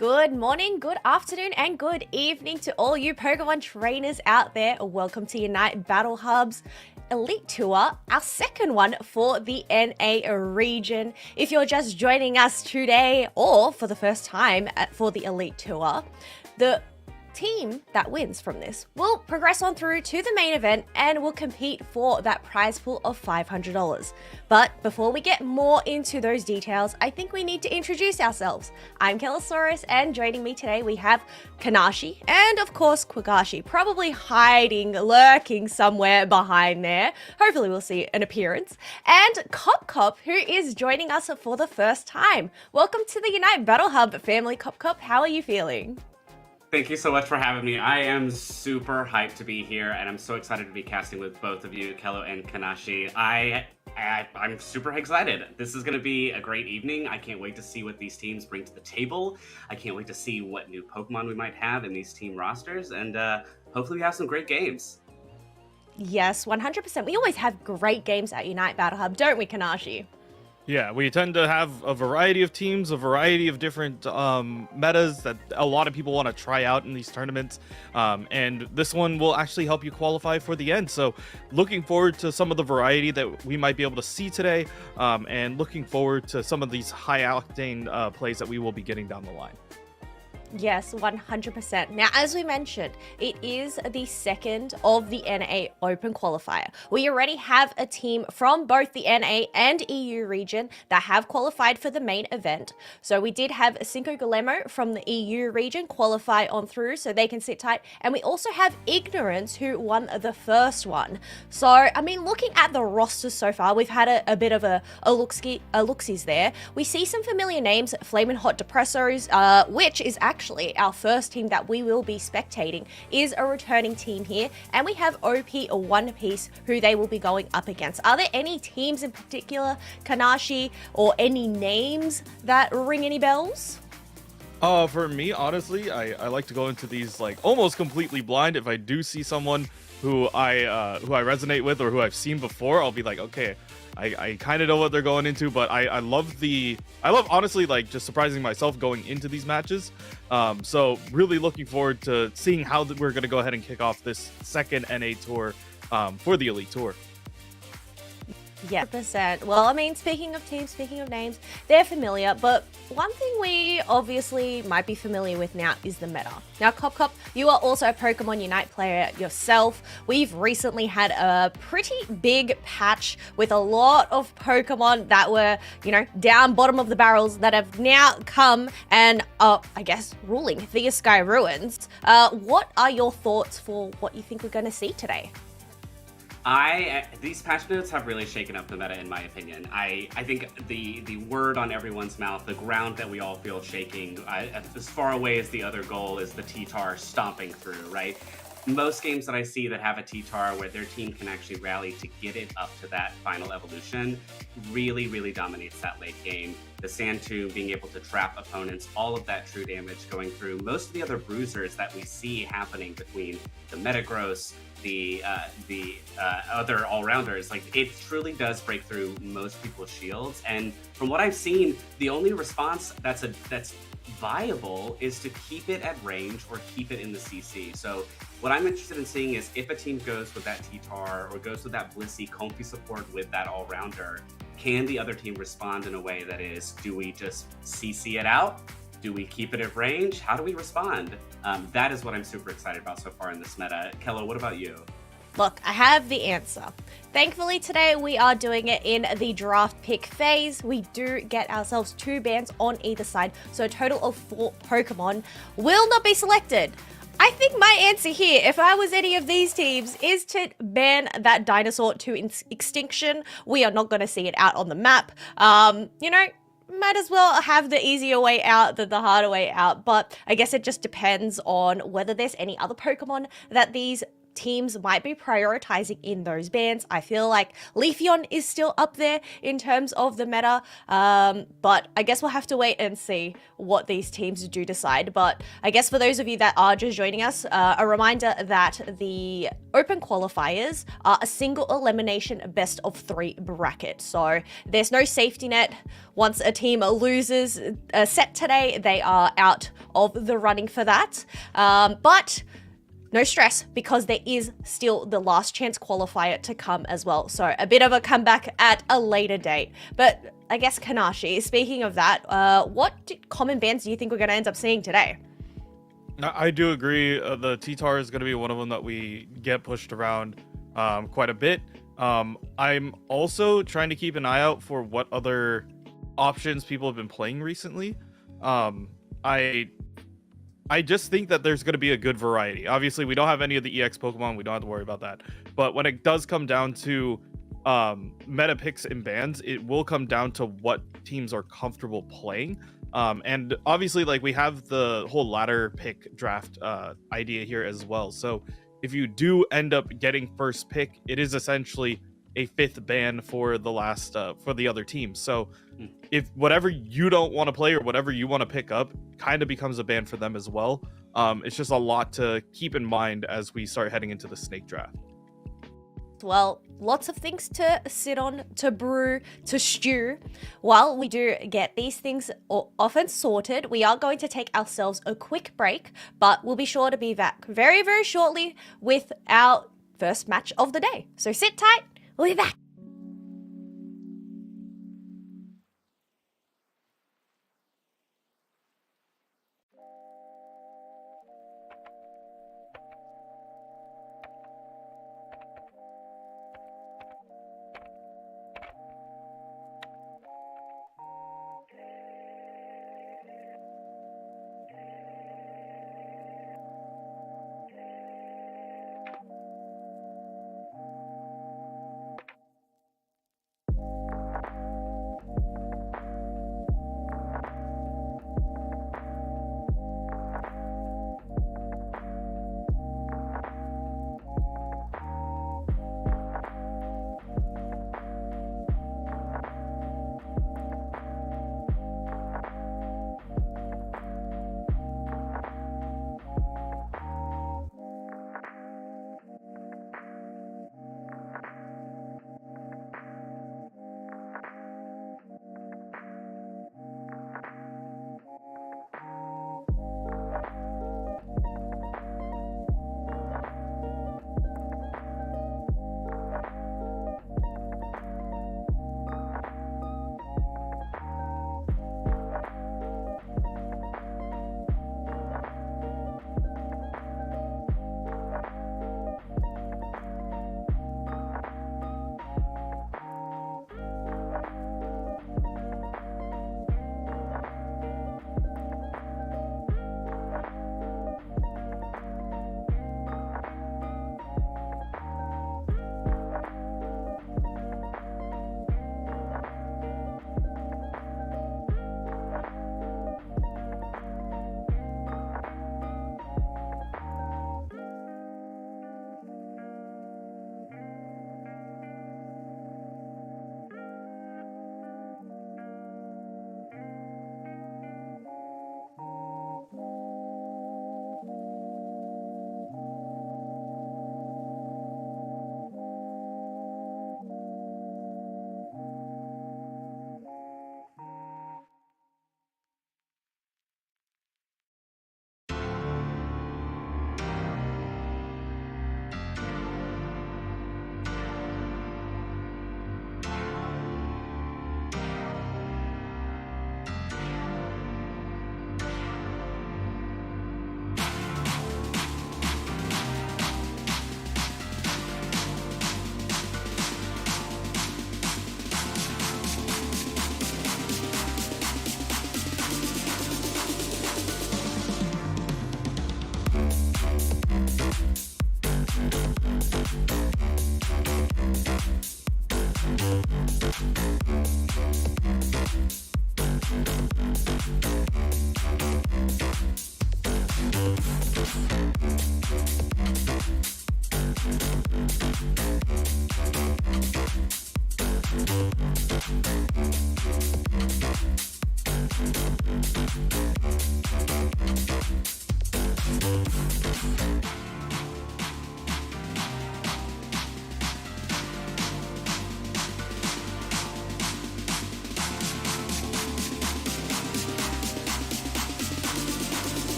Good morning, good afternoon, and good evening to all you Pokemon trainers out there. Welcome to Unite Battle Hub's Elite Tour, our second one for the NA region. If you're just joining us today or for the first time for the Elite Tour, the team that wins from this will progress on through to the main event and will compete for that prize pool of $500. But before we get more into those details, I think we need to introduce ourselves. I'm Kellosaurus, and joining me today we have Kanashi and of course Quagashi, probably hiding, lurking somewhere behind there. Hopefully we'll see an appearance. And Cop, who is joining us for the first time. Welcome to the Unite Battle Hub family, Cop. How are you feeling? Thank you so much for having me. I am super hyped to be here, and I'm so excited to be casting with both of you, Kello and Kanashi. I'm super excited. This is going to be a great evening. I can't wait to see what these teams bring to the table. I can't wait to see what new Pokemon we might have in these team rosters, and hopefully we have some great games. Yes, 100%. We always have great games at Unite Battle Hub, don't we, Kanashi? Yeah, we tend to have a variety of teams, a variety of different metas that a lot of people want to try out in these tournaments. And this one will actually help you qualify for the end. So looking forward to some of the variety that we might be able to see today, and looking forward to some of these high-octane plays that we will be getting down the line. Yes, 100%. Now, as we mentioned, it is the second of the NA Open Qualifier. We already have a team from both the NA and EU region that have qualified for the main event. So we did have Cinco Guillermo from the EU region qualify on through so they can sit tight. And we also have Ignorance, who won the first one. So, I mean, looking at the rosters so far, we've had a bit of a looksies there. We see some familiar names, Flamin' Hot Depressos, which is actually our first team that we will be spectating, is a returning team here, and we have OP One Piece, who they will be going up against. Are there any teams in particular, Kanashi, or any names that ring any bells? For me, honestly, I like to go into these like almost completely blind. If I do see someone who I resonate with or who I've seen before, I'll be like, okay, I kind of know what they're going into, but I love honestly like just surprising myself going into these matches. So really looking forward to seeing how we're going to go ahead and kick off this second NA tour for the Elite Tour. Yeah, percent. Well, I mean, speaking of teams, speaking of names, they're familiar, but one thing we obviously might be familiar with now is the meta. Now, Cop, you are also a Pokemon Unite player yourself. We've recently had a pretty big patch with a lot of Pokemon that were, down bottom of the barrels that have now come and, I guess, ruling the Sky Ruins. What are your thoughts for what you think we're going to see today? These patch notes have really shaken up the meta, in my opinion. I think the word on everyone's mouth, the ground that we all feel shaking, as far away as the other goal is the T-Tar stomping through, right? Most games that I see that have a T-Tar where their team can actually rally to get it up to that final evolution really, really dominates that late game. The Sand Tomb being able to trap opponents, all of that true damage going through. Most of the other bruisers that we see happening between the Metagross, the other all-rounders, like it truly does break through most people's shields. And from what I've seen, the only response that's viable is to keep it at range or keep it in the CC. So what I'm interested in seeing is if a team goes with that T-Tar or goes with that Blissey Comfy support with that all-rounder, can the other team respond in a way that is, do we just CC it out? Do we keep it at range? How do we respond? That is what I'm super excited about so far in this meta. Kello, what about you? Look, I have the answer. Thankfully today we are doing it in the draft pick phase. We do get ourselves 2 bans on either side, so a total of 4 Pokemon will not be selected. I think my answer here, if I was any of these teams, is to ban that dinosaur to extinction. We are not going to see it out on the map. Might as well have the easier way out than the harder way out, but I guess it just depends on whether there's any other Pokemon that these teams might be prioritizing in those bans. I feel like Leafeon is still up there in terms of the meta, but I guess we'll have to wait and see what these teams do decide. But I guess for those of you that are just joining us, a reminder that the open qualifiers are a single elimination best of 3 bracket. So there's no safety net. Once a team loses a set today, they are out of the running for that. But no stress, because there is still the last chance qualifier to come as well. So a bit of a comeback at a later date. But I guess, Kanashi, speaking of that, what common bans do you think we're going to end up seeing today? I do agree. The T-Tar is going to be one of them that we get pushed around quite a bit. I'm also trying to keep an eye out for what other options people have been playing recently. I just think that there's going to be a good variety. Obviously, we don't have any of the EX Pokemon. We don't have to worry about that. But when it does come down to meta picks and bans, it will come down to what teams are comfortable playing. And obviously, like, we have the whole ladder pick draft idea here as well. So if you do end up getting first pick, it is essentially a 5th ban for the last for the other team. So if whatever you don't want to play or whatever you want to pick up kind of becomes a ban for them as well. It's just a lot to keep in mind as we start heading into the snake draft. Well, lots of things to sit on, to brew, to stew. While we do get these things often sorted, we are going to take ourselves a quick break, but we'll be sure to be back very, very shortly with our first match of the day. So sit tight, we'll be back.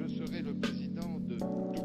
Je serai le président de tous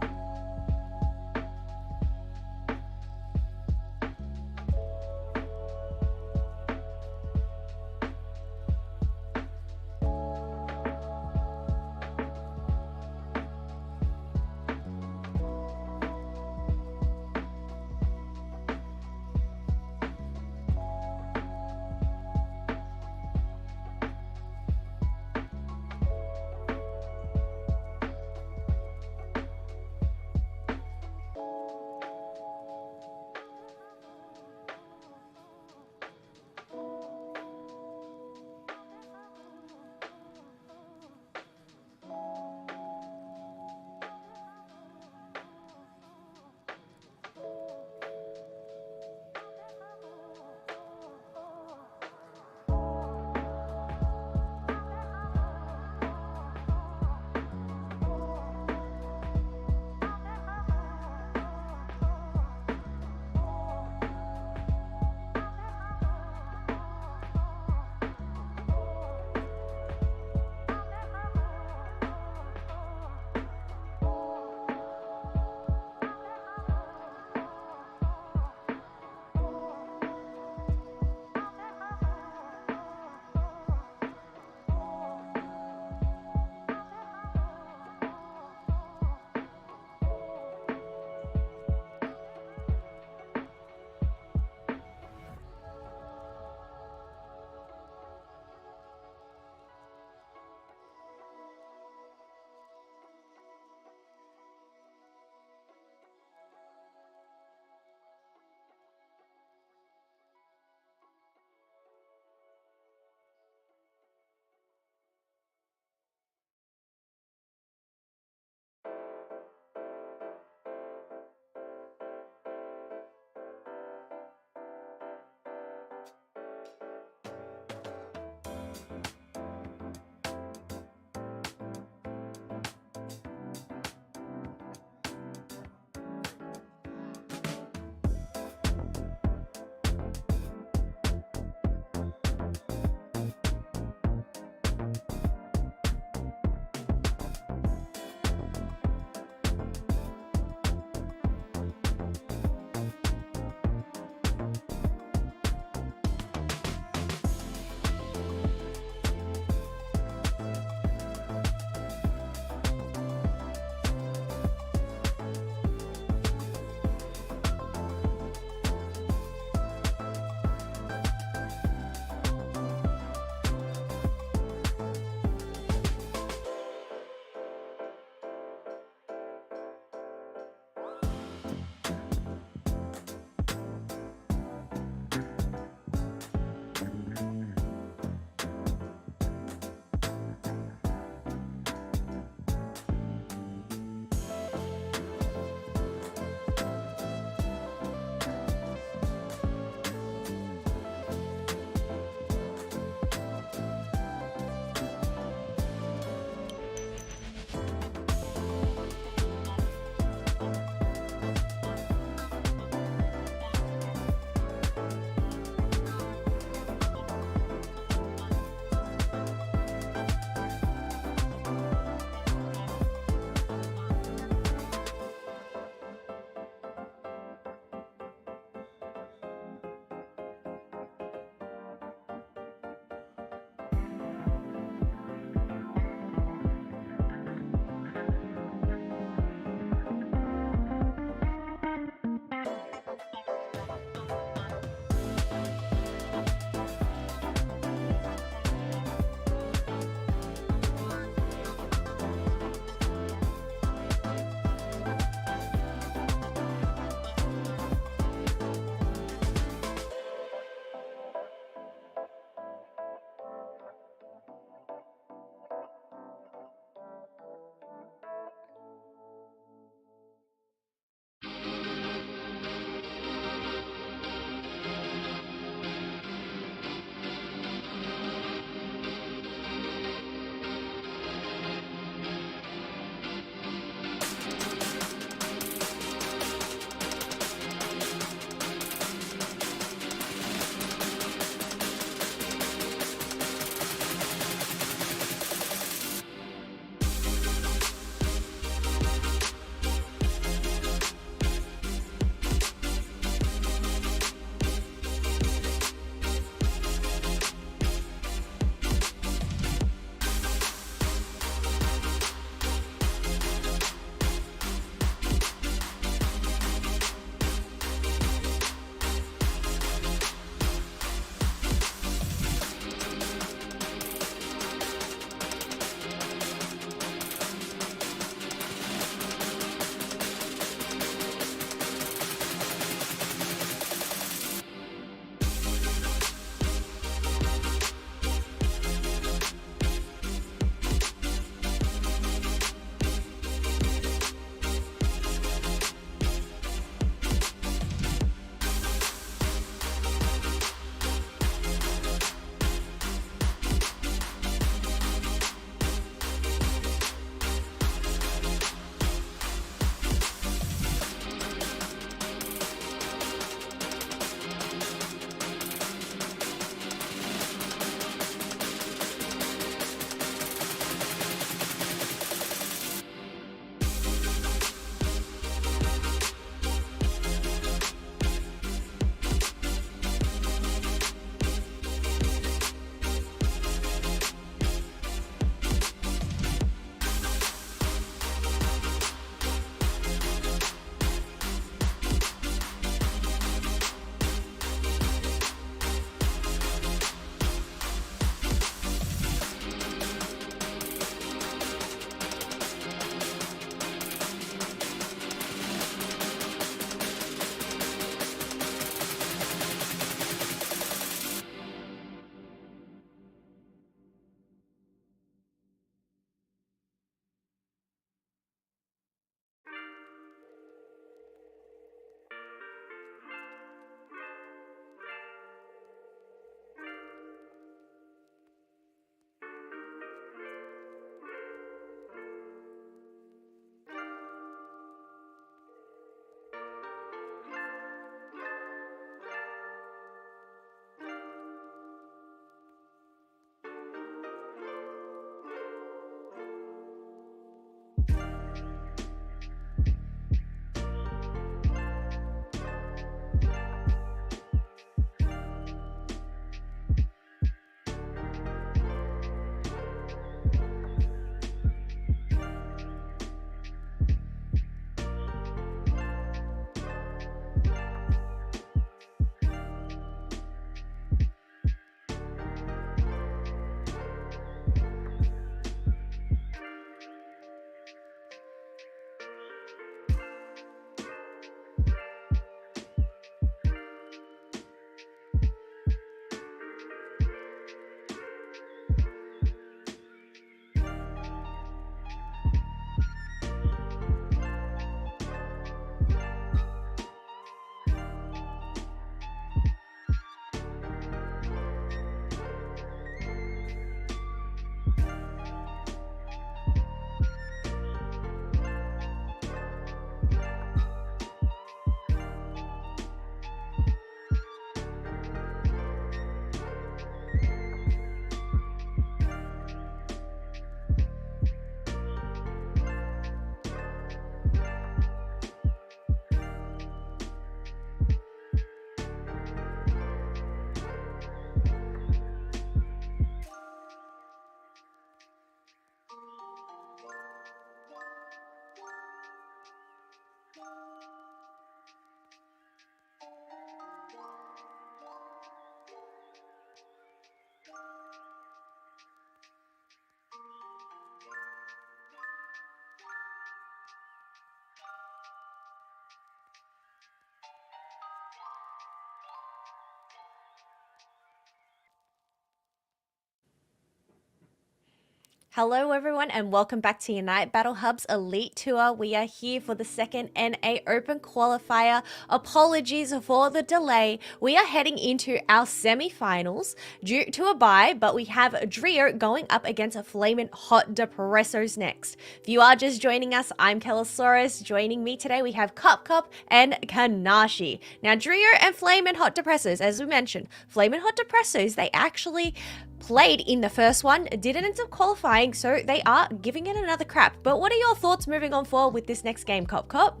Hello, everyone, and welcome back to Unite Battle Hub's Elite Tour. We are here for the second NA Open Qualifier. Apologies for the delay. We are heading into our semi-finals due to a bye, but we have Drio going up against Flamin' Hot Depressos next. If you are just joining us, I'm Kellosaurus. Joining me today, we have Cup and Kanashi. Now, Drio and Flamin' Hot Depressos, as we mentioned, Flamin' Hot Depressos, they actually played in the first one, didn't end up qualifying, so they are giving it another crack. But what are your thoughts moving on forward with this next game, Cop?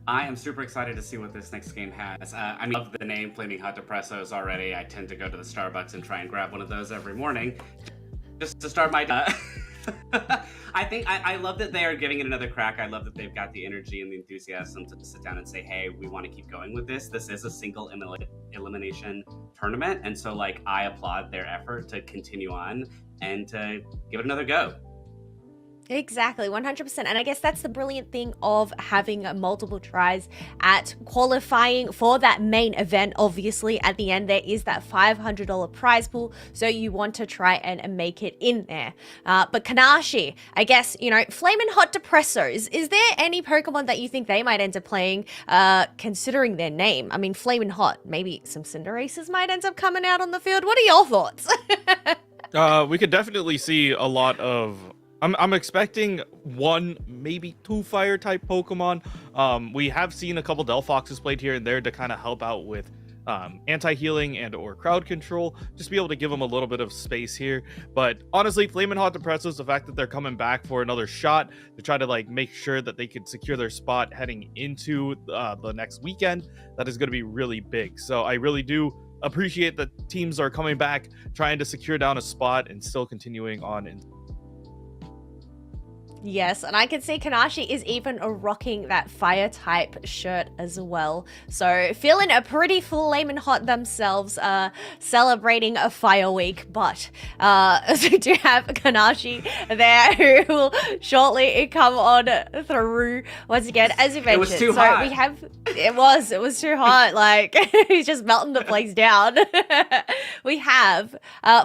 I am super excited to see what this next game has. I love the name Flaming Hot Depressos already. I tend to go to the Starbucks and try and grab one of those every morning just to start my day. I love that they are giving it another crack. I love that they've got the energy and the enthusiasm to sit down and say, hey, we want to keep going with this. This is a single elimination tournament. And so, I applaud their effort to continue on and to give it another go. Exactly, 100%. And I guess that's the brilliant thing of having multiple tries at qualifying for that main event. Obviously, at the end, there is that $500 prize pool, so you want to try and make it in there. But Kanashi, I guess, Flamin' Hot Depressos, is there any Pokemon that you think they might end up playing, considering their name? I mean, Flamin' Hot, maybe some Cinderaces might end up coming out on the field. What are your thoughts? We could definitely see a lot of... I'm expecting one, maybe two fire type Pokemon. We have seen a couple Delphoxes played here and there to kind of help out with anti-healing and or crowd control, just be able to give them a little bit of space here. But honestly, Flamin' Hot Depressos, the fact that they're coming back for another shot to try to make sure that they can secure their spot heading into the next weekend, that is going to be really big. So I really do appreciate that teams are coming back, trying to secure down a spot and still continuing on in. Yes, and I can see Kanashi is even rocking that fire type shirt as well. So feeling a pretty flaming hot themselves, celebrating a fire week. But so we do have Kanashi there who will shortly come on through once again, as you mentioned. It was too hot. We have it was too hot. He's just melting the place down. We have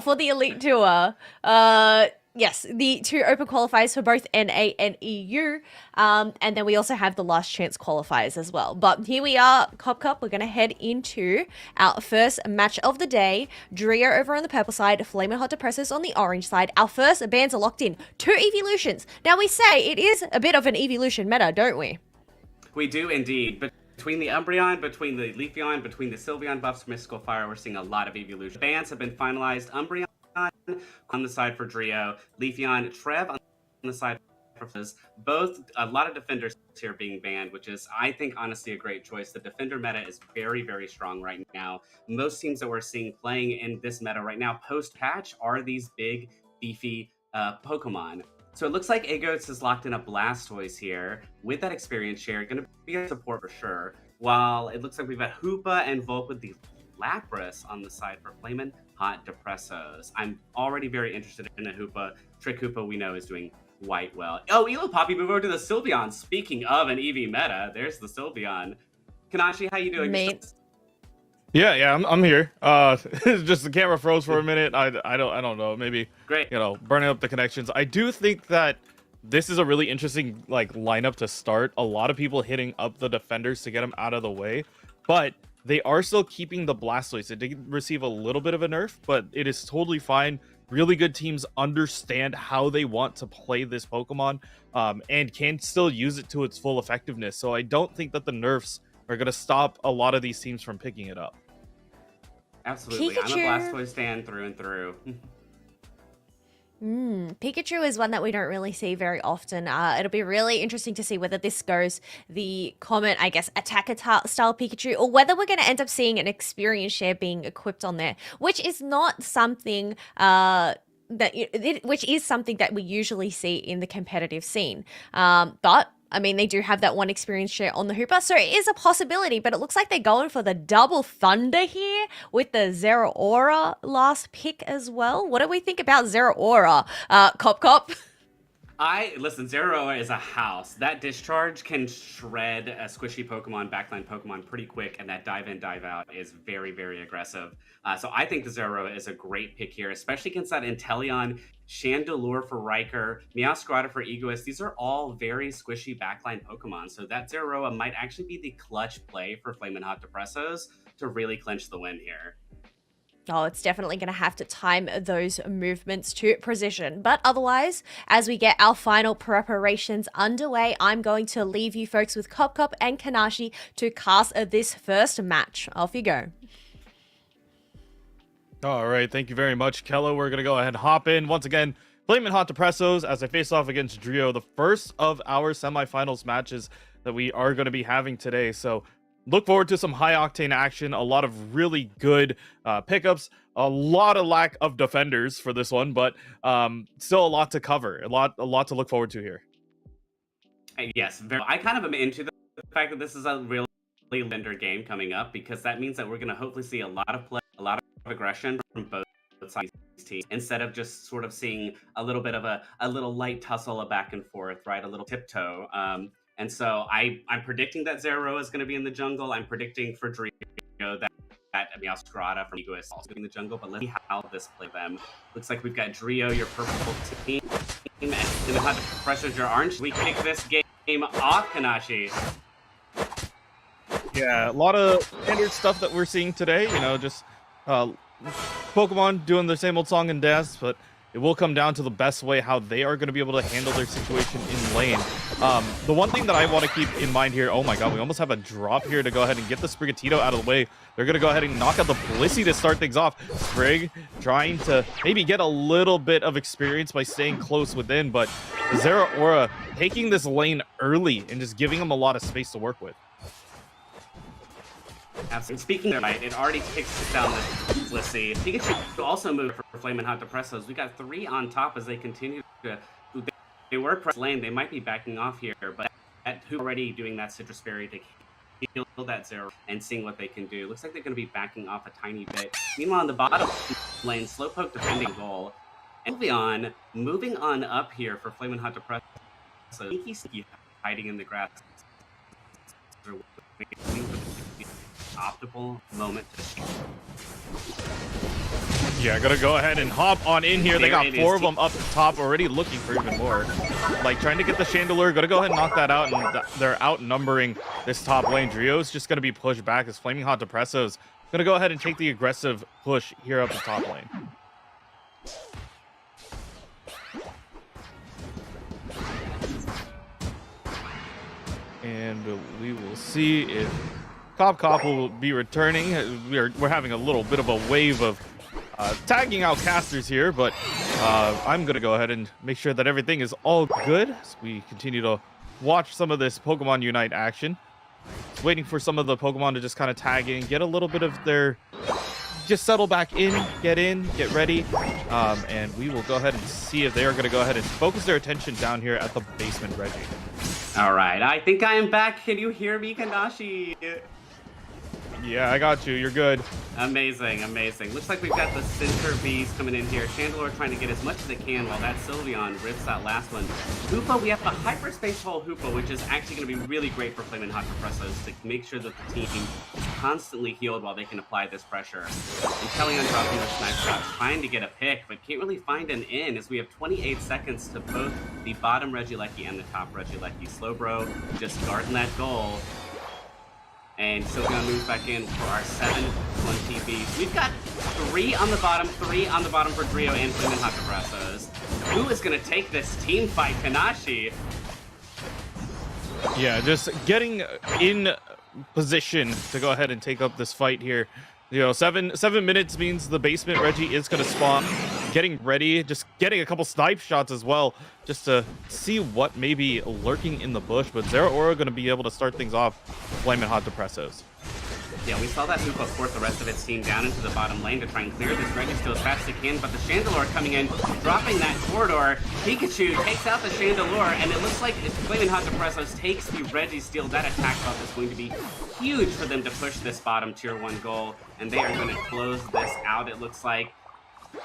for the Elite Tour. Yes, the two open qualifiers for both NA and EU. And then we also have the last chance qualifiers as well. But here we are, Cup. We're going to head into our first match of the day. Drio over on the purple side, Flamin' Hot Depressos on the orange side. Our first bands are locked in. 2 evolutions. Now we say it is a bit of an evolution meta, don't we? We do indeed. But between the Umbreon, between the Leafeon, between the Sylveon buffs for Mystical Fire, we're seeing a lot of evolution. Bands have been finalized. Umbreon on the side for Drio, Leafeon, Trev on the side for Fizz. Both, a lot of defenders here being banned, which is, I think, honestly a great choice. The defender meta is very, very strong right now. Most teams that we're seeing playing in this meta right now, post-patch, are these big, beefy Pokemon. So it looks like Agos has locked in a Blastoise here with that experience share. Going to be a support for sure. While it looks like we've got Hoopa and Volk with the Lapras on the side for Flamin' Hot Depressos. I'm already very interested in a Hoopa. Trick Hoopa we know is doing quite well. Oh, Elo Poppy, move over to the Sylveon. Speaking of an EV meta, there's the Sylveon. Kanashi, how you doing? Mate. Yeah, I'm here. Just the camera froze for a minute. I don't know. Maybe great. Burning up the connections. I do think that this is a really interesting lineup to start. A lot of people hitting up the defenders to get them out of the way, but they are still keeping the Blastoise. It did receive a little bit of a nerf, but it is totally fine. Really good teams understand how they want to play this Pokemon, and can still use it to its full effectiveness. So I don't think that the nerfs are going to stop a lot of these teams from picking it up. Absolutely. Pikachu. I'm a Blastoise fan through and through. Pikachu is one that we don't really see very often. It'll be really interesting to see whether this goes the common, I guess, attacker style Pikachu, or whether we're going to end up seeing an experience share being equipped on there, which is not something which is something that we usually see in the competitive scene. But I mean, they do have that one experience share on the Hooper, so it is a possibility, but it looks like they're going for the double Thunder here with the Zeraora last pick as well. What do we think about Zeraora, Cop? Listen, Zeraora is a house. That discharge can shred a squishy Pokemon, backline Pokemon pretty quick, and that dive in, dive out is very, very aggressive. So I think the Zeraora is a great pick here, especially against that Inteleon, Chandelure for Riker, Meowscarada for Egoist. These are all very squishy backline Pokemon, so that Zeraora might actually be the clutch play for Flamin' Hot Depressos to really clinch the win here. Oh, it's definitely going to have to time those movements to precision. But otherwise, as we get our final preparations underway, I'm going to leave you folks with Cop Cop and Kanashi to cast this first match. Off you go. All right, thank you very much, Kello. We're going to go ahead and hop in. Once again, Flamin' Hot Depressos as I face off against Drio, the first of our semifinals matches that we are going to be having today. So look forward to some high-octane action, a lot of really good pickups, a lot of lack of defenders for this one, but still a lot to cover, a lot to look forward to here. Yes, I kind of am into the fact that this is a really lender game coming up, because that means that we're going to hopefully see a lot of play, a lot of aggression from both sides of these teams, instead of just sort of seeing a little bit of a little light tussle, a back and forth, right? A little tiptoe. And so I'm predicting that Zeraora is going to be in the jungle. I'm predicting for Drio that Meowscarada from Egoist is also in the jungle. But let's see how this plays them. Looks like we've got Drio, your purple team, and Hot Depressos, your orange. We kick this game off, Kanashi. Yeah, a lot of standard stuff that we're seeing today. You know, just Pokemon doing the same old song and dance, but it will come down to the best way how they are going to be able to handle their situation in lane. The one thing that I want to keep in mind here, oh my god, we almost have a drop here to go ahead and get the Sprigatito out of the way. They're going to go ahead and knock out the Blissey to start things off. Sprig trying to maybe get a little bit of experience by staying close within, but Zeraora taking this lane early and just giving them a lot of space to work with. Absolutely. Speaking of right, it already takes down the Blissey. Pikachu also moved for Flamin' Hot Depressos. We got 3 on top as they continue to. They were press lane. They might be backing off here, but who already doing that Citrus Berry to kill that Zero and seeing what they can do. Looks like they're going to be backing off a tiny bit. Meanwhile, on the bottom lane, Slowpoke defending goal. And moving on up here for Flamin' Hot Depressos. So Sneaky hiding in the grass. Optimal moment to shoot. Yeah, gonna go ahead and hop on in here. They got 4 of them up top already, looking for even more. Like, trying to get the Chandelure. Gonna go ahead and knock that out, and they're outnumbering this top lane. Drio's just gonna be pushed back as Flaming Hot Depressos gonna go ahead and take the aggressive push here up the top lane. And we will see if Cop will be returning. We're having a little bit of a wave of tagging out casters here, but I'm going to go ahead and make sure that everything is all good as we continue to watch some of this Pokemon Unite action. Just waiting for some of the Pokemon to just kind of tag in, get a little bit of their... just settle back in, get ready, and we will go ahead and see if they are going to go ahead and focus their attention down here at the basement Reggie. All right, I think I am back. Can you hear me, Kanashi? Yeah, I got you. You're good. Amazing, amazing. Looks like we've got the Center Bees coming in here. Chandelure trying to get as much as it can while that Sylveon rips that last one. Hoopa, we have a Hyperspace Hole Hoopa, which is actually going to be really great for Flamin' Hot Depressos to make sure that the team is constantly healed while they can apply this pressure. And Kellyanne dropping the Snipe Shot, trying to get a pick, but can't really find an in as we have 28 seconds to both the bottom Regieleki and the top Regieleki. Slowbro just guarding that goal. And Sylveon moves back in for our 7-1 TPs. We've got 3 on the bottom for Drio and Flamin' Hot Depressos. Who is going to take this team fight, Kanashi? Yeah, just getting in position to go ahead and take up this fight here. You know, 7 minutes means the basement Reggie is going to spawn. Getting ready, just getting a couple snipe shots as well, just to see what may be lurking in the bush. But Zeraora going to be able to start things off Flamin' Hot Depressos. Yeah, we saw that Hoopa force the rest of its team down into the bottom lane to try and clear this Registeel as fast as it can, but the Chandelure coming in, dropping that corridor. Pikachu takes out the Chandelure, and it looks like if Flamin' Hot Depressos takes the Registeel, that attack buff is going to be huge for them to push this bottom tier 1 goal, and they are going to close this out, it looks like.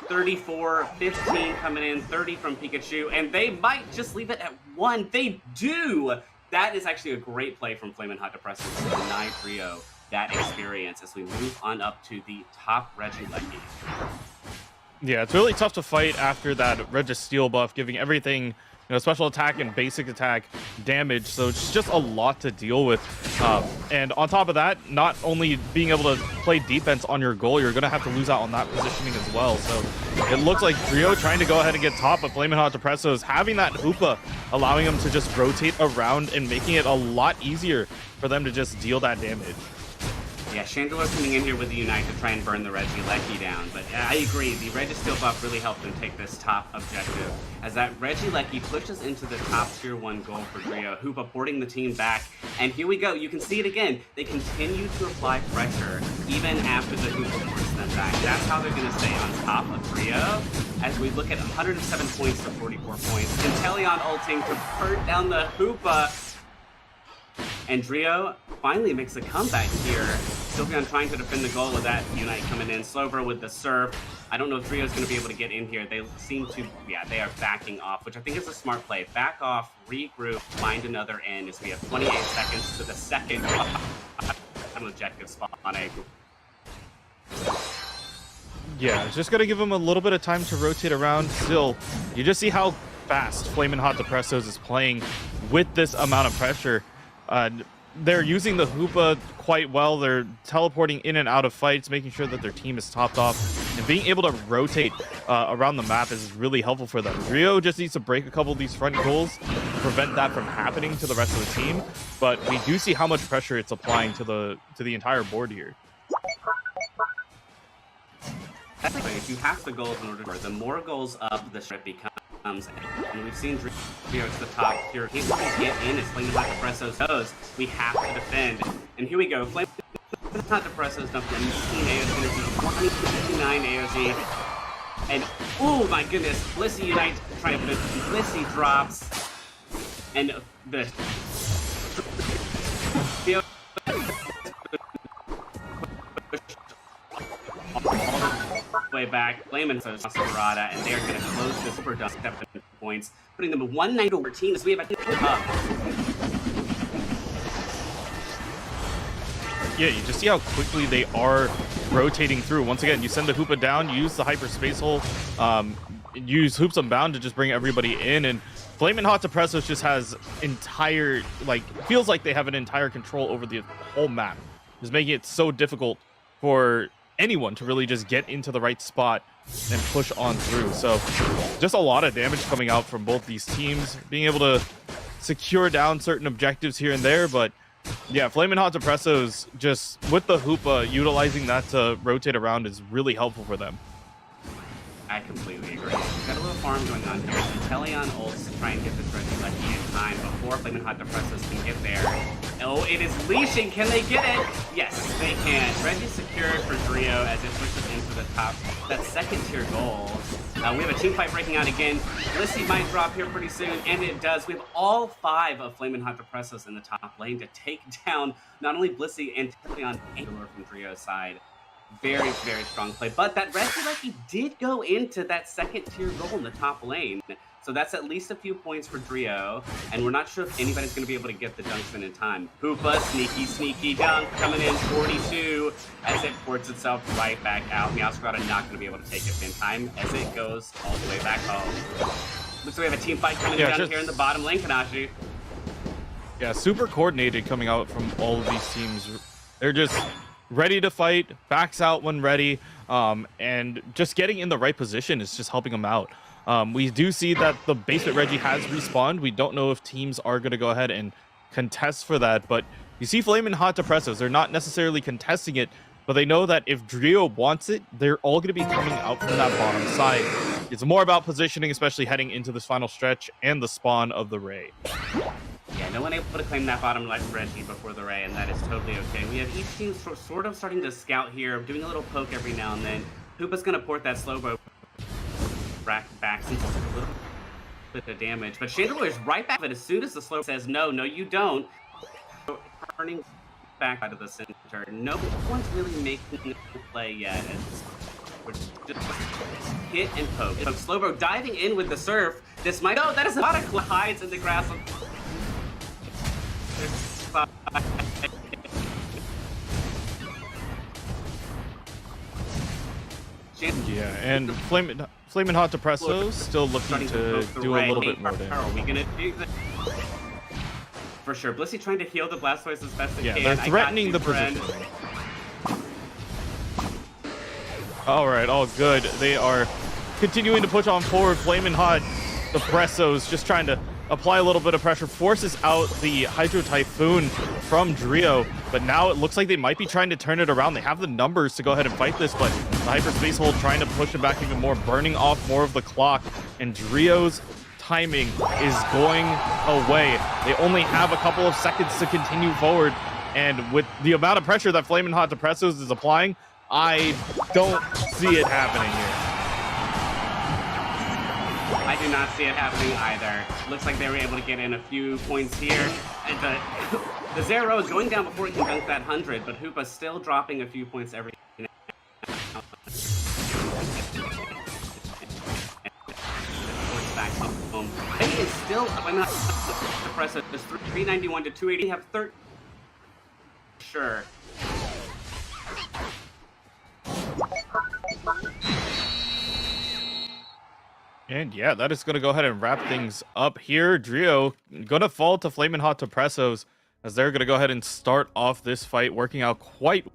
34, 15 coming in, 30 from Pikachu, and they might just leave it at 1. They do! That is actually a great play from Flamin' Hot Depressors to deny Trio that experience as we move on up to the top Regieleki. Yeah, it's really tough to fight after that Registeel buff, giving everything, special attack and basic attack damage. So it's just a lot to deal with. And on top of that, not only being able to play defense on your goal, you're going to have to lose out on that positioning as well. So it looks like Trio trying to go ahead and get top, but Flamin' Hot Depressos having that Hoopa, allowing them to just rotate around and making it a lot easier for them to just deal that damage. Yeah, Chandelure coming in here with the Unite to try and burn the Regieleki down, but I agree, the Registeel buff really helped them take this top objective, as that Regieleki pushes into the top tier 1 goal for Trio, Hoopa porting the team back, and here we go, you can see it again, they continue to apply pressure even after the Hoopa ports them back. That's how they're going to stay on top of Trio, as we look at 107 points to 44 points, Inteleon ulting to hurt down the Hoopa, and Trio finally makes a comeback here. Sylveon trying to defend the goal with that Unite coming in. Slowbro with the Surf. I don't know if Trio's going to be able to get in here. They seem to, they are backing off, which I think is a smart play. Back off, regroup, find another end as we have 28 seconds to the second objective spawning. Yeah, it's just going to give them a little bit of time to rotate around. Still, you just see how fast Flamin' Hot Depressos is playing with this amount of pressure. They're using the Hoopa quite well. They're teleporting in and out of fights, making sure that their team is topped off. And being able to rotate around the map is really helpful for them. Trio just needs to break a couple of these front goals to prevent that from happening to the rest of the team. But we do see how much pressure it's applying to the entire board here. That's like, if you have the goals in order to, the more goals up, the strip becomes. And we've seen Trio to the top here. Can't really get in as Flamin' Hot Depressos goes. We have to defend. And here we go. Flamin' Hot Depressos dumped 19 AOG, 29 AOG. And, oh my goodness, Blissey Unite trying to Blissey drops. And the way back, Flamin' Sarada, and they are going to close this super dust 7 points, putting them at 1-9-14 as we have a Yeah, you just see how quickly they are rotating through. Once again, you send the Hoopa down, you use the hyperspace hole, use Hoops Unbound to just bring everybody in, and Flamin' Hot Depressos just has entire, feels like they have an entire control over the whole map, just making it so difficult for anyone to really just get into the right spot and push on through. So just a lot of damage coming out from both these teams, being able to secure down certain objectives here and there. But yeah, Flamin' Hot Depressos, just with the Hoopa, utilizing that to rotate around is really helpful for them. I completely agree. We've got a little farm going on here. Inteleon ults to try and get this Regieleki in time before Flamin' Hot Depressos can get there. Oh, it is leashing. Can they get it? Yes, they can. Reggie secured for Trio as it pushes into the top. That second tier goal. We have a team fight breaking out again. Blissey might drop here pretty soon, and it does. We have all 5 of Flamin' Hot Depressos in the top lane to take down not only Blissey and Inteleon and from Trio's side. Very, very strong play. But that Regieleki did go into that second tier goal in the top lane. So that's at least a few points for Trio. And we're not sure if anybody's going to be able to get the dunks in time. Hoopa, sneaky dunk coming in 42 as it ports itself right back out. Meowscarada not going to be able to take it in time as it goes all the way back home. Looks like we have a team fight coming down here in the bottom lane, Kanashi. Yeah, super coordinated coming out from all of these teams. They're just ready to fight, backs out when ready, and just getting in the right position is just helping them out. We do see that the Basement Reggie has respawned. We don't know if teams are going to go ahead and contest for that, but you see Flamin' Hot Depressos. They're not necessarily contesting it, but they know that if Trio wants it, they're all going to be coming out from that bottom side. It's more about positioning, especially heading into this final stretch and the spawn of the Ray. Yeah, no one able to claim that bottom left Reggie before the Ray, and that is totally okay. We have each team sort of starting to scout here, doing a little poke every now and then. Hoopa's going to port that Slowbro back since it's a little bit of damage. But Chandelure is right back, but as soon as the Slowbro says, no, you don't, turning back out of the center. No one's really making a play yet. Just hit and poke. So Slowbro diving in with the surf. This might. Oh, that is a lot of hides in the grass. Yeah, and Flamin' Hot Depresso still looking to do a little bit more damage. Are we gonna do that? For sure. Blissey trying to heal the Blastoise as best they can. Yeah, they're threatening the position. Alright, all good. They are continuing to push on forward. Flamin' Hot Depresso's just trying to apply a little bit of pressure, forces out the Hydro Typhoon from Drio, but now it looks like they might be trying to turn it around. They have the numbers to go ahead and fight this, but the Hyperspace Hold trying to push it back even more, burning off more of the clock, and Drio's timing is going away. They only have a couple of seconds to continue forward, and with the amount of pressure that Flamin' Hot Depressos is applying, I don't see it happening here. I do not see it happening either. Looks like they were able to get in a few points here. And the Zero is going down before he can dunk that 100, but Hoopa's still dropping a few points every now. Back home. And he is still, I'm not depressed. It's 391 to 280. Have 30. Sure. And yeah, that is going to go ahead and wrap things up here. Drio going to fall to Flamin' Hot Depressos as they're going to go ahead and start off this fight, working out quite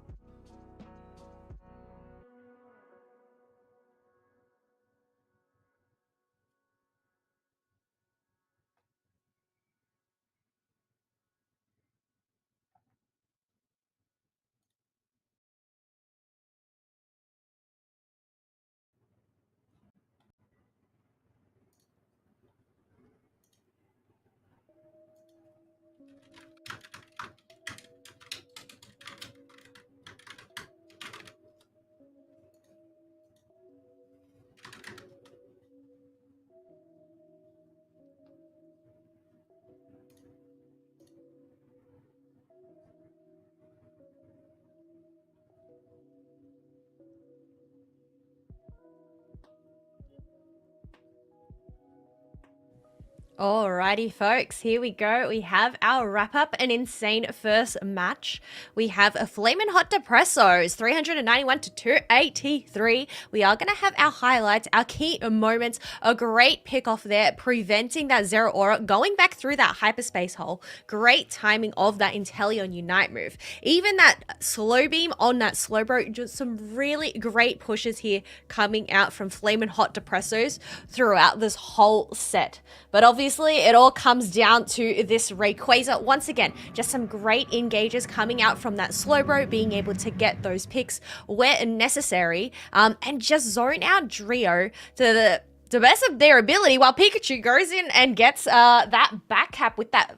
Alrighty, folks, here we go. We have our wrap-up, an insane first match. We have a Flamin' Hot Depressos, 391 to 283. We are going to have our highlights, our key moments, a great pick off there, preventing that Zero Aura, going back through that hyperspace hole. Great timing of that Inteleon Unite move. Even that slow beam on that Slowbro, just some really great pushes here coming out from Flamin' Hot Depressos throughout this whole set. But obviously, it all comes down to this Rayquaza. Once again, just some great engages coming out from that Slowbro, being able to get those picks where necessary, and just zone out Drio to the best of their ability, while Pikachu goes in and gets that back cap with that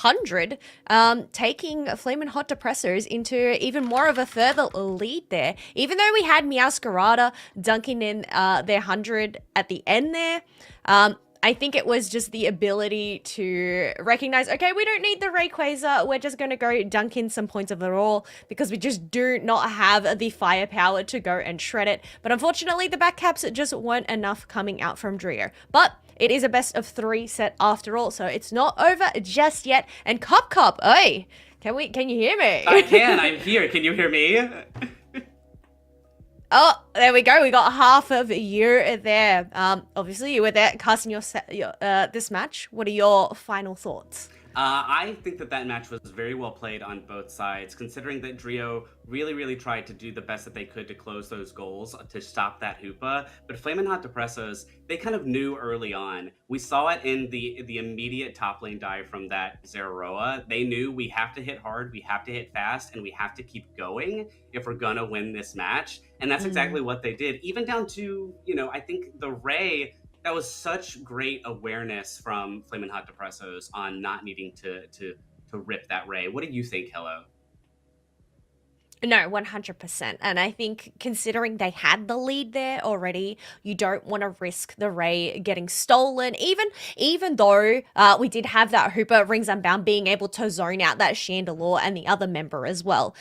100, taking Flamin' Hot Depressos into even more of a further lead there. Even though we had Meowscarada dunking in their 100 at the end there, I think it was just the ability to recognize, okay, we don't need the Rayquaza. We're just going to go dunk in some points of it all because we just do not have the firepower to go and shred it. But unfortunately, the back caps just weren't enough coming out from Drio. But it is a best of 3 set after all, so it's not over just yet. And Cop, oi, can you hear me? I can. I'm here. Can you hear me? Oh, there we go. We got half of you there. Obviously, you were there casting your this match. What are your final thoughts? I think that match was very well played on both sides, considering that Drio really tried to do the best that they could to close those goals to stop that Hoopa. But Flamin' Hot Depressos, they kind of knew early on. We saw it in the immediate top lane dive from that Zeraroa. They knew we have to hit hard, we have to hit fast, and we have to keep going if we're gonna win this match. And that's exactly what they did. Even down to, I think the Ray, that was such great awareness from Flamin' Hot Depressos on not needing to rip that Ray. What do you think, Hello? No, 100%. And I think considering they had the lead there already, you don't want to risk the Ray getting stolen. Even though we did have that Hooper Rings Unbound being able to zone out that Chandelure and the other member as well.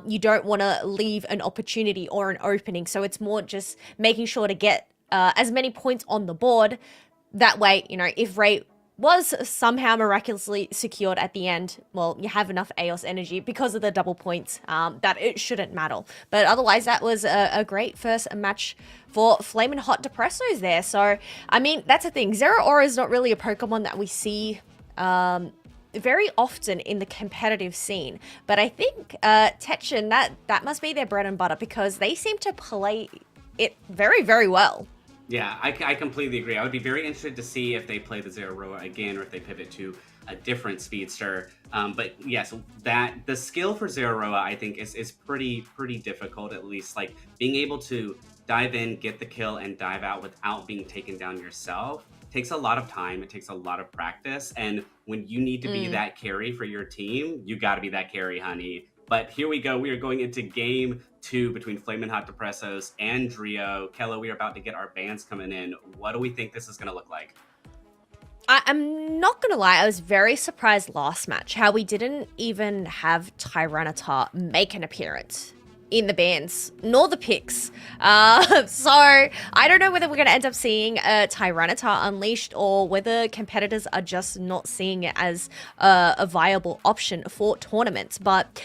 You don't want to leave an opportunity or an opening. So it's more just making sure to get as many points on the board. That way, if Ray was somehow miraculously secured at the end, well, you have enough Aos energy because of the double points that it shouldn't matter. But otherwise, that was a great first match for Flamin' Hot Depressos there. So, I mean, that's the thing. Zero Aura is not really a Pokemon that we see very often in the competitive scene. But I think Tetchin, that must be their bread and butter because they seem to play it very, very well. Yeah, I completely agree. I would be very interested to see if they play the Zeraroa again or if they pivot to a different speedster. But yes, the skill for Zeraroa, I think, is pretty difficult, at least. Like, being able to dive in, get the kill, and dive out without being taken down yourself takes a lot of time. It takes a lot of practice. And when you need to be that carry for your team, you got to be that carry, honey. But here we go. We are going into game 2 between Flamin' Hot Depressos and Drio. Kella, we are about to get our bands coming in. What do we think this is going to look like? I'm not going to lie. I was very surprised last match how we didn't even have Tyranitar make an appearance in the bands, nor the picks. So I don't know whether we're going to end up seeing a Tyranitar unleashed or whether competitors are just not seeing it as a viable option for tournaments. But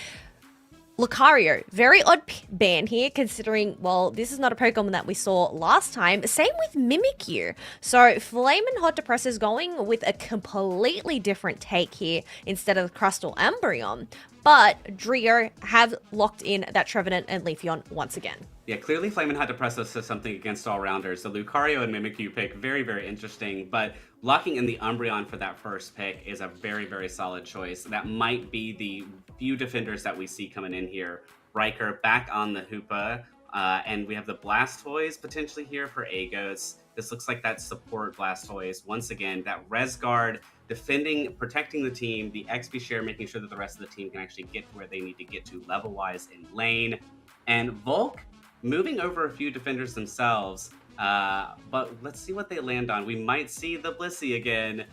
Lucario, very odd ban here considering, well, this is not a Pokemon that we saw last time. Same with Mimikyu. So Flamin' Hot Depressos going with a completely different take here instead of Crustal Umbreon. But Drio have locked in that Trevenant and Leafeon once again. Yeah, clearly Flamin' Hot Depressos says something against all-rounders. The Lucario and Mimikyu pick, very, very interesting. But locking in the Umbreon for that first pick is a very, very solid choice. That might be the few defenders that we see coming in here. Riker back on the Hoopa. And we have the Blastoise potentially here for Agos. This looks like that support Blastoise. Once again, that Res Guard defending, protecting the team, the XP share, making sure that the rest of the team can actually get to where they need to get to level-wise in lane. And Volk moving over a few defenders themselves, but let's see what they land on. We might see the Blissey again.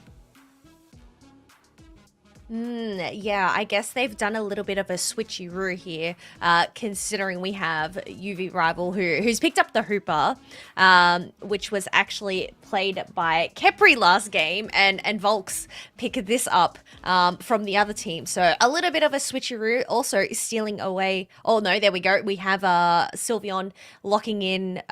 Yeah, I guess they've done a little bit of a switcheroo here, considering we have UV Rival who's picked up the Hooper, which was actually played by Kepri last game, and Volks picked this up from the other team. So a little bit of a switcheroo, also stealing away. Oh no, there we go. We have Sylveon locking in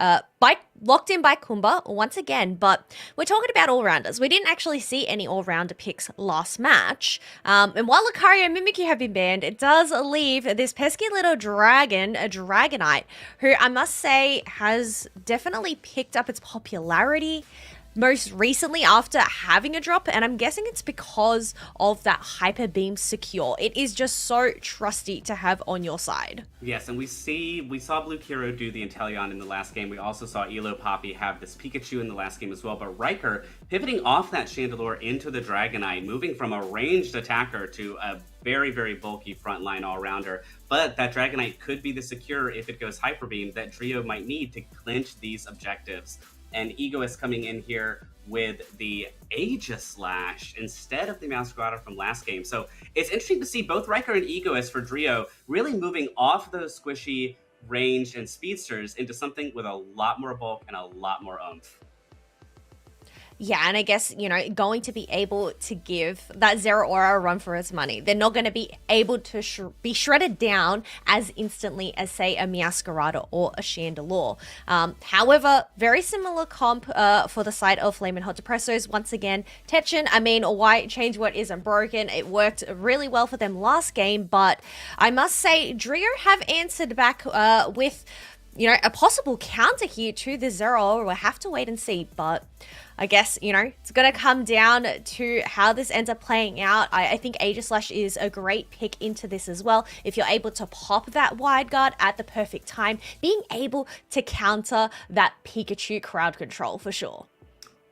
locked in by Kumba once again, but we're talking about all-rounders. We didn't actually see any all-rounder picks last match. And while Lucario and Mimikyu have been banned, it does leave this pesky little dragon, a Dragonite, who I must say has definitely picked up its popularity most recently after having a drop, and I'm guessing it's because of that Hyper Beam secure. It is just so trusty to have on your side. Yes, and we saw Blue Kiro do the Inteleon in the last game. We also saw Elo Poppy have this Pikachu in the last game as well, but Riker pivoting off that Chandelure into the Dragonite, moving from a ranged attacker to a very, very bulky frontline all-rounder. But that Dragonite could be the secure if it goes Hyper Beam that Drio might need to clinch these objectives. And Egoist coming in here with the Aegislash instead of the Masquerada from last game. So it's interesting to see both Riker and Egoist for Drio really moving off those squishy, ranged, and speedsters into something with a lot more bulk and a lot more oomph. Yeah, and I guess, going to be able to give that Zeraora a run for its money. They're not going to be able to be shredded down as instantly as, say, a Masquerada or a Chandelure. However, very similar comp for the side of Flamin' Hot Depressos. Once again, Tetchin, why change what isn't broken? It worked really well for them last game, but I must say, Drio have answered back with a possible counter here to the Zero. We'll have to wait and see, but I guess, it's going to come down to how this ends up playing out. I think Aegislash is a great pick into this as well. If you're able to pop that wide guard at the perfect time, being able to counter that Pikachu crowd control for sure.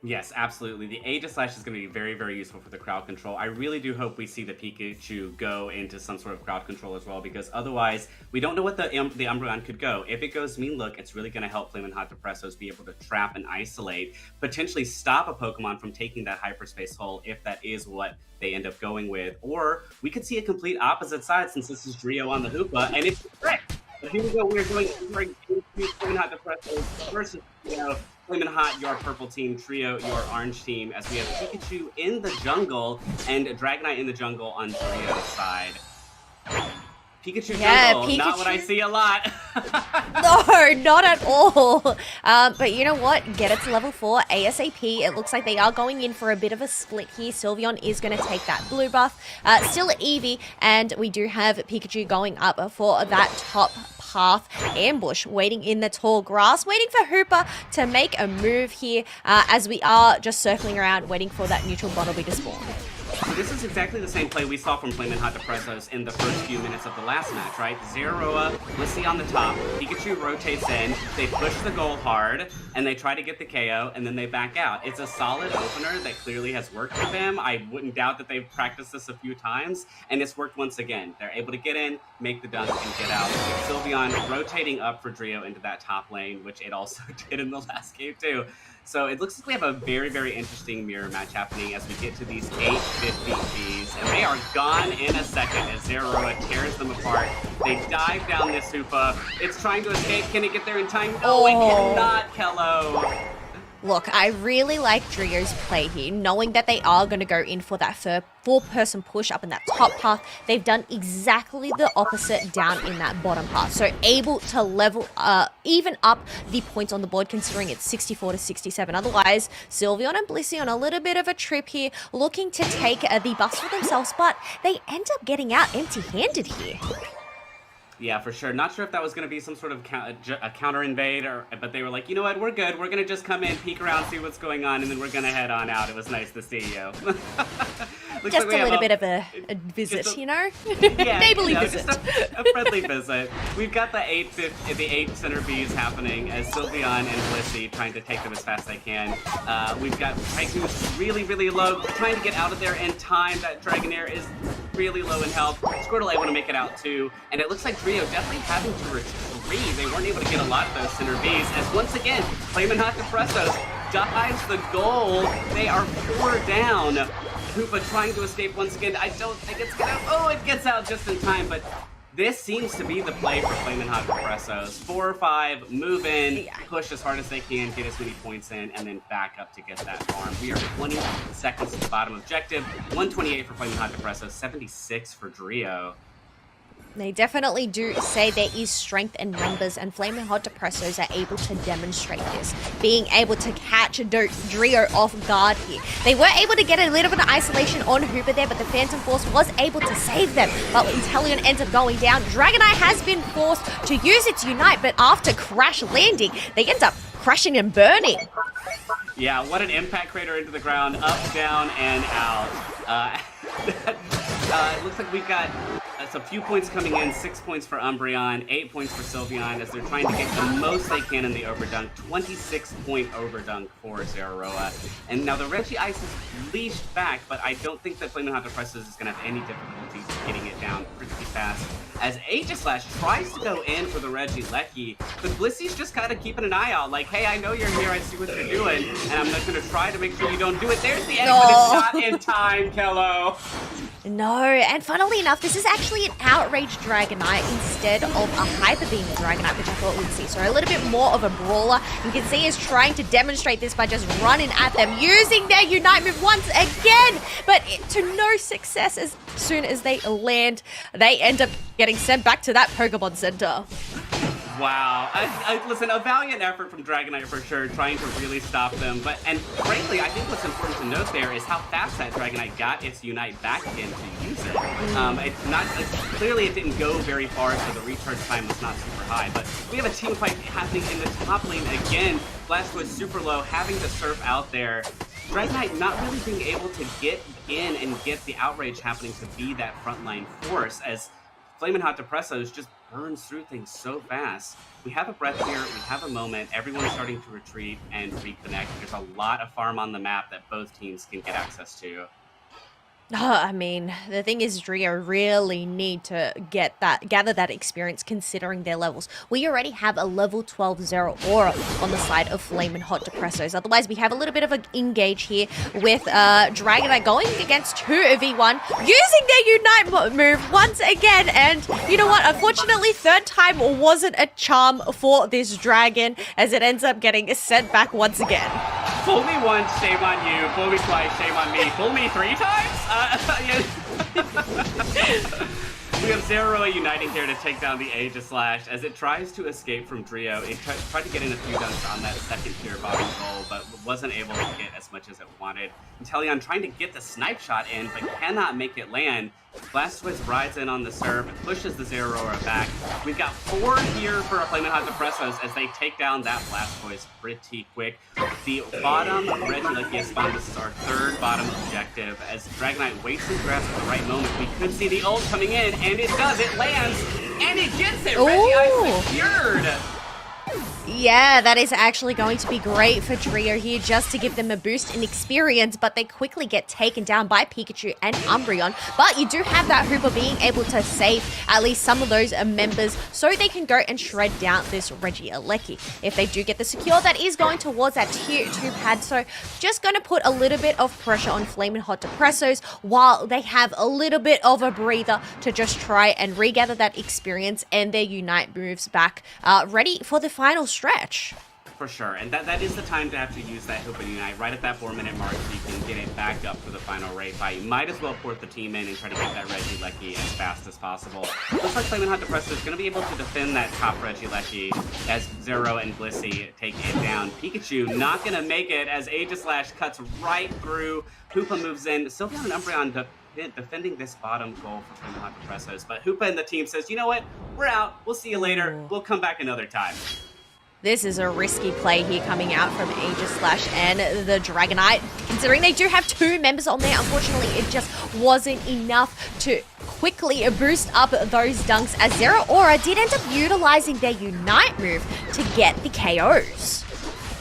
Yes, absolutely. The Aegis Slash is going to be very, very useful for the crowd control. I really do hope we see the Pikachu go into some sort of crowd control as well, because otherwise, we don't know what the Umbreon could go. If it goes Mean Look, it's really going to help Flamin' Hot Depressos be able to trap and isolate, potentially stop a Pokemon from taking that hyperspace hole if that is what they end up going with. Or we could see a complete opposite side, since this is Drio on the Hoopa, and it's correct. But here we go, we're going into Flamin' Hot Depressos versus, Flamin' Hot, your purple team, Trio, your orange team, as we have Pikachu in the jungle and Dragonite in the jungle on Trio's side. Pikachu jungle, Pikachu. not what I see a lot. No, not at all. But you know what? Get it to level 4 ASAP. It looks like they are going in for a bit of a split here. Sylveon is going to take that blue buff. Still Eevee, and we do have Pikachu going up for that top path ambush, waiting in the tall grass, waiting for Hoopa to make a move here, as we are just circling around, waiting for that neutral Bonnelby to spawn. This is exactly the same play we saw from Flamin' Hot Depressos in the first few minutes of the last match, right? Zeraora, Blissey on the top, Pikachu rotates in, they push the goal hard, and they try to get the KO, and then they back out. It's a solid opener that clearly has worked for them. I wouldn't doubt that they've practiced this a few times, and it's worked once again. They're able to get in, make the dunk, and get out. Sylveon rotating up for Drio into that top lane, which it also did in the last game too. So it looks like we have a very, very interesting mirror match happening as we get to these 850 Gs. And they are gone in a second as Zeraora tears them apart. They dive down this Hoopa. It's trying to escape. Can it get there in time? No, it cannot, Kello. Look, I really like Drio's play here, knowing that they are going to go in for that four-person push up in that top path. They've done exactly the opposite down in that bottom path. So able to level, even up the points on the board, considering it's 64 to 67. Otherwise, Sylveon and Blissey on a little bit of a trip here, looking to take the bus for themselves, but they end up getting out empty-handed here. Yeah, for sure. Not sure if that was going to be some sort of a counter invade, but they were like, you know what, we're good. We're going to just come in, peek around, see what's going on, and then we're going to head on out. It was nice to see you. Just like a little bit of a visit, you know? Yeah, Neighborly visit. Just a friendly visit. We've got the 8 center Bs happening as Sylveon and Blissey trying to take them as fast as they can. We've got Raichu's really, really low, trying to get out of there in time. That Dragonair is really low in health. Squirtle able to make it out too, and it looks like Trio definitely having to retreat. They weren't able to get a lot of those center Bs, as once again, Flamin' Hot Depressos dives the goal. They are 4 down. Hoopa trying to escape once again. I don't think it's gonna, it gets out just in time, but this seems to be the play for Flamin' Hot Depressos. 4 or 5, move in, push as hard as they can, get as many points in, and then back up to get that farm. We are 20 seconds to the bottom objective. 128 for Flamin' Hot Depressos, 76 for Drio. They definitely do say there is strength in numbers, and Flamin' Hot Depressos are able to demonstrate this, being able to catch Drio off guard here. They were able to get a little bit of isolation on Hoopa there, but the Phantom Force was able to save them. But Inteleon ends up going down. Dragonite has been forced to use its Unite, but after crash landing, they end up crashing and burning. Yeah, what an impact crater into the ground, up, down, and out. It looks like we've got a few points coming in, 6 points for Umbreon, 8 points for Sylveon, as they're trying to get the most they can in the overdunk. 26-point overdunk for Zeraora. And now the Reggie Ice is leashed back, but I don't think that Flamin' Hot Depressos is going to have any difficulties getting it down pretty fast. As Aegislash tries to go in for the Regieleki, but Blissey's just kind of keeping an eye out, like, hey, I know you're here, I see what you're doing, and I'm not going to try to make sure you don't do it. There's the end, but it's not in time, Kello. No, and funnily enough, this is actually an Outrage Dragonite instead of a Hyper Beam Dragonite, which I thought we'd see. So a little bit more of a brawler. You can see is trying to demonstrate this by just running at them, using their Unite move once again, but to no success. As soon as they land, they end up getting sent back to that Pokemon Center. Wow. Listen, a valiant effort from Dragonite for sure, trying to really stop them. And frankly, I think what's important to note there is how fast that Dragonite got its Unite back again to use it. Clearly it didn't go very far, so the recharge time was not super high. But we have a team fight happening in the top lane again. Blastoise super low, having to surf out there. Dragonite not really being able to get in and get the outrage happening to be that frontline force, as Flamin' Hot Depressos just burns through things so fast. We have a breath here, we have a moment, everyone's starting to retreat and reconnect. There's a lot of farm on the map that both teams can get access to. I mean, the thing is, Drio really need to gather that experience considering their levels. We already have a level 12 Zero Aura on the side of Flamin' Hot Depressos. Otherwise, we have a little bit of an engage here with Dragonite going against 2v1, using their Unite move once again. And you know what? Unfortunately, third time wasn't a charm for this Dragon, as it ends up getting sent back once again. Fool me once, shame on you. Fool me twice, shame on me. Fool me 3 times? We have Zero uniting here to take down the Aegislash as it tries to escape from Drio. It tried to get in a few dunks on that second tier bottom goal, but wasn't able to get as much as it wanted. Inteleon trying to get the snipe shot in, but cannot make it land. Blastoise rides in on the serve and pushes the Zero Aura back. We've got 4 here for our Flamin' Hot Depressos as they take down that Blastoise pretty quick. The bottom Regieleki spawn. This is our 3rd bottom objective. As Dragonite waits his grass at the right moment, we could see the ult coming in, and it does. It lands, and it gets it. Regieleki secured. Yeah, that is actually going to be great for Drio here, just to give them a boost in experience, but they quickly get taken down by Pikachu and Umbreon. But you do have that Hooper being able to save at least some of those members so they can go and shred down this Regieleki. If they do get the secure, that is going towards that tier 2 pad, so just going to put a little bit of pressure on Flamin' Hot Depressos while they have a little bit of a breather to just try and regather that experience and their Unite moves back, ready for the final stretch. For sure, and that is the time to have to use that Hoop and Unite right at that 4-minute mark so you can get it back up for the final raid fight. You might as well port the team in and try to get that Regieleki as fast as possible. Looks like Flamin' Hot Depresso is going to be able to defend that top Regieleki as Zero and Blissey take it down. Pikachu not going to make it as Aegislash cuts right through. Hoopa moves in. Sylveon and Umbreon defending this bottom goal for Flamin' Hot Depressos, but Hoopa and the team says, you know what, we're out. We'll see you later. We'll come back another time. This is a risky play here coming out from Aegislash and the Dragonite. Considering they do have 2 members on there, unfortunately it just wasn't enough to quickly boost up those dunks, as Zero Aura did end up utilizing their Unite move to get the KOs.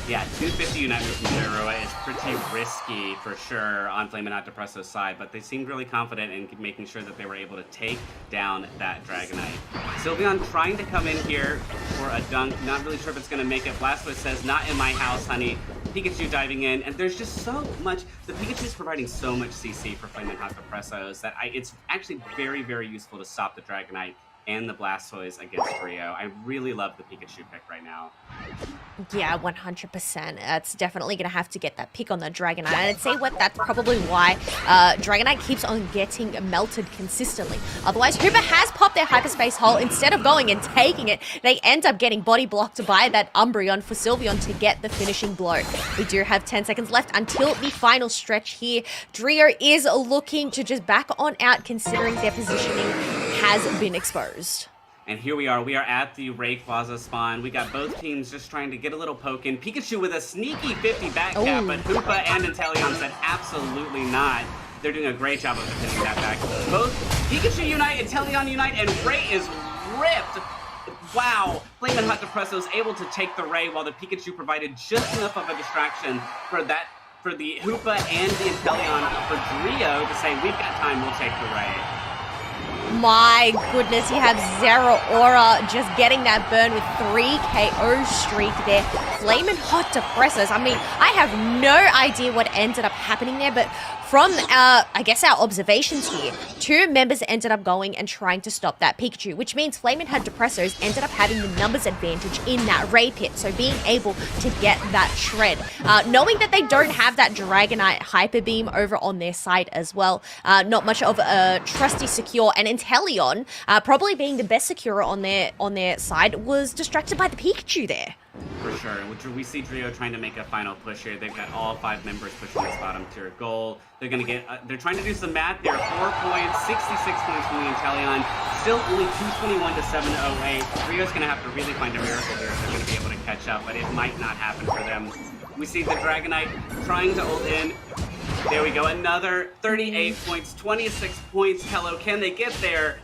Yeah, 250 Unite move from Zero is pretty risky for sure on Flamin' Hot Depresso's side, but they seemed really confident in making sure that they were able to take down that Dragonite. Sylveon trying to come in here for a dunk, not really sure if it's going to make it. Blastoise says, not in my house, honey. Pikachu diving in, and there's just so much. The Pikachu is providing so much CC for Flamin' Hot Depressos that it's actually very, very useful to stop the Dragonite and the Blastoise against Drio. I really love the Pikachu pick right now. Yeah, 100%. That's definitely going to have to get that pick on the Dragonite. And I'd say that's probably why Dragonite keeps on getting melted consistently. Otherwise, Hooper has popped their hyperspace hole. Instead of going and taking it, they end up getting body blocked by that Umbreon for Sylveon to get the finishing blow. We do have 10 seconds left until the final stretch here. Drio is looking to just back on out, considering their positioning has been exposed. And here we are at the Rayquaza spawn. We got both teams just trying to get a little poke in. Pikachu with a sneaky 50 back cap, but Hoopa and Inteleon said absolutely not. They're doing a great job of defending that back. Both Pikachu Unite, Inteleon Unite, and Ray is ripped. Wow, Flamin' Hot Depresso is able to take the Ray while the Pikachu provided just enough of a distraction for the Hoopa and the Inteleon for Drio to say, we've got time, we'll take the Ray. My goodness, you have Zero Aura just getting that burn with 3 KO streak there. Flamin' Hot Depressos. I mean, I have no idea what ended up happening there, but from, I guess, our observations here, 2 members ended up going and trying to stop that Pikachu, which means Flamin' Hot Depressos ended up having the numbers advantage in that Ray Pit, so being able to get that shred. Knowing that they don't have that Dragonite Hyper Beam over on their side as well, not much of a trusty secure, and Inteleon, probably being the best securer on their side, was distracted by the Pikachu there. For sure. We see Drio trying to make a final push here. They've got all 5 members pushing this bottom tier goal. They're going to get, they're trying to do some math there. 4 points, 66 points from the Inteleon. Still only 221 to 708. Drio's going to have to really find a miracle here if they're going to be able to catch up, but it might not happen for them. We see the Dragonite trying to ult in. There we go. Another 38 points, 26 points. Hello, can they get there?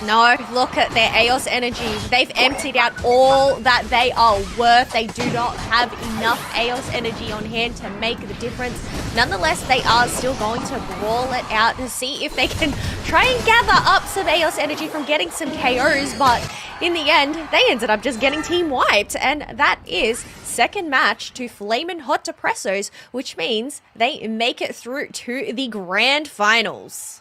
No, look at their Eos energy. They've emptied out all that they are worth. They do not have enough Eos energy on hand to make the difference. Nonetheless, they are still going to brawl it out to see if they can try and gather up some Eos energy from getting some KOs. But in the end, they ended up just getting team wiped. And that is second match to Flamin' Hot Depressos, which means they make it through to the grand finals.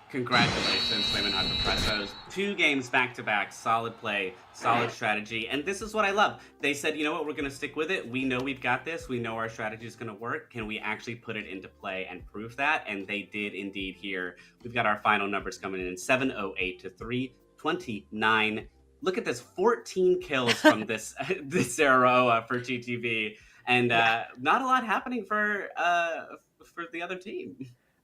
Congratulations, Flamin' Hot Depressos. 2 games back-to-back, solid play, solid strategy, and this is what I love. They said, you know what, we're going to stick with it. We know we've got this. We know our strategy is going to work. Can we actually put it into play and prove that? And they did indeed here. We've got our final numbers coming in 708 to 329. Look at this, 14 kills from this Zeraoa for GTV, and not a lot happening for the other team.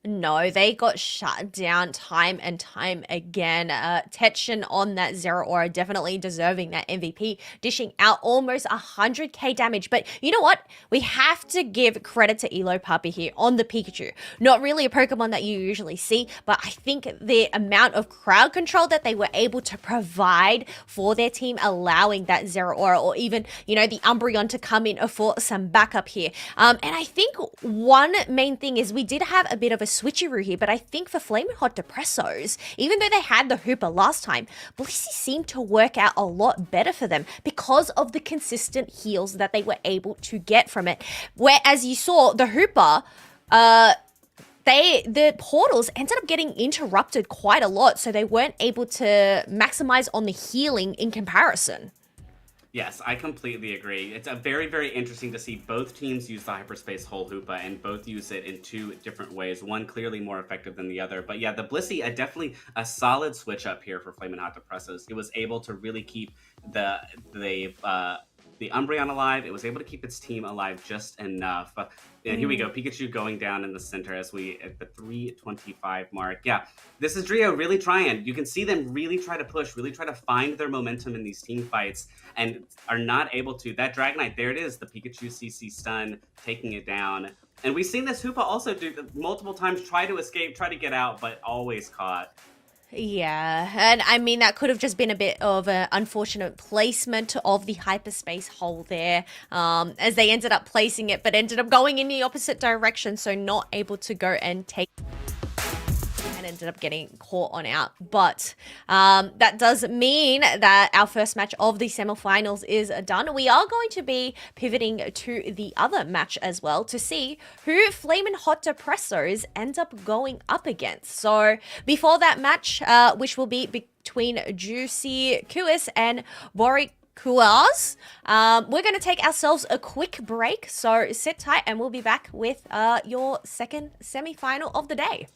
No, they got shut down time and time again. Tetchin on that Zero Aura definitely deserving that MVP, dishing out almost 100k damage. But you know what? We have to give credit to Elo Puppy here on the Pikachu. Not really a Pokemon that you usually see, but I think the amount of crowd control that they were able to provide for their team, allowing that Zero Aura or even, you know, the Umbreon to come in for some backup here. And I think one main thing is we did have a bit of a switcheroo here, but I think for Flamin' Hot Depressos, even though they had the Hooper last time, Blissey seemed to work out a lot better for them because of the consistent heals that they were able to get from it. Whereas you saw the Hooper, the portals ended up getting interrupted quite a lot, so they weren't able to maximize on the healing in comparison. Yes, I completely agree. It's a very, very interesting to see both teams use the Hyperspace Hole Hoopa and both use it in 2 different ways. One clearly more effective than the other. But yeah, the Blissey, definitely a solid switch up here for Flamin' Hot Depressos. It was able to really keep the Umbreon alive. It was able to keep its team alive just enough. And here we go, Pikachu going down in the center as we at the 325 mark. Yeah, this is Drio really trying. You can see them really try to push, really try to find their momentum in these team fights and are not able to. That Dragonite, there it is, the Pikachu CC stun, taking it down. And we've seen this Hoopa also do multiple times, try to escape, try to get out, but always caught. Yeah, and I mean, that could have just been a bit of an unfortunate placement of the hyperspace hole there, as they ended up placing it, but ended up going in the opposite direction, so not able to go and take and ended up getting caught on out. But that does mean that our first match of the semifinals is done. We are going to be pivoting to the other match as well to see who Flamin' Hot Depressos end up going up against. So before that match, which will be between Juicy Kuis and Boric Kuaz. We're going to take ourselves a quick break, so sit tight and we'll be back with your second semi-final of the day.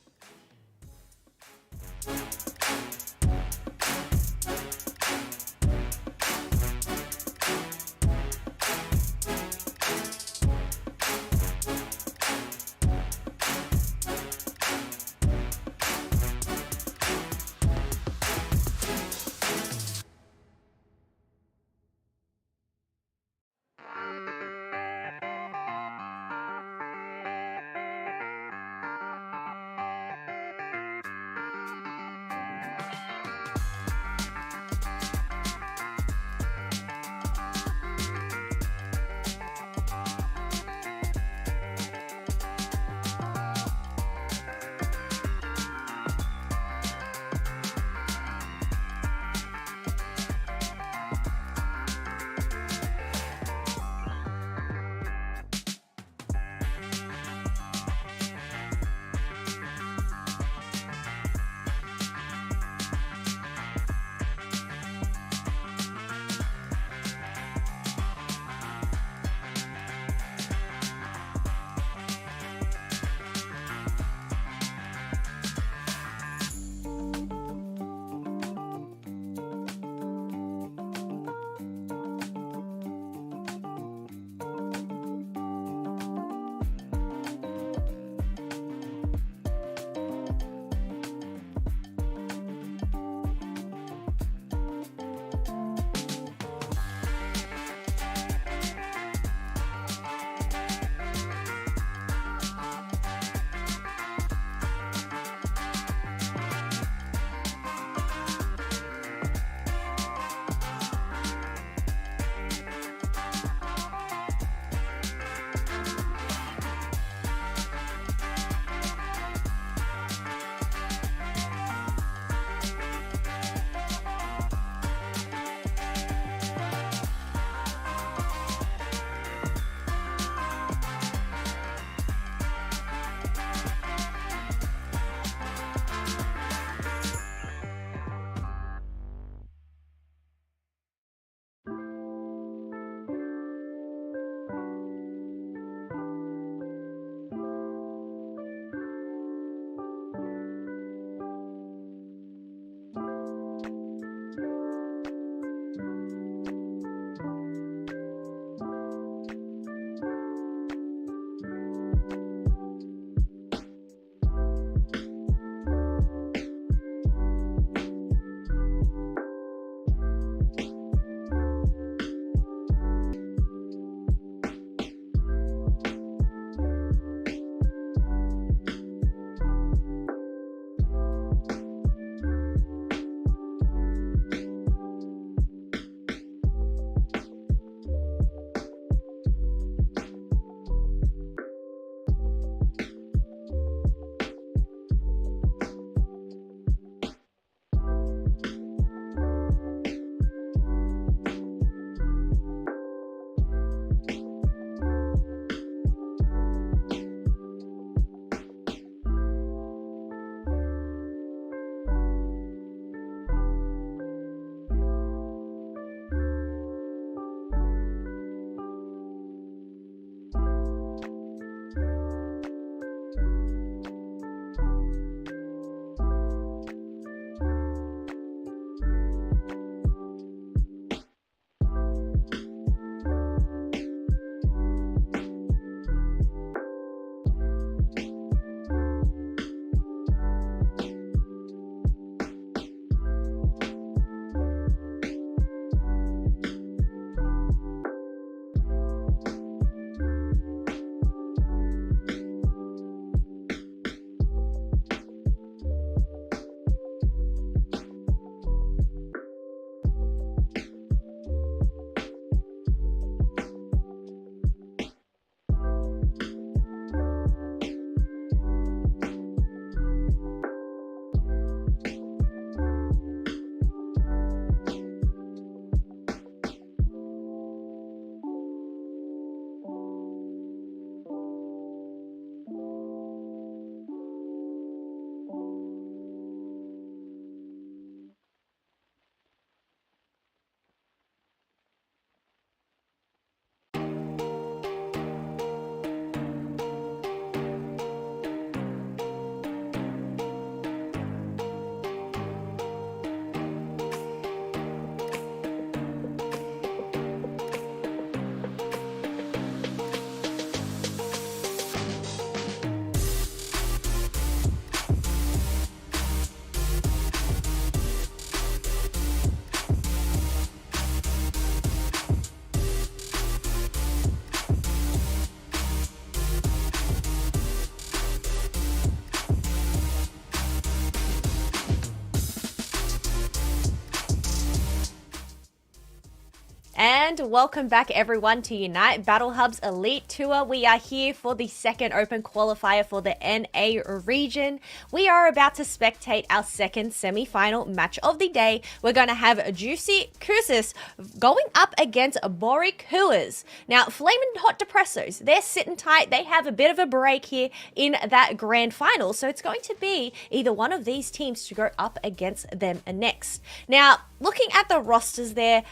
And welcome back, everyone, to Unite Battle Hub's Elite Tour. We are here for the second open qualifier for the NA region. We are about to spectate our second semi-final match of the day. We're going to have Juicy Kusis going up against Bori Kuas. Now, Flamin' Hot Depressos, they're sitting tight. They have a bit of a break here in that grand final. So it's going to be either one of these teams to go up against them next. Now, looking at the rosters there,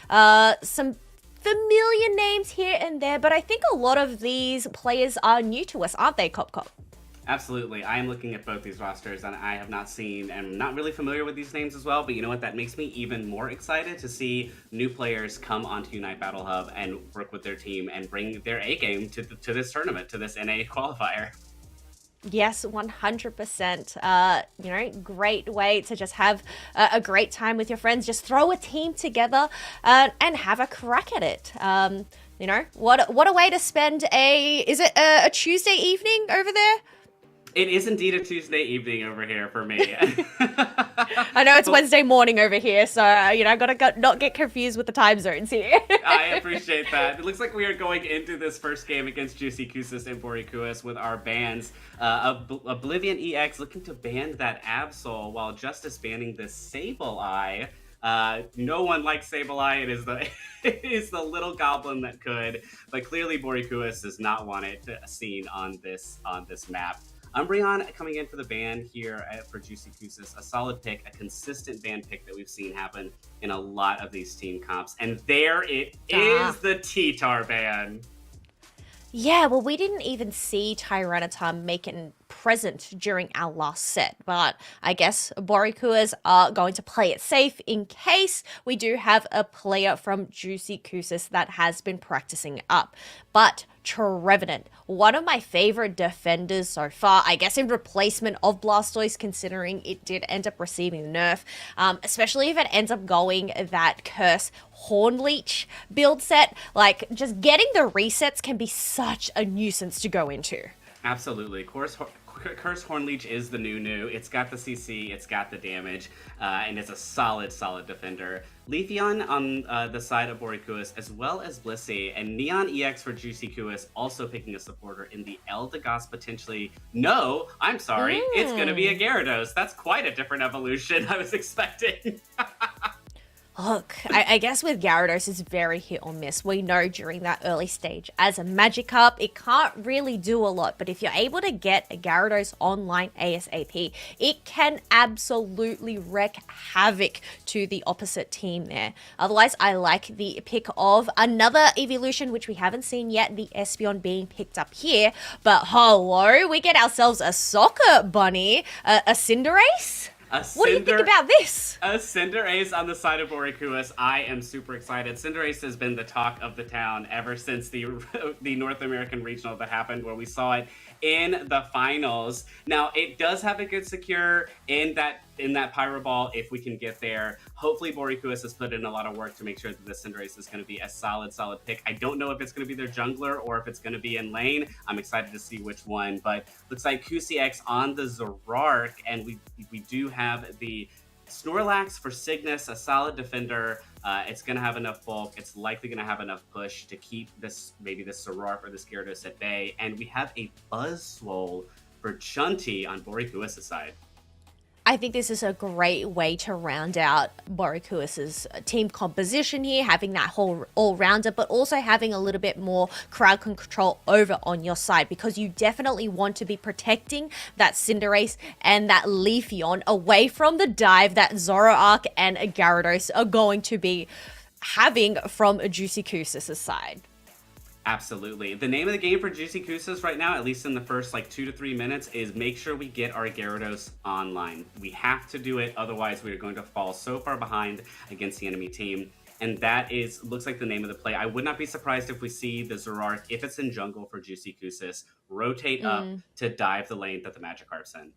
some familiar names here and there, but I think a lot of these players are new to us, aren't they, Cop Cop? Absolutely. I am looking at both these rosters, and I have not seen and not really familiar with these names as well, but you know what? That makes me even more excited to see new players come onto Unite Battle Hub and work with their team and bring their A-game to this tournament, to this NA qualifier. Yes, 100%. Great way to just have a great time with your friends. Just throw a team together and have a crack at it. What a way to spend is it a Tuesday evening over there? It is indeed a Tuesday evening over here for me. I know it's Wednesday morning over here, so, gotta not get confused with the time zones here. I appreciate that. It looks like we are going into this first game against Juicy Kusis and Bori Kuas with our bans. Oblivion EX looking to ban that Absol, while Justice banning the Sableye. No one likes Sableye. It is the little goblin that could, but clearly Bori Kuas does not want it seen on this map. Umbreon coming in for the ban here for Juicy Kusis. A solid pick, a consistent ban pick that we've seen happen in a lot of these team comps. And there it is, the T-Tar ban. Yeah, well, we didn't even see Tyranitar making present during our last set, but I guess Borikuas are going to play it safe in case we do have a player from Juicy Kusis that has been practicing up. But Trevenant, one of my favorite defenders so far, I guess in replacement of Blastoise, considering it did end up receiving a nerf, especially if it ends up going that Curse Hornleech build set. Like, just getting the resets can be such a nuisance to go into. Absolutely. Curse Hornleech is the new. It's got the CC, it's got the damage, and it's a solid defender. Leafeon on the side of Borikuas, as well as Blissey, and Neon EX for Juicy Kuis also picking a supporter in the Eldegoss potentially. No, I'm sorry, it's going to be a Gyarados. That's quite a different evolution I was expecting. Look, I guess with Gyarados, it's very hit or miss. We know during that early stage, as a Magikarp, it can't really do a lot. But if you're able to get a Gyarados online ASAP, it can absolutely wreak havoc to the opposite team there. Otherwise, I like the pick of another evolution, which we haven't seen yet, the Espeon being picked up here. But hello, we get ourselves a Soccer Bunny, a Cinderace? What do you think about this? A Cinderace on the side of Borikuas. I am super excited. Cinderace has been the talk of the town ever since the North American Regional that happened, where we saw it in the finals. Now, it does have a good secure in that Pyro Ball if we can get there. Hopefully, Borikuas has put in a lot of work to make sure that the Cinderace is going to be a solid pick. I don't know if it's going to be their jungler or if it's going to be in lane. I'm excited to see which one, but looks like QCX on the Zoroark, and we do have the Snorlax for Cygnus, a solid defender. It's going to have enough bulk. It's likely going to have enough push to keep maybe this Zoroark or this Gyarados at bay. And we have a Buzzwole for Chunti on Borikuas' side. I think this is a great way to round out Borikuas' team composition here, having that whole all-rounder, but also having a little bit more crowd control over on your side, because you definitely want to be protecting that Cinderace and that Leafeon away from the dive that Zoroark and Gyarados are going to be having from Juicy Kusis' side. Absolutely. The name of the game for Juicy Kusis right now, at least in the first 2 to 3 minutes, is make sure we get our Gyarados online. We have to do it, otherwise we are going to fall so far behind against the enemy team. And that looks like the name of the play. I would not be surprised if we see the Zoroark, if it's in jungle for Juicy Kusis, rotate up to dive the lane that the Magikarp's in.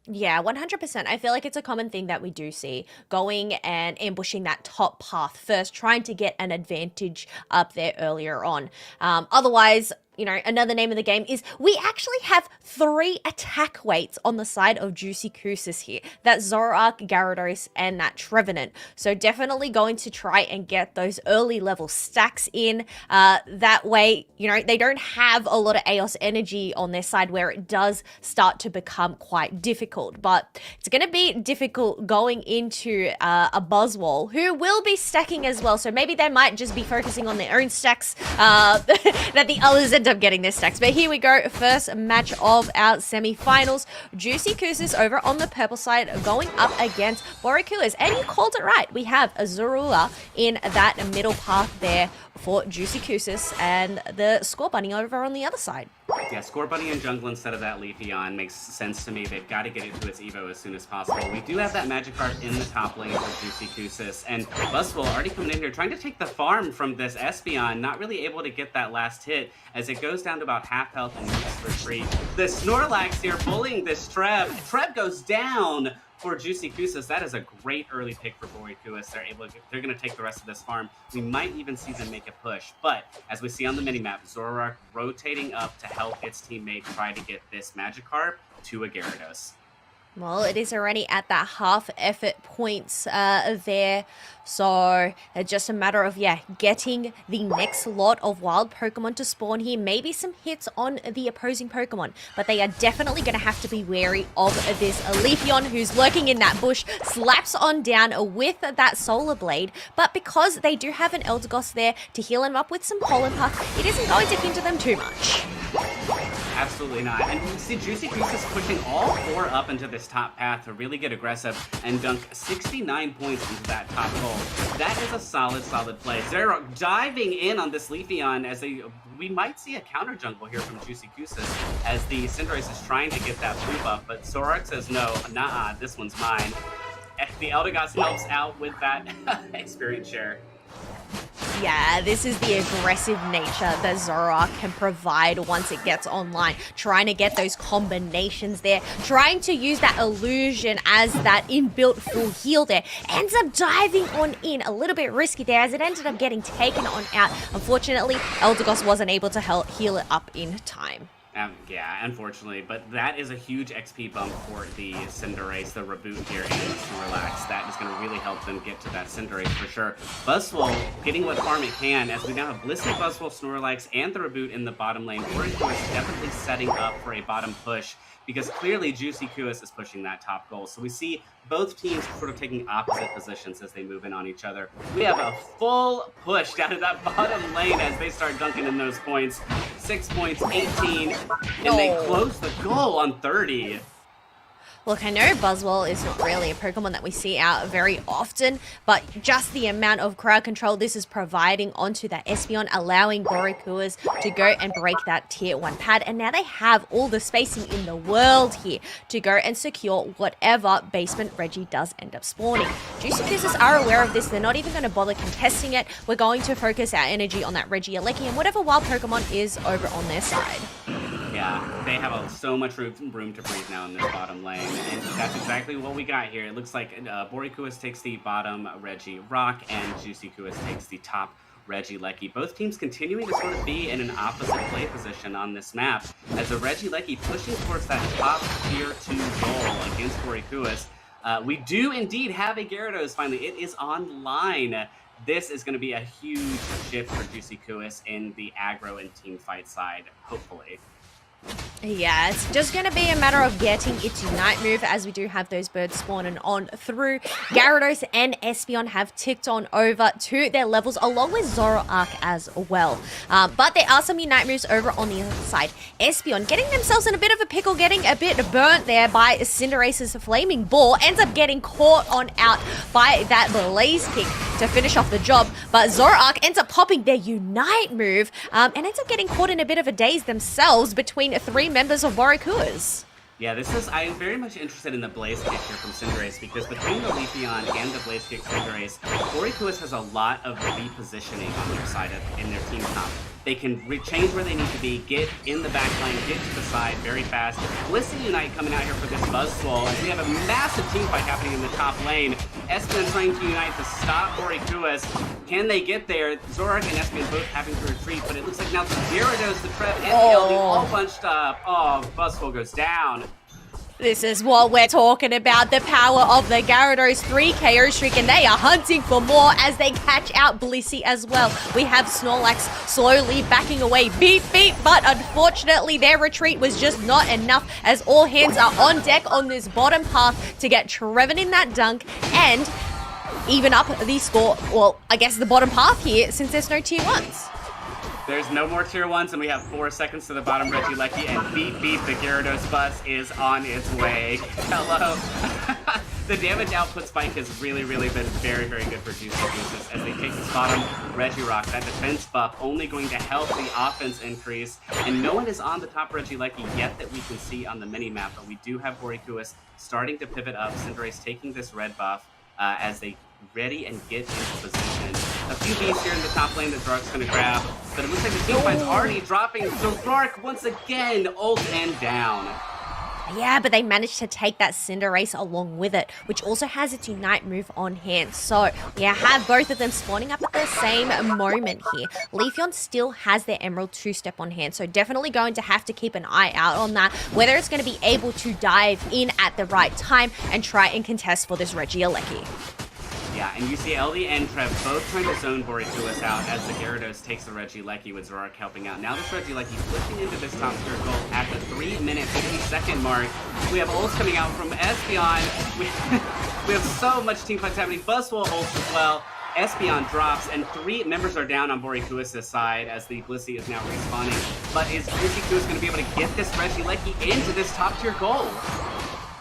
Yeah, 100%. I feel like it's a common thing that we do see, going and ambushing that top path first, trying to get an advantage up there earlier on. Otherwise, another name of the game is we actually have 3 attack weights on the side of Juicy Koosis here. That's Zoroark, Gyarados, and that Trevenant. So definitely going to try and get those early level stacks in. That way, they don't have a lot of Eos energy on their side where it does start to become quite difficult. But it's going to be difficult going into a Buzzwole, who will be stacking as well. So maybe they might just be focusing on their own stacks that the others end up getting their stacks. But here we go. First match of our semi-finals. Juicy Koosis over on the purple side going up against Borikuas. And you called it right. We have a Zorua in that middle path there for Juicy Koosis and the Score Bunny over on the other side. Yeah, Score Bunny and Jungle instead of that Leafeon makes sense to me. They've got to get it to its Evo as soon as possible. We do have that Magikarp in the top lane for Juicy Koosis, and Buzzwole already coming in here trying to take the farm from this Espeon, not really able to get that last hit as it goes down to about half health and needs to retreat. The Snorlax here bullying this Treb. Treb goes down for Juicy Koosis. That is a great early pick for Borikuas. They're going to take the rest of this farm. We might even see them make a push. But as we see on the minimap, Zoroark rotating up to help its teammate try to get this Magikarp to a Gyarados. Well, it is already at that half effort points there. So it's just a matter of, getting the next lot of wild Pokemon to spawn here. Maybe some hits on the opposing Pokemon. But they are definitely going to have to be wary of this Leafeon who's lurking in that bush. Slaps on down with that Solar Blade. But because they do have an Eldegoss there to heal him up with some Pollen Puff, it isn't going to hinder them too much. Absolutely not. And you see Juicy Koosis pushing all 4 up into this top path to really get aggressive and dunk 69 points into that top goal. That is a solid play. Zero diving in on this Leafeon as we might see a counter jungle here from Juicy Koosis as the Cinderace is trying to get that blue buff, but Zoroark says no, nah, this one's mine. The Eldegoss helps out with that experience share. Yeah, this is the aggressive nature that Zoroark can provide once it gets online. Trying to get those combinations there. Trying to use that illusion as that inbuilt full heal there. Ends up diving on in. A little bit risky there as it ended up getting taken on out. Unfortunately, Eldegoss wasn't able to heal it up in time. Yeah, unfortunately, but that is a huge XP bump for the Cinderace, the reboot here, and the Snorlax. That is going to really help them get to that Cinderace for sure. Buzzwole getting what farm it can, as we now have Blissey, Buzzwole, Snorlax, and the reboot in the bottom lane. Borikuas is definitely setting up for a bottom push, because clearly Juicy Koosis is pushing that top goal. So we see both teams sort of taking opposite positions as they move in on each other. We have a full push down to that bottom lane as they start dunking in those points. 6 points, 18, and they close the goal on 30. Look, I know Buzzwole is not really a Pokemon that we see out very often, but just the amount of crowd control this is providing onto that Espeon, allowing Borikuas to go and break that tier 1 pad. And now they have all the spacing in the world here to go and secure whatever basement Reggie does end up spawning. Juicy Koosis are aware of this. They're not even going to bother contesting it. We're going to focus our energy on that Reggie Alecki and whatever wild Pokemon is over on their side. Yeah, they have so much room to breathe now in this bottom lane, and that's exactly what we got here. It looks like Borikuas takes the bottom Reggie Rock, and Juicy Koosis takes the top Reggie Lecky. Both teams continuing to sort of be in an opposite play position on this map, as the Reggie Lecky pushing towards that top tier 2 goal against Borikuas. We do indeed have a Gyarados finally. It is online. This is going to be a huge shift for Juicy Koosis in the aggro and team fight side, hopefully. Yeah, it's just going to be a matter of getting its Unite move, as we do have those birds spawning on through. Gyarados and Espeon have ticked on over to their levels, along with Zoroark as well. But there are some Unite moves over on the other side. Espeon getting themselves in a bit of a pickle, getting a bit burnt there by Cinderace's Flaming Ball. Ends up getting caught on out by that Blaze Kick to finish off the job. But Zoroark ends up popping their Unite move and ends up getting caught in a bit of a daze themselves between 3 members of Borikuas. Yeah, I'm very much interested in the Blaze Kick here from Cinderace, because between the Leafeon and the Blaze Kick Cinderace, Borikuas has a lot of repositioning on their side in their team comp. They can change where they need to be, get in the back line, get to the side very fast. Listen Unite coming out here for this Buzzwole as we have a massive team fight happening in the top lane. Espion trying to unite to stop Borikuas. Can they get there? Zorak and Espion both having to retreat, but it looks like now the Gyarados, the Trev, and the LD all bunched up. Oh, Buzzwole goes down. This is what we're talking about, the power of the Gyarados 3 KO streak, and they are hunting for more as they catch out Blissey as well. We have Snorlax slowly backing away, beep, beep, but unfortunately their retreat was just not enough as all hands are on deck on this bottom path to get Trevin in that dunk and even up the score, well, I guess the bottom path here since there's no tier 1s. There's no more tier 1s, and we have 4 seconds to the bottom. Regieleki, and beep beep, the Gyarados bus is on its way. Hello. The damage output spike has really been very good for Juicy Gooses as they take this bottom Regirock. That defense buff only going to help the offense increase, and no one is on the top Regieleki yet that we can see on the mini-map, but we do have Borikuas starting to pivot up. Cinderace taking this red buff as they ready and get into position. A few beasts here in the top lane that Zorak's going to grab, but it looks like the team fight's already dropping. Zorak once again ult and down. Yeah, but they managed to take that Cinderace along with it, which also has its Unite move on hand. So, yeah, have both of them spawning up at the same moment here. Leafeon still has their Emerald 2-step on hand, so definitely going to have to keep an eye out on that, whether it's going to be able to dive in at the right time and try and contest for this Regieleki. Yeah, and you see LD and Trev both trying to zone Borikuas out as the Gyarados takes the Regieleki with Zorak helping out. Now this Regieleki flipping into this top tier goal at the 3-minute 50-second mark. We have ults coming out from Espion. We have so much team fights happening. Buzzwole ults as well. Espion drops, and 3 members are down on Borikuas' side as the Blissey is now respawning. But is Borikuas going to be able to get this Regieleki into this top tier goal?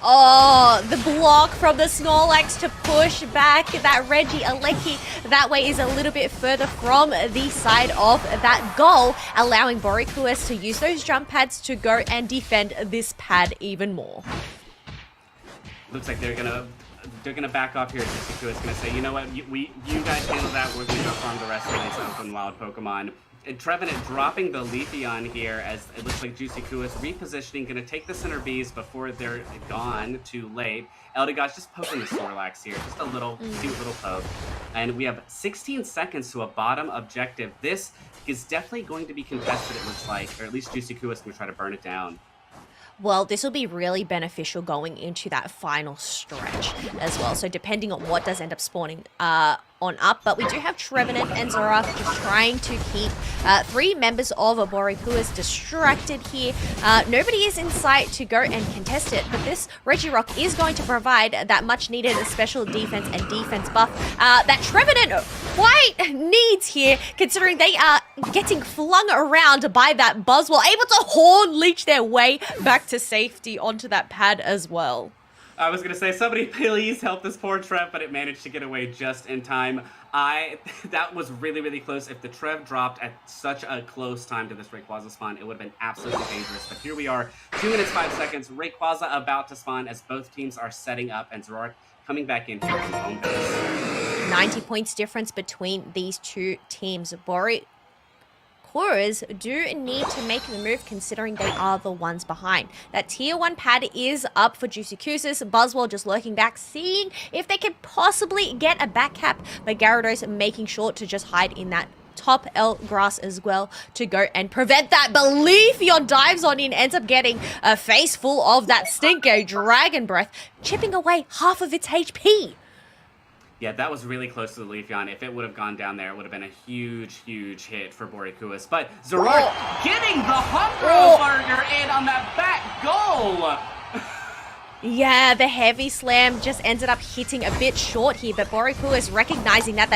Oh, the block from the Snorlax to push back that Regieleki that way is a little bit further from the side of that goal, allowing Borikuas to use those jump pads to go and defend this pad even more. Looks like they're gonna back off here. Borikuas gonna say, you know what, you guys handle that. We're gonna go farm the rest of these open wild Pokemon. And Trevenant dropping the Leafeon here as it looks like Juicy Kuis repositioning, going to take the center Bs before they're gone too late. Eldegosh just poking the Snorlax here, just a little cute little poke. And we have 16 seconds to a bottom objective. This is definitely going to be contested, it looks like, or at least Juicy Kuis will try to burn it down. Well, this will be really beneficial going into that final stretch as well. So depending on what does end up spawning on up, but we do have Trevenant and Zorak just trying to keep 3 members of Borikuas distracted here. Nobody is in sight to go and contest it, but this Regirock is going to provide that much needed special defense and defense buff that Trevenant quite needs here, considering they are getting flung around by that Buzzwole, able to horn leech their way back to safety onto that pad as well. I was going to say, somebody please help this poor Trev, but it managed to get away just in time. That was really close. If the Trev dropped at such a close time to this Rayquaza spawn, it would have been absolutely dangerous. But here we are, 2 minutes, 5 seconds. Rayquaza about to spawn as both teams are setting up, and Zorak coming back in here from home base. 90 points difference between these two teams. Borikuas do need to make the move considering they are the ones behind. That tier 1 pad is up for Juicy Kusis. Buzzwole just lurking back, seeing if they can possibly get a back cap, but Gyarados making sure to just hide in that top L grass as well to go and prevent that. Leafeon dives on in, ends up getting a face full of that Stinko Dragon Breath, chipping away half of its HP. Yeah, that was really close to the Leafeon. If it would have gone down there, it would have been a huge hit for Borikuas. But Zorak getting the Humbro Burger in on that back goal! Yeah, the heavy slam just ended up hitting a bit short here, but Borikuas recognizing that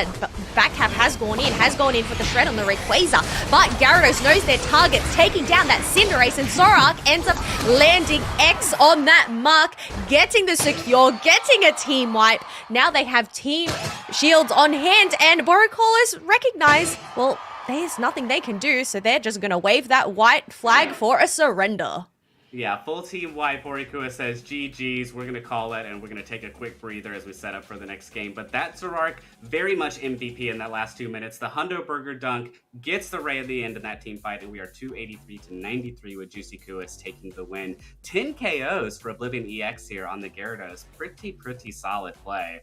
back cap has gone in for the shred on the Rayquaza. But Gyarados knows their targets, taking down that Cinderace, and Zorak ends up landing X on that mark, getting the secure, getting a team wipe. Now they have team shields on hand, and Borikuas recognize, well, there's nothing they can do, so they're just gonna wave that white flag for a surrender. Yeah, full team white. Borikua says GG's. We're going to call it, and we're going to take a quick breather as we set up for the next game. But that Zerark, very much MVP in that last 2 minutes. The Hundo Burger Dunk gets the Ray at the end in that team fight, and we are 283 to 93 with Juicy Kuis taking the win. 10 KOs for Oblivion EX here on the Gyarados. Pretty solid play.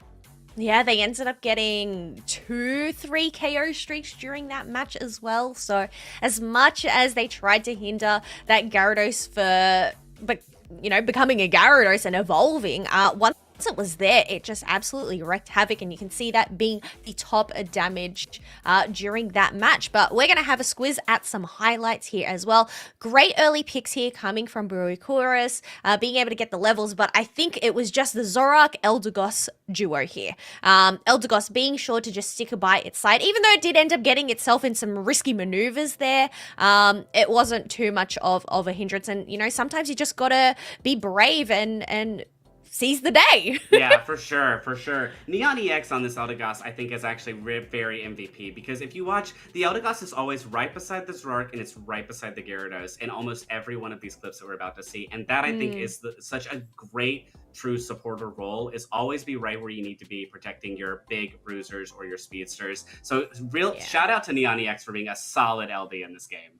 Yeah, they ended up getting 2-3 KO streaks during that match as well. So as much as they tried to hinder that Gyarados becoming a Gyarados and evolving, once it was there, it just absolutely wreaked havoc, and you can see that being the top damage during that match. But we're going to have a squiz at some highlights here as well. Great early picks here coming from Burikuris, being able to get the levels, but I think it was just the Zoroark Eldegoss duo here. Eldegoss being sure to just stick by its side, even though it did end up getting itself in some risky maneuvers there. It wasn't too much of a hindrance, and sometimes you just gotta be brave and seize the day. Yeah, for sure. Neon EX on this Eldegoss, I think, is actually very MVP, because if you watch, the Eldegoss is always right beside the Zoroark, and it's right beside the Gyarados in almost every one of these clips that we're about to see. And that, I think, is such a great true supporter role, is always be right where you need to be, protecting your big bruisers or your speedsters. So shout out to Neon EX for being a solid LD in this game.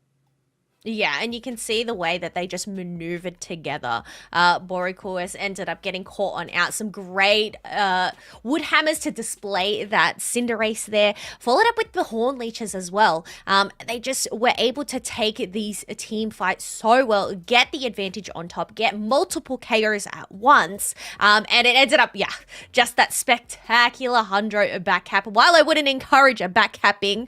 Yeah, and you can see the way that they just maneuvered together. Borikuis ended up getting caught on out. Some great wood hammers to display that Cinderace there. Followed up with the Horn Leeches as well. They just were able to take these team fights so well, get the advantage on top, get multiple KOs at once. And it ended up, just that spectacular Hundo back cap. While I wouldn't encourage a back capping,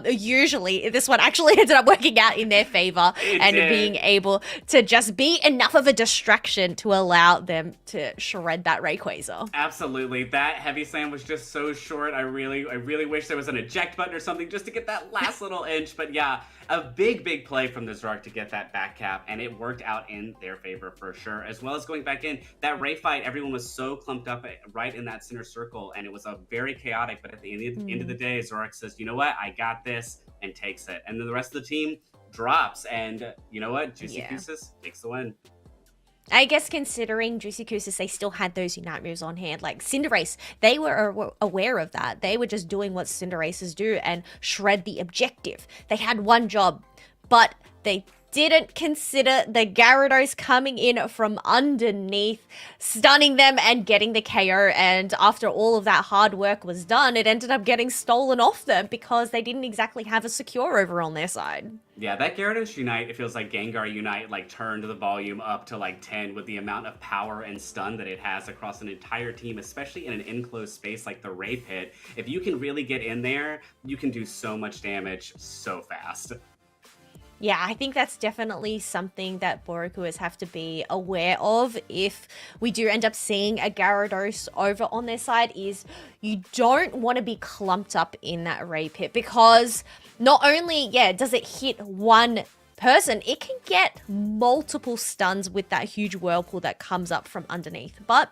usually this one actually ended up working out in their favor. Being able to just be enough of a distraction to allow them to shred that Rayquaza. Absolutely. That heavy slam was just so short. I really wish there was an eject button or something just to get that last little inch. But yeah, a big play from the Zoroark to get that back cap, and it worked out in their favor for sure. As well as going back in, that Ray fight, everyone was so clumped up right in that center circle, and it was a very chaotic, but at the end of the day, Zoroark says, you know what, I got this, and takes it. And then the rest of the team drops, and you know what? Juicy Kusis takes the win. I guess considering Juicy Kusis, they still had those Unite moves on hand. Like Cinderace, they were aware of that. They were just doing what Cinderaces do and shred the objective. They had one job, but they didn't consider the Gyarados coming in from underneath, stunning them and getting the KO. And after all of that hard work was done, it ended up getting stolen off them because they didn't exactly have a secure over on their side. Yeah, that Gyarados Unite, it feels like Gengar Unite turned the volume up to 10 with the amount of power and stun that it has across an entire team, especially in an enclosed space like the Ray Pit. If you can really get in there, you can do so much damage so fast. Yeah, I think that's definitely something that Borikuas have to be aware of if we do end up seeing a Gyarados over on their side, is you don't want to be clumped up in that Ray Pit, because not only, does it hit one person, it can get multiple stuns with that huge whirlpool that comes up from underneath. But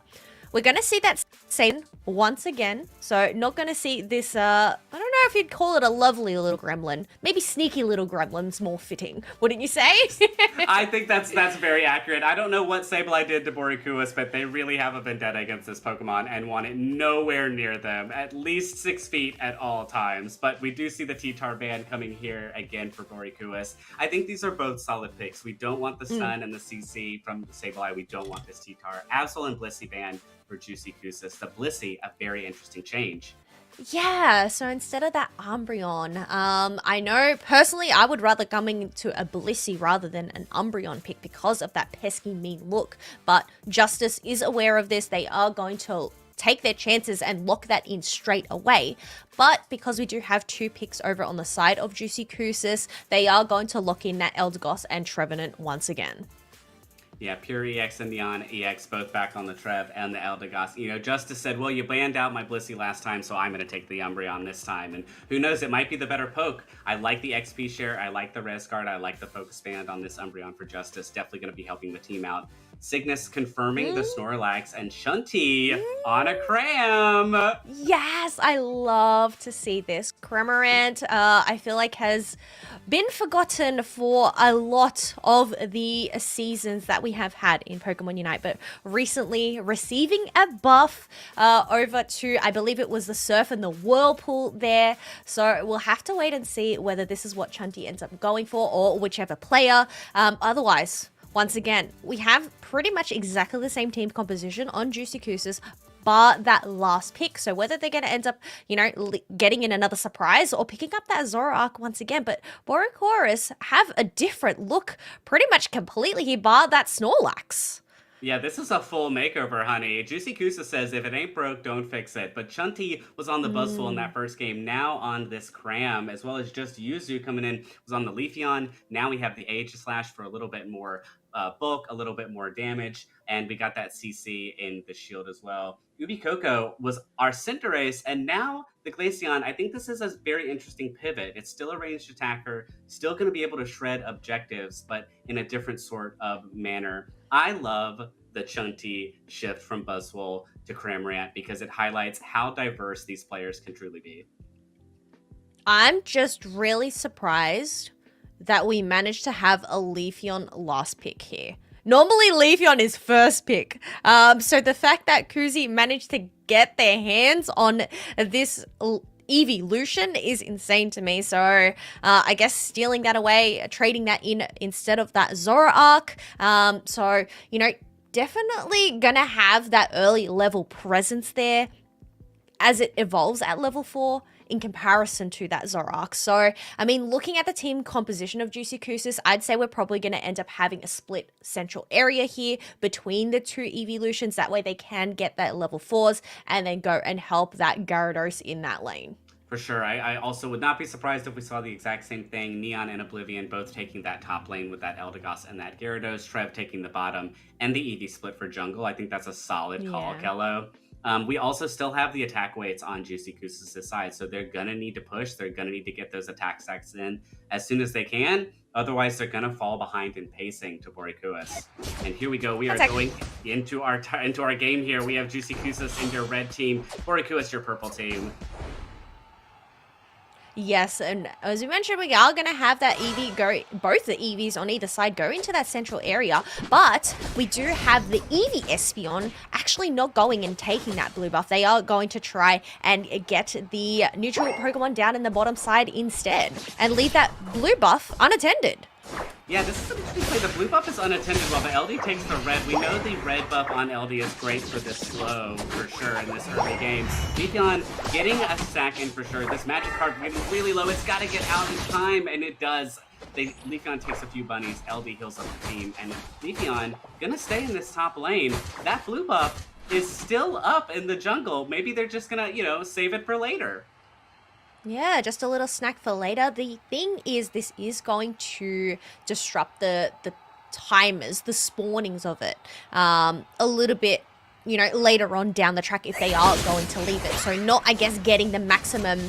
we're going to see that same once again. So not going to see this, I don't know if you'd call it a lovely little gremlin. Maybe sneaky little gremlin's more fitting, wouldn't you say? I think that's very accurate. I don't know what Sableye did to Borikuas, but they really have a vendetta against this Pokemon and want it nowhere near them, at least 6 feet at all times. But we do see the T-Tar ban coming here again for Borikuas. I think these are both solid picks. We don't want the Sun and the CC from Sableye. We don't want this T-Tar. Absol and Blissey ban for Juicy Kusis. The Blissey, a very interesting change. Yeah, so instead of that Umbreon, I know personally I would rather coming to a Blissey rather than an Umbreon pick because of that pesky mean look. But Justice is aware of this. They are going to take their chances and lock that in straight away. But because we do have 2 picks over on the side of Juicy Kusis, they are going to lock in that Eldegoss and Trevenant once again. Yeah, Pure EX and Neon EX both back on the Trev and the Eldegoss. Justice said, well, you banned out my Blissey last time, so I'm going to take the Umbreon this time. And who knows, it might be the better poke. I like the XP share. I like the res guard. I like the focus band on this Umbreon for Justice. Definitely going to be helping the team out Cygnus confirming the Snorlax, and Shunty on a cram. Yes, I love to see this. Cramorant, I feel like has been forgotten for a lot of the seasons that we have had in Pokemon Unite, but recently receiving a buff over to, I believe it was the Surf and the Whirlpool there. So we'll have to wait and see whether this is what Chunty ends up going for or whichever player. Otherwise, once again, we have pretty much exactly the same team composition on Juicy Cousis, bar that last pick. So whether they're going to end up, getting in another surprise or picking up that Zoroark once again. But Borochorus have a different look pretty much completely here, bar that Snorlax. Yeah, this is a full makeover, honey. Juicy Kusa says, if it ain't broke, don't fix it. But Chunty was on the Buzzful in that first game, now on this Cram, as well as just Yuzu coming in, was on the Leafeon. Now we have the Aegislash for a little bit more bulk, a little bit more damage, and we got that CC in the shield as well. Ubi Coco was our Cinderace, and now the Glaceon. I think this is a very interesting pivot. It's still a ranged attacker, still going to be able to shred objectives, but in a different sort of manner. I love the Chunty shift from Buzzwole to Cramorant because it highlights how diverse these players can truly be. I'm just really surprised that we managed to have a Leafeon last pick here. Normally, Leafeon is first pick. So the fact that Kuzi managed to get their hands on this evolution is insane to me. So I guess stealing that away, trading that in instead of that Zoroark. So, definitely gonna have that early level presence there as it evolves at level 4 in comparison to that Zoroark. So, looking at the team composition of Juicy Cousis, I'd say we're probably going to end up having a split central area here between the two evolutions. That way they can get that level 4s and then go and help that Gyarados in that lane. For sure. I also would not be surprised if we saw the exact same thing. Neon and Oblivion both taking that top lane with that Eldegoss and that Gyarados. Trev taking the bottom and the Eevee split for jungle. I think that's a solid call, Kello. We also still have the attack weights on Juicy Cousis' side, so they're going to need to push. They're going to need to get those attack stacks in as soon as they can. Otherwise, they're going to fall behind in pacing to Borochorus. And here we go. We are going into our game here. We have Juicy Cousis in your red team, Borochorus your purple team. Yes, and as we mentioned, we are going to have that Eevee go, both the Eevees on either side go into that central area, but we do have the Eevee Espeon actually not going and taking that blue buff. They are going to try and get the neutral Pokemon down in the bottom side instead and leave that blue buff unattended. Yeah, this is an interesting play. The blue buff is unattended while the LD takes the red. We know the red buff on LD is great for this slow, for sure, in this early game. Leafeon getting a stack in for sure. This magic card getting really low. It's got to get out in time, and it does. Leafeon takes a few bunnies. LD heals up the team, and Leafeon gonna stay in this top lane. That blue buff is still up in the jungle. Maybe they're just gonna, save it for later. Yeah, just a little snack for later. The thing is, this is going to disrupt the timers, the spawnings of it, a little bit, later on down the track if they are going to leave it. So not, I guess, getting the maximum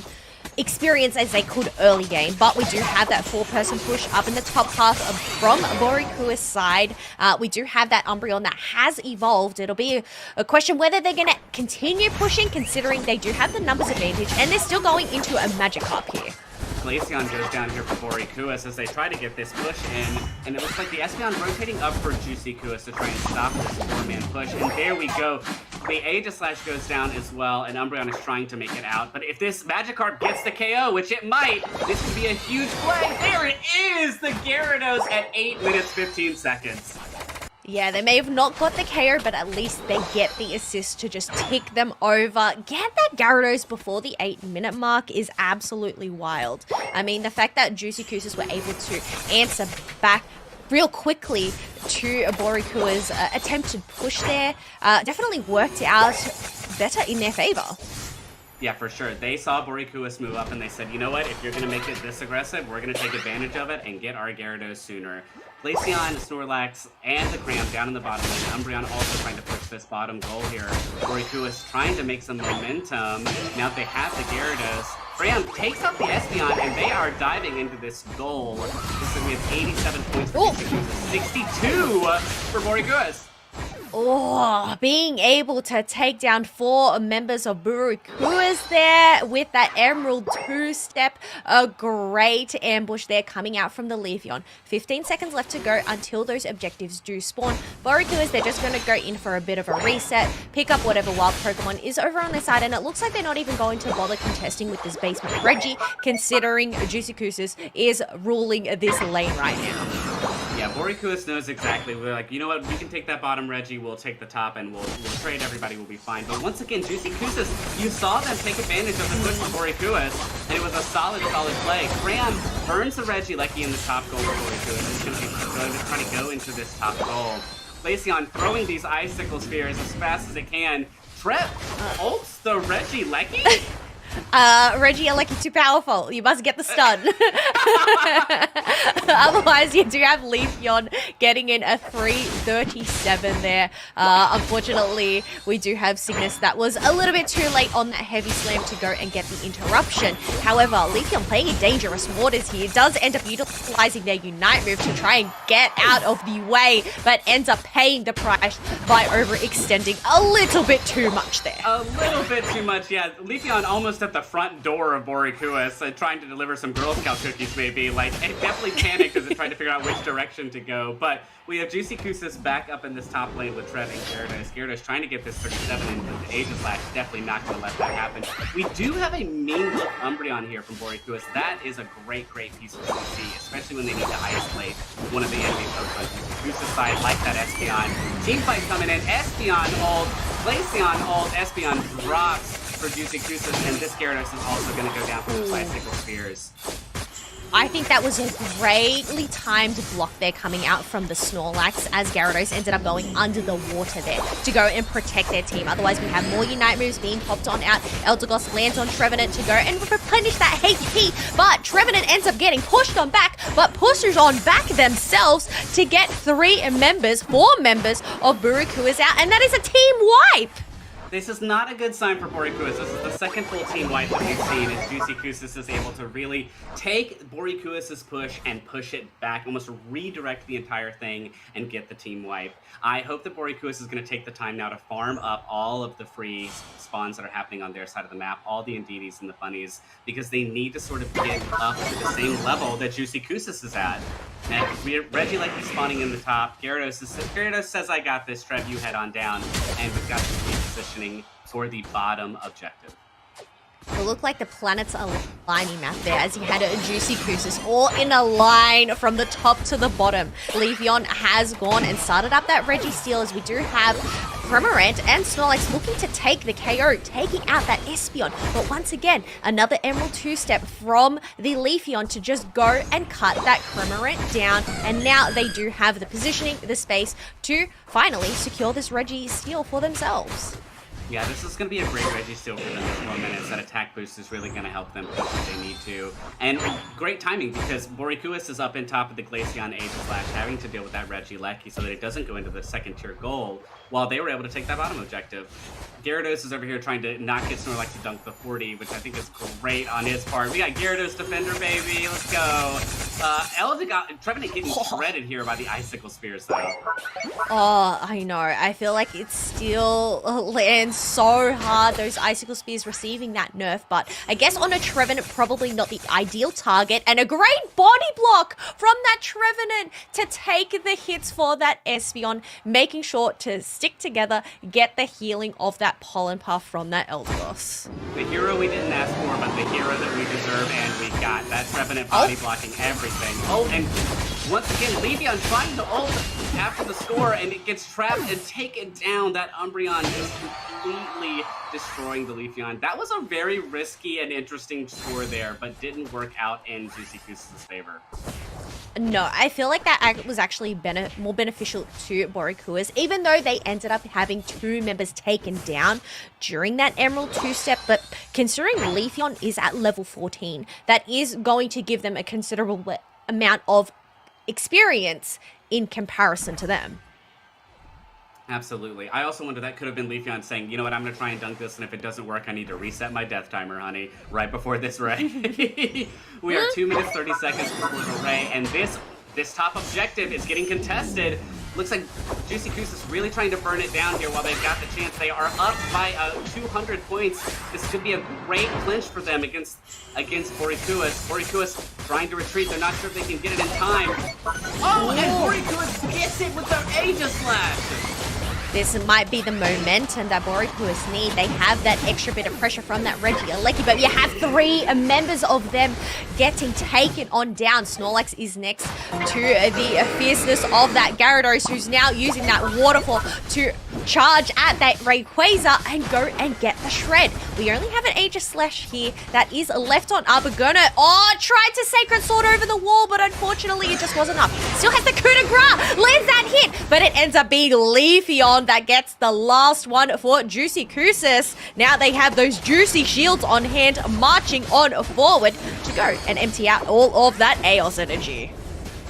experience as they could early game, but we do have that 4-person push up in the top half from Borochorus' side. We do have that Umbreon that has evolved. It'll be a question whether they're going to continue pushing, considering they do have the numbers advantage, and they're still going into a Magikarp here. Glaceon goes down here for Borochorus as they try to get this push in, and it looks like the Espeon rotating up for Juicy Cousis to try and stop this 4-man push, and there we go. The Aegislash goes down as well, and Umbreon is trying to make it out, but if this Magikarp gets the KO, which it might, this could be a huge play. There it is! The Gyarados at 8 minutes 15 seconds. Yeah, they may have not got the KO, but at least they get the assist to just tick them over. Get that Gyarados before the 8-minute mark is absolutely wild. The fact that Juicy Cousis were able to answer back real quickly to Borochorus' attempted push there definitely worked out better in their favor. Yeah, for sure. They saw Borochorus move up and they said, you know what, if you're going to make it this aggressive, we're going to take advantage of it and get our Gyarados sooner. Glaceon, Snorlax, and the Cram down in the bottom lane. Umbreon also trying to push this bottom goal here. Borochorus trying to make some momentum. Now they have the Gyarados. Cram takes out the Espeon, and they are diving into this goal. We have 87 points for Juicy Cousis, 62 for Borochorus. Oh, being able to take down 4 members of Burukua's there with that Emerald 2-step. A great ambush there coming out from the Leafeon. 15 seconds left to go until those objectives do spawn. Burukua's, they're just going to go in for a bit of a reset, pick up whatever wild Pokemon is over on their side, and it looks like they're not even going to bother contesting with this basement Reggie, considering Juicy Kusus is ruling this lane right now. Yeah, Borikuis knows exactly. We're like, you know what? We can take that bottom Reggie. We'll take the top, and we'll trade. Everybody will be fine. But once again, Juicy Kusus, you saw them take advantage of the push from Borikuis, and it was a solid play. Cram burns the Reggie Lecky in the top goal for Borikuis. He's going to try to go into this top goal. Glaceon throwing these icicle spears as fast as it can. Trev ults the Reggie Lecky. Reggie, you're lucky too powerful. You must get the stun. Otherwise, you do have Leafeon getting in a 3:37 there. Unfortunately, we do have Cygnus that was a little bit too late on that heavy slam to go and get the interruption. However, Leafeon playing in dangerous waters here does end up utilizing their Unite move to try and get out of the way, but ends up paying the price by overextending a little bit too much there. A little bit too much, yeah. Leafeon almost at the front door of Borikuis, trying to deliver some Girl Scout cookies, maybe. Like, it definitely panicked as it tried to figure out which direction to go. But we have Juicy Kusus back up in this top lane with Trev and Gyarados. Gyarados trying to get this 37 in, but the Aegislash definitely not going to let that happen. We do have a mean look Umbreon here from Borikuis. That is a great piece of CC, especially when they need to isolate one of the enemy Pokemon. Kusus side like that Espeon. Team fight coming in. Espeon ult, Glaceon ult, Espeon drops for Juicy Kusus, and this Gyarados is also going to go down for the Bicycle Spears. I think that was a greatly timed block there coming out from the Snorlax as Gyarados ended up going under the water there to go and protect their team. Otherwise, we have more Unite moves being popped on out. Eldegoss lands on Trevenant to go and replenish that HP, but Trevenant ends up getting pushed on back, but pushes on back themselves to get 4 members of Burukuas out, and that is a team wipe! This is not a good sign for Borikuis. This is the second full team wipe that we've seen as Juicy Kusus is able to really take Borikuis' push and push it back, almost redirect the entire thing and get the team wipe. I hope that Borikuis is going to take the time now to farm up all of the free spawns that are happening on their side of the map, all the Indeedis and the Bunnies, because they need to sort of get up to the same level that Juicy Kusus is at. And Reggie like he's spawning in the top. Gyarados says, I got this, Trev, you head on down. And we've got some repositioning for the bottom objective. It looked like the planets are lining up there as you had a Juicy Kusus all in a line from the top to the bottom. Leafeon has gone and started up that Reggie steal as we do have Cramorant and Snorlax looking to take the KO, taking out that Espeon. But once again, another Emerald 2-step from the Leafeon to just go and cut that Cramorant down. And now they do have the positioning, the space to finally secure this Reggie steal for themselves. Yeah, this is going to be a great Reggie steal for them in 4 minutes. That attack boost is really going to help them push what they need to. And great timing because Borikuis is up in top of the Glaceon Aegislash having to deal with that Reggie Lecky so that it doesn't go into the second tier goal while they were able to take that bottom objective. Gyarados is over here trying to not get Snorlax to dunk the 40, which I think is great on his part. We got Gyarados Defender, baby. Let's go. Trevenant getting shredded here by the Icicle Spears, though. Oh, I know. I feel like it still lands so hard, those Icicle Spears receiving that nerf, but I guess on a Trevenant, probably not the ideal target, and a great body block from that Trevenant to take the hits for that Espeon, making sure to stick together, get the healing of that Pollen Puff from that Eldegoss. The hero we didn't ask for, but the hero that we deserve and we got. That Trevenant body blocking everything. Oh, and once again, Leafeon trying to ult after the score, and it gets trapped and taken down. That Umbreon just completely destroying the Leafeon. That was a very risky and interesting score there, but didn't work out in Juicy Kusus' favor. No, I feel like that was actually more beneficial to Borikuas, even though they ended up having 2 members taken down during that Emerald 2-step. But considering Leafeon is at level 14, that is going to give them a considerable amount of experience in comparison to them. Absolutely. I also wonder that could have been Leafeon saying, you know what, I'm going to try and dunk this, and if it doesn't work, I need to reset my death timer, honey, right before this Ray. We are 2 minutes, 30 seconds before the Ray, and this top objective is getting contested. Looks like Juicy Goose is really trying to burn it down here while they've got the chance. They are up by 200 points. This could be a great clinch for them against Borikuas. Borikuas trying to retreat. They're not sure if they can get it in time. Oh, and Borikuas gets it with the Aegis Slash. This might be the momentum that Borikuas need. They have that extra bit of pressure from that Regieleki, but you have 3 members of them getting taken on down. Snorlax is next to the fierceness of that Gyarados, who's now using that Waterfall to charge at that Rayquaza and go and get the shred. We only have an Aegis Slash here that is left on Arbogona. Oh, tried to Sacred Sword over the wall, but unfortunately it just wasn't enough. Still has the coup de grace, lands that hit, but it ends up being Leafeon that gets the last one for Juicy Koosis. Now they have those juicy shields on hand, marching on forward to go and empty out all of that Aeos energy.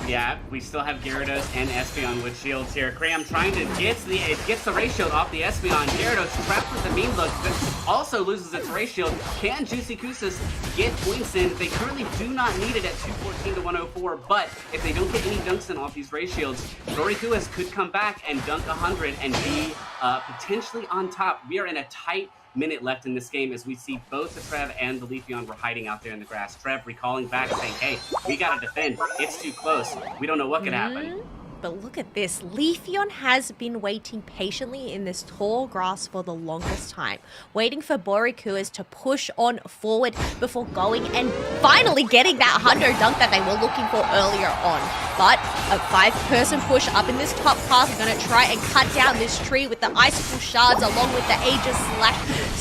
Yeah, we still have Gyarados and Espeon with shields here. Cram trying to gets the Ray Shield off the Espeon. Gyarados trapped with the Mean Look, but also loses its Ray Shield. Can Juicy Koosis get points in? They currently do not need it at 214 to 104, but if they don't get any dunks in off these Ray Shields, Borikuas could come back and dunk 100 and be potentially on top. We are in a tight minute left in this game as we see both the Trev and the Leafeon were hiding out there in the grass. Trev recalling back saying, hey, we gotta defend. It's too close. We don't know what could happen. But look at this. Leafeon has been waiting patiently in this tall grass for the longest time, waiting for Borikuas to push on forward before going and finally getting that hundo dunk that they were looking for earlier on. But a 5-person push up in this top path. We're going to try and cut down this tree with the icicle shards along with the Aegis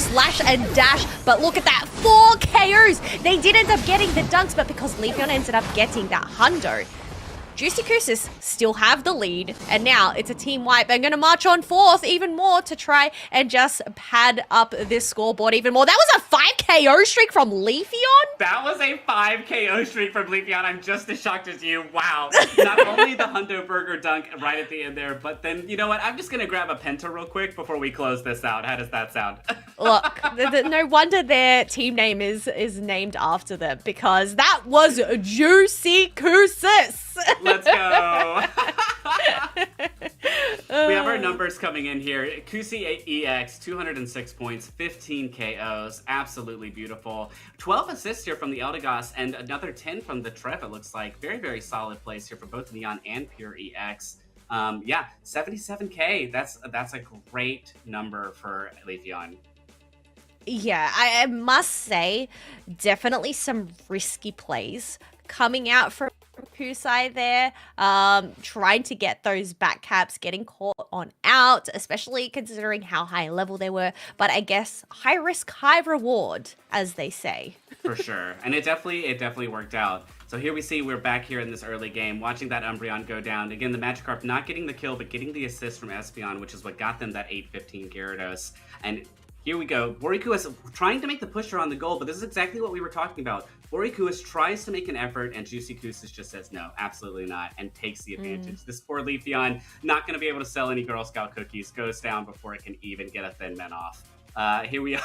slash and dash. But look at that. 4 KOs. They did end up getting the dunks, but because Leafeon ended up getting that hundo, Juicy Koosis still have the lead, and now it's a team wipe. They're going to march on 4th even more to try and just pad up this scoreboard even more. That was a 5 KO streak from Leafeon? That was a 5 KO streak from Leafeon. I'm just as shocked as you. Wow. Not only the Hundo Burger dunk right at the end there, but then, you know what? I'm just going to grab a Penta real quick before we close this out. How does that sound? Look, no wonder their team name is named after them, because that was Juicy Koosis. Let's go. We have our numbers coming in here. Kusi EX, 206 points, 15 KOs. Absolutely beautiful. 12 assists here from the Eldegoss and another 10 from the Trev, it looks like. Very, very solid plays here for both Neon and Pure EX. Yeah, 77K. That's a great number for Leafeon. Yeah, I must say, definitely some risky plays coming out from Kusai there, trying to get those back caps, getting caught on out, especially considering how high level they were. But I guess high risk, high reward, as they say. For sure. And it definitely worked out. So here we see we're back here in this early game, watching that Umbreon go down. Again, the Magikarp not getting the kill, but getting the assist from Espeon, which is what got them that 815 Gyarados. And here we go. Borikuas trying to make the pusher on the goal, but this is exactly what we were talking about. Borikuas tries to make an effort, and Juicy Koosis just says no, absolutely not, and takes the advantage. This poor Leafeon, not going to be able to sell any Girl Scout cookies, goes down before it can even get a Thin Mint off. Here we are.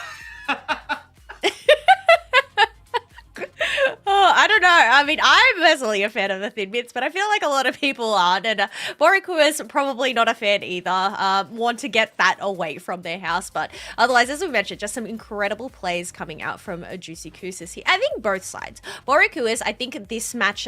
Oh, I don't know. I mean, I'm personally a fan of the Thin Mints, but I feel like a lot of people aren't. And Borikuas is probably not a fan either. Want to get that away from their house. But otherwise, as we mentioned, just some incredible plays coming out from Juicy Koosis here. I think both sides. Borikuas, I think this match,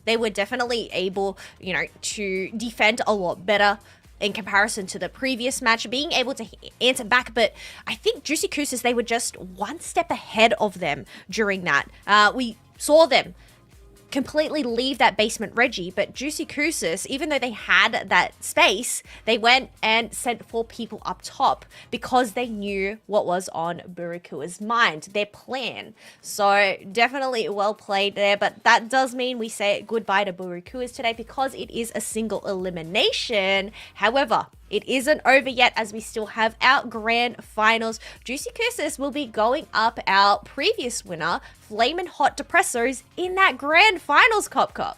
they were definitely able, to defend a lot better in comparison to the previous match, being able to answer back. But I think Juicy Koosis, they were just one step ahead of them during that. We saw them completely leave that basement Reggie, but Juicy Koosis, even though they had that space, they went and sent 4 people up top because they knew what was on Burikua's mind, their plan. So definitely well played there, but that does mean we say goodbye to Burikuas today because it is a single elimination. However, it isn't over yet as we still have our grand finals. Juicy Koosis will be going up our previous winner, Flamin' Hot Depressos, in that grand finals Cup.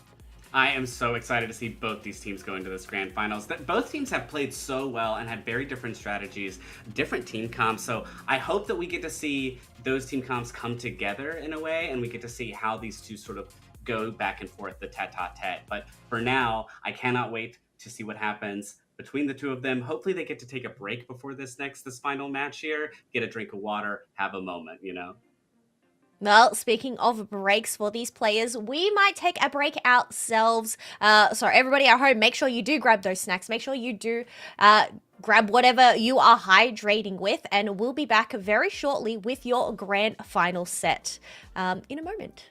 I am so excited to see both these teams go into this grand finals. Both teams have played so well and had very different strategies, different team comps. So I hope that we get to see those team comps come together in a way, and we get to see how these two sort of go back and forth, the tete-a-tete. But for now, I cannot wait to see what happens between the two of them, hopefully they get to take a break before this final match here, get a drink of water, have a moment, you know? Well, speaking of breaks for these players, we might take a break ourselves. So everybody at home, make sure you do grab those snacks. Make sure you do grab whatever you are hydrating with, and we'll be back very shortly with your grand final set in a moment.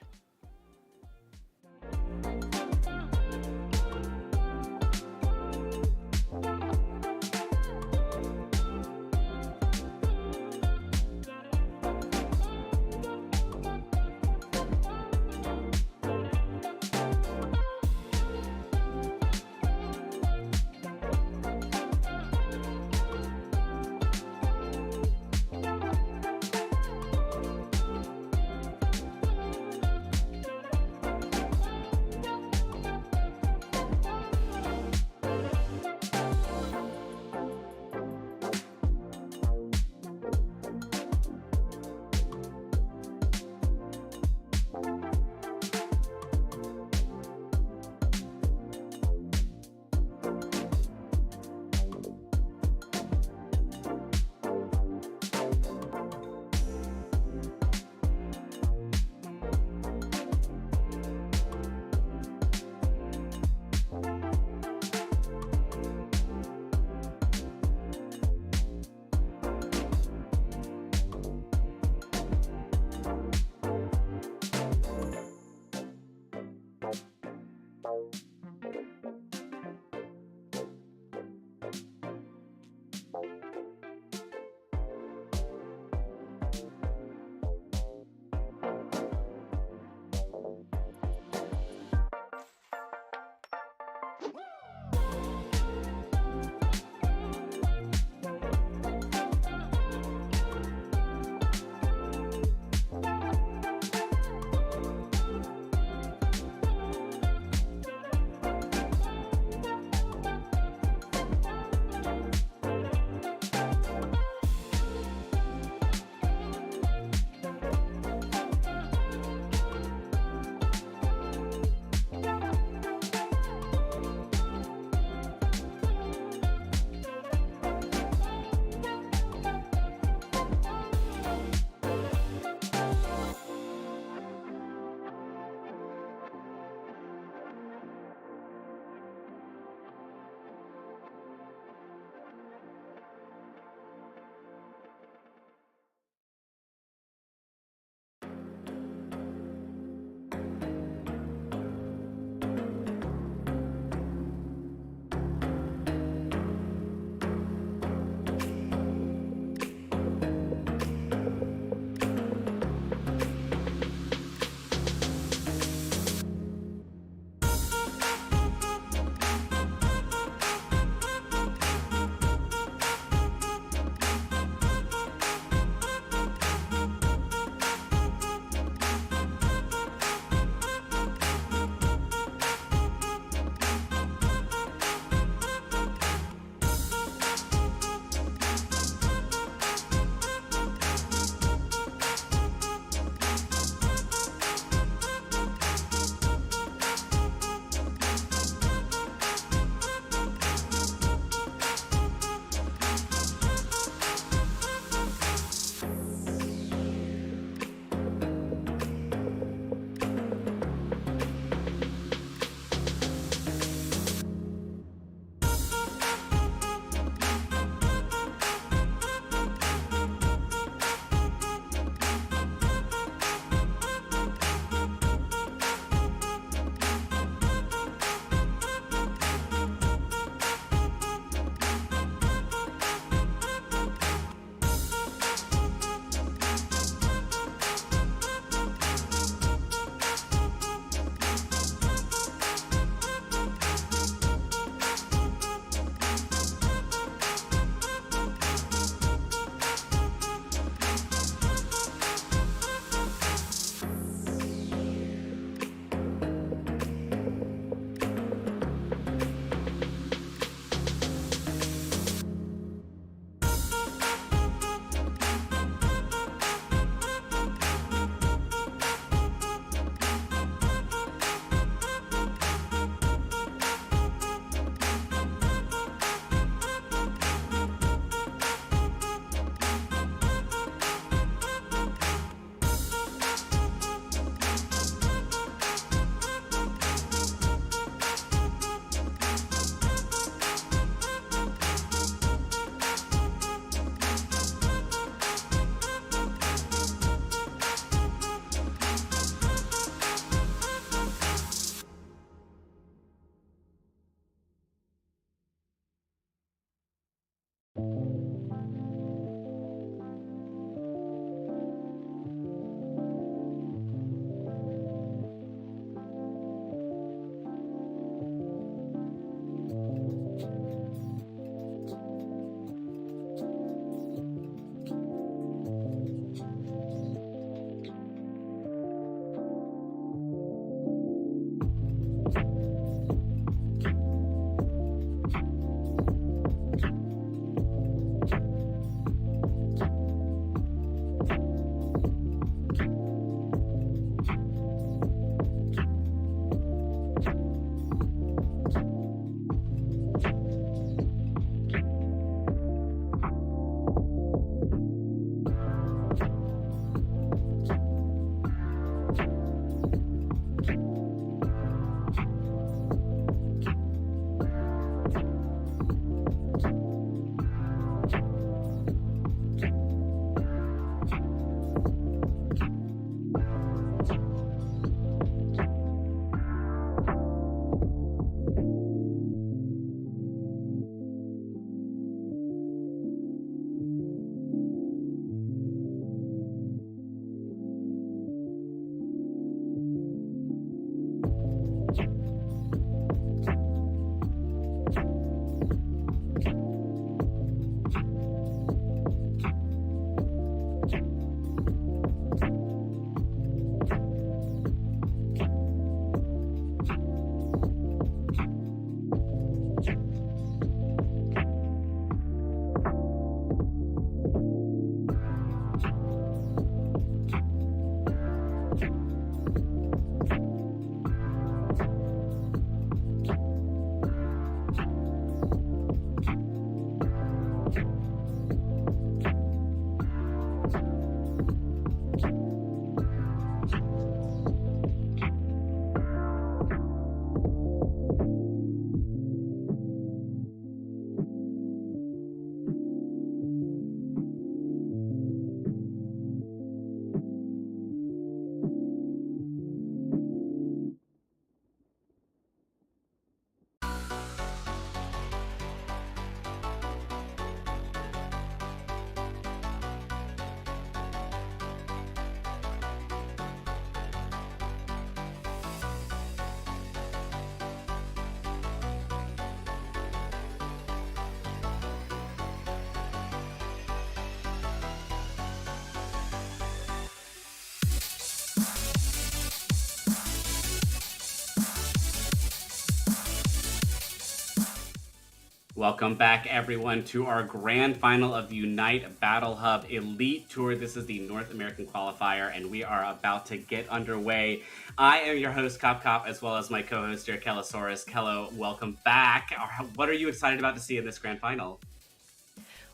Welcome back, everyone, to our grand final of the Unite Battle Hub Elite Tour. This is the North American Qualifier, and we are about to get underway. I am your host, Cop, as well as my co-host here, Kellosaurus. Kello, welcome back. What are you excited about to see in this grand final?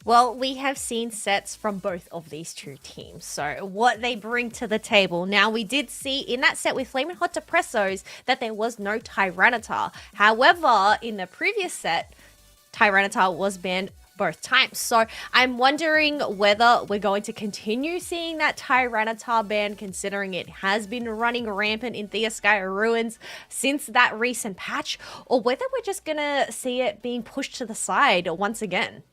Well, we have seen sets from both of these two teams, so what they bring to the table. Now, we did see in that set with Flamin' Hot Depressos that there was no Tyranitar. However, in the previous set, Tyranitar was banned both times. So I'm wondering whether we're going to continue seeing that Tyranitar ban, considering it has been running rampant in Theosky Ruins since that recent patch, or whether we're just going to see it being pushed to the side once again.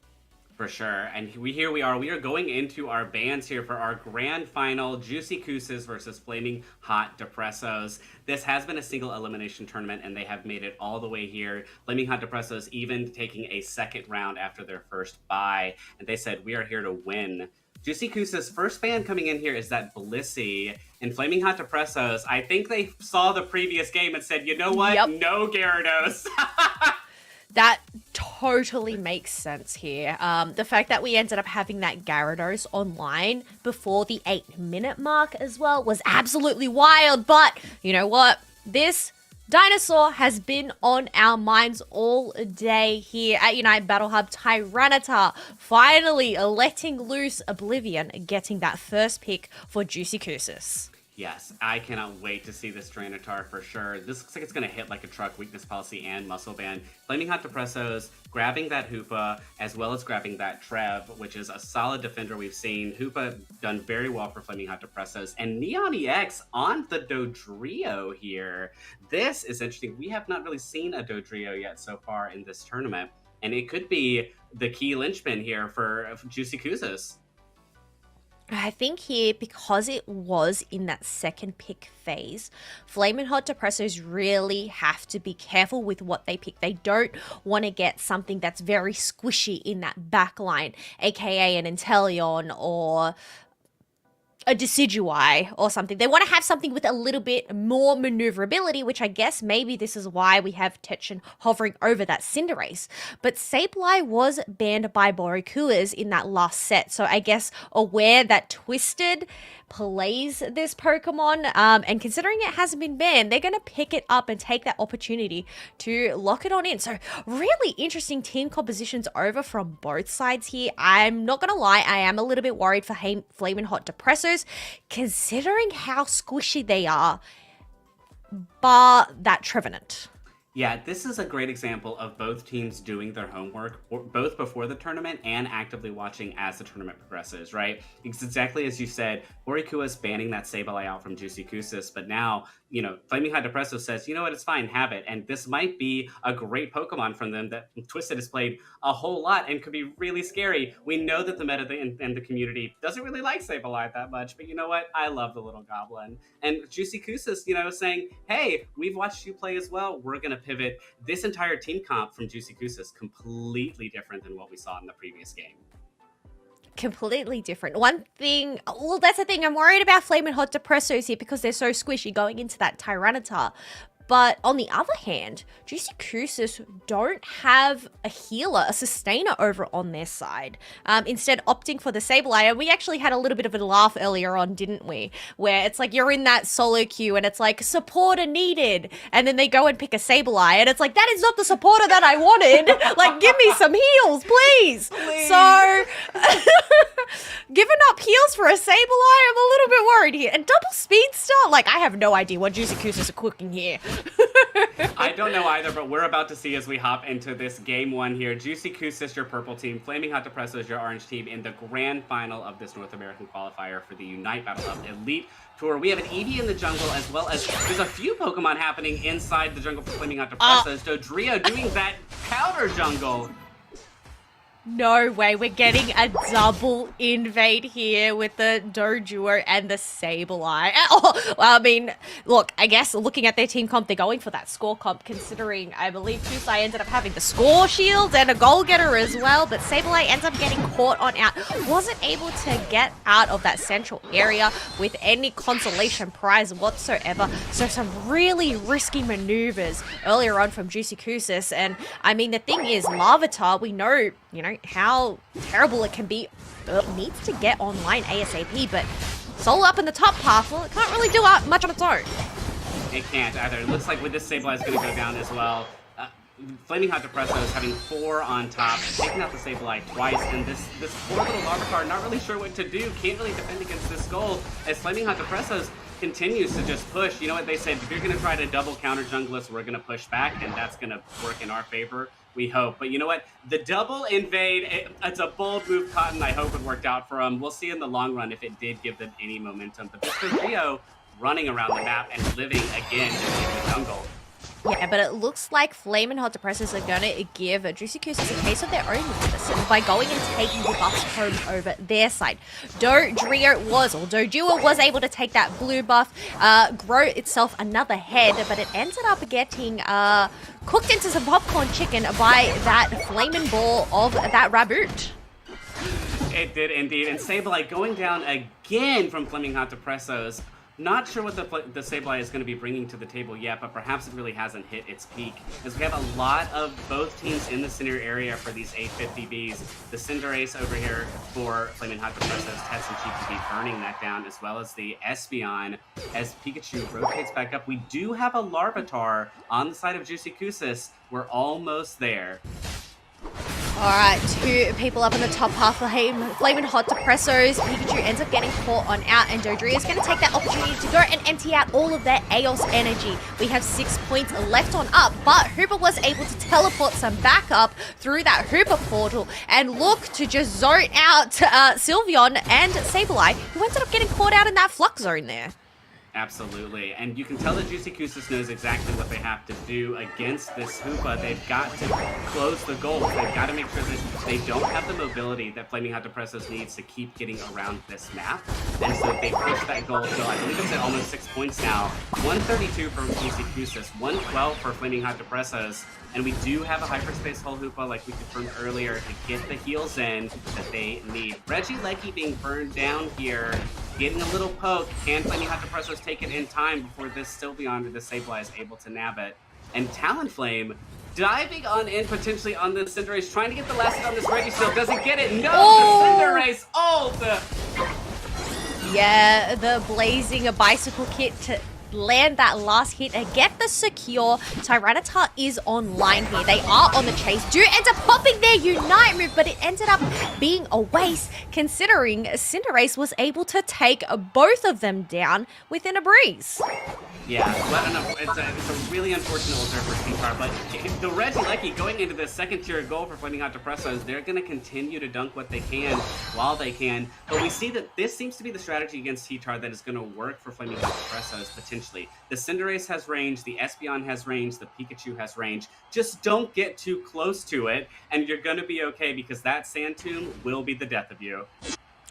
For sure. And here we are. We are going into our bans here for our grand final, Juicy Kooses versus Flaming Hot Depressos. This has been a single elimination tournament, and they have made it all the way here. Flaming Hot Depressos even taking a second round after their first bye. And they said, we are here to win. Juicy Kooses' first ban coming in here is that Blissey. And Flaming Hot Depressos, I think they saw the previous game and said, you know what? Yep. No Gyarados. That totally makes sense here. The fact that we ended up having that Gyarados online before the 8-minute mark as well was absolutely wild. But you know what? This dinosaur has been on our minds all day here at Unite Battle Hub. Tyranitar finally letting loose Oblivion, getting that first pick for Juicy Kooses. Yes, I cannot wait to see this Tyranitar for sure. This looks like it's going to hit like a truck, weakness policy, and muscle band. Flaming Hot Depressos, grabbing that Hoopa, as well as grabbing that Trev, which is a solid defender we've seen. Hoopa done very well for Flaming Hot Depressos. And Neon EX on the Dodrio here. This is interesting. We have not really seen a Dodrio yet so far in this tournament. And it could be the key linchpin here for Juicy Kooses. I think here, because it was in that second pick phase, Flamin' Hot Depressos really have to be careful with what they pick. They don't want to get something that's very squishy in that back line, aka an Inteleon or a Decidueye or something. They want to have something with a little bit more maneuverability, which I guess maybe this is why we have Tetchin hovering over that Cinderace. But Sableye was banned by Borikuas in that last set, so I guess aware that Twisted plays this Pokemon, and considering it hasn't been banned, they're going to pick it up and take that opportunity to lock it on in. So really interesting team compositions over from both sides here. I'm not going to lie, I am a little bit worried for Flamin' Hot Depressos, considering how squishy they are, bar that Trevenant. Yeah, this is a great example of both teams doing their homework, both before the tournament and actively watching as the tournament progresses, right? It's exactly as you said, Borikua's banning that Sableye out from Juicy Kooses, but now Flaming Hot Depresso says, you know what, it's fine, have it. And this might be a great Pokemon from them that Twisted has played a whole lot and could be really scary. We know that the meta and the community doesn't really like Sableye that much, but you know what? I love the little goblin. And Juicy Kusis, saying, hey, we've watched you play as well. We're going to pivot. This entire team comp from Juicy Kusis, completely different than what we saw in the previous game. Completely different. One thing, well, that's the thing. I'm worried about Flamin' Hot Depressos here because they're so squishy going into that Tyranitar. But on the other hand, Juicy Kusis don't have a healer, a sustainer over on their side. Instead, opting for the Sableye. And we actually had a little bit of a laugh earlier on, didn't we? Where it's like you're in that solo queue and it's like, supporter needed. And then they go and pick a Sableye. And it's like, that is not the supporter that I wanted. Like, give me some heals, please. So, giving up heals for a Sableye, I'm a little bit worried here. And double speedster? Like, I have no idea what Juicy Kusis are cooking here. I don't know either, but we're about to see as we hop into this game one here. Juicy Kusis, your purple team. Flaming Hot Depresso is your orange team in the grand final of this North American qualifier for the Unite Battle Hub Elite Tour. We have an Eevee in the jungle, as well as there's a few Pokemon happening inside the jungle for Flaming Hot Depresso. Dodrio doing that counter jungle. No way, we're getting a double invade here with the Doduo and the Sableye. Oh, well, I mean, look, I guess looking at their team comp, they're going for that score comp, considering I believe Kusai ended up having the score shield and a goal getter as well, but Sableye ends up getting caught on out. Wasn't able to get out of that central area with any consolation prize whatsoever, so some really risky maneuvers earlier on from Juicy Kusis. And I mean, the thing is, Larvitar, we know, how terrible it can be. It needs to get online ASAP, but solo up in the top path, well, it can't really do much on its own. It can't either. It looks like with this Sableye is going to go down as well. Flaming Hot Depresso is having 4 on top, taking out the Sableye twice, and this poor little Larvitar not really sure what to do, can't really defend against this goal, as Flaming Hot Depresso continues to just push. You know what they said, if you're going to try to double counter jungle us, we're going to push back, and that's going to work in our favor. We hope. But you know what? The double invade, it's a bold move, Cotton. I hope it worked out for him. We'll see in the long run if it did give them any momentum. But this Rio running around the map and living again in the jungle. Yeah, but it looks like Flamin' Hot Depressors are going to give Juicy Kusis a case of their own medicine by going and taking the buffs home over their side. Doduo was able to take that blue buff, grow itself another head, but it ended up getting cooked into some popcorn chicken by that flaming ball of that Raboot. It did indeed. And Sableye going down again from Flaming Hot Depressos. Not sure what the Sableye is going to be bringing to the table yet, but perhaps it really hasn't hit its peak, as we have a lot of both teams in the center area for these 850Bs. The Cinderace over here for Flaming Hot Depressos, Tets and Chief burning that down, as well as the Espeon as Pikachu rotates back up. We do have a Larvitar on the side of Juicy Kusis. We're almost there. Alright, 2 people up in the top half of Flamin' Hot Depressos. Pikachu ends up getting caught on out, and Dodrio is going to take that opportunity to go and empty out all of their Eos energy. We have 6 points left on up, but Hooper was able to teleport some backup through that Hooper portal and look to just zone out Sylveon and Sableye, who ended up getting caught out in that Flux Zone there. Absolutely, and you can tell that Juicy Kusis knows exactly what they have to do against this Hoopa. They've got to close the goals. They've got to make sure that they don't have the mobility that Flaming Hot Depressos needs to keep getting around this map. And so they push that goal till I believe it's at almost 6 points now. 132 for Juicy Kusis, 112 for Flaming Hot Depressos. And we do have a Hyperspace Hull Hoopa, like we confirmed earlier, to get the heals in that they need. Regieleki being burned down here, getting a little poke. Can Flaming Hot Depressos take it in time before this Sylveon or the Sableye is able to nab it? And Talonflame diving on in potentially on the Cinderace, trying to get the last hit on this Registeel. Doesn't get it. No, the Cinderace. Yeah, the blazing a bicycle kit to land that last hit and get the secure. Tyranitar is online here. They are on the chase. Do end up popping their Unite move, but it ended up being a waste considering Cinderace was able to take both of them down within a breeze. Yeah, well, it's a really unfortunate ultra for T-Car, but the Regieleki going into the second tier goal for Flaming Hot Depressos, they're going to continue to dunk what they can while they can, but we see that this seems to be the strategy against T-Tar that is going to work for Flaming Hot Depressos, potentially potentially. The Cinderace has range, the Espeon has range, the Pikachu has range. Just don't get too close to it, and you're going to be okay because that Sand Tomb will be the death of you.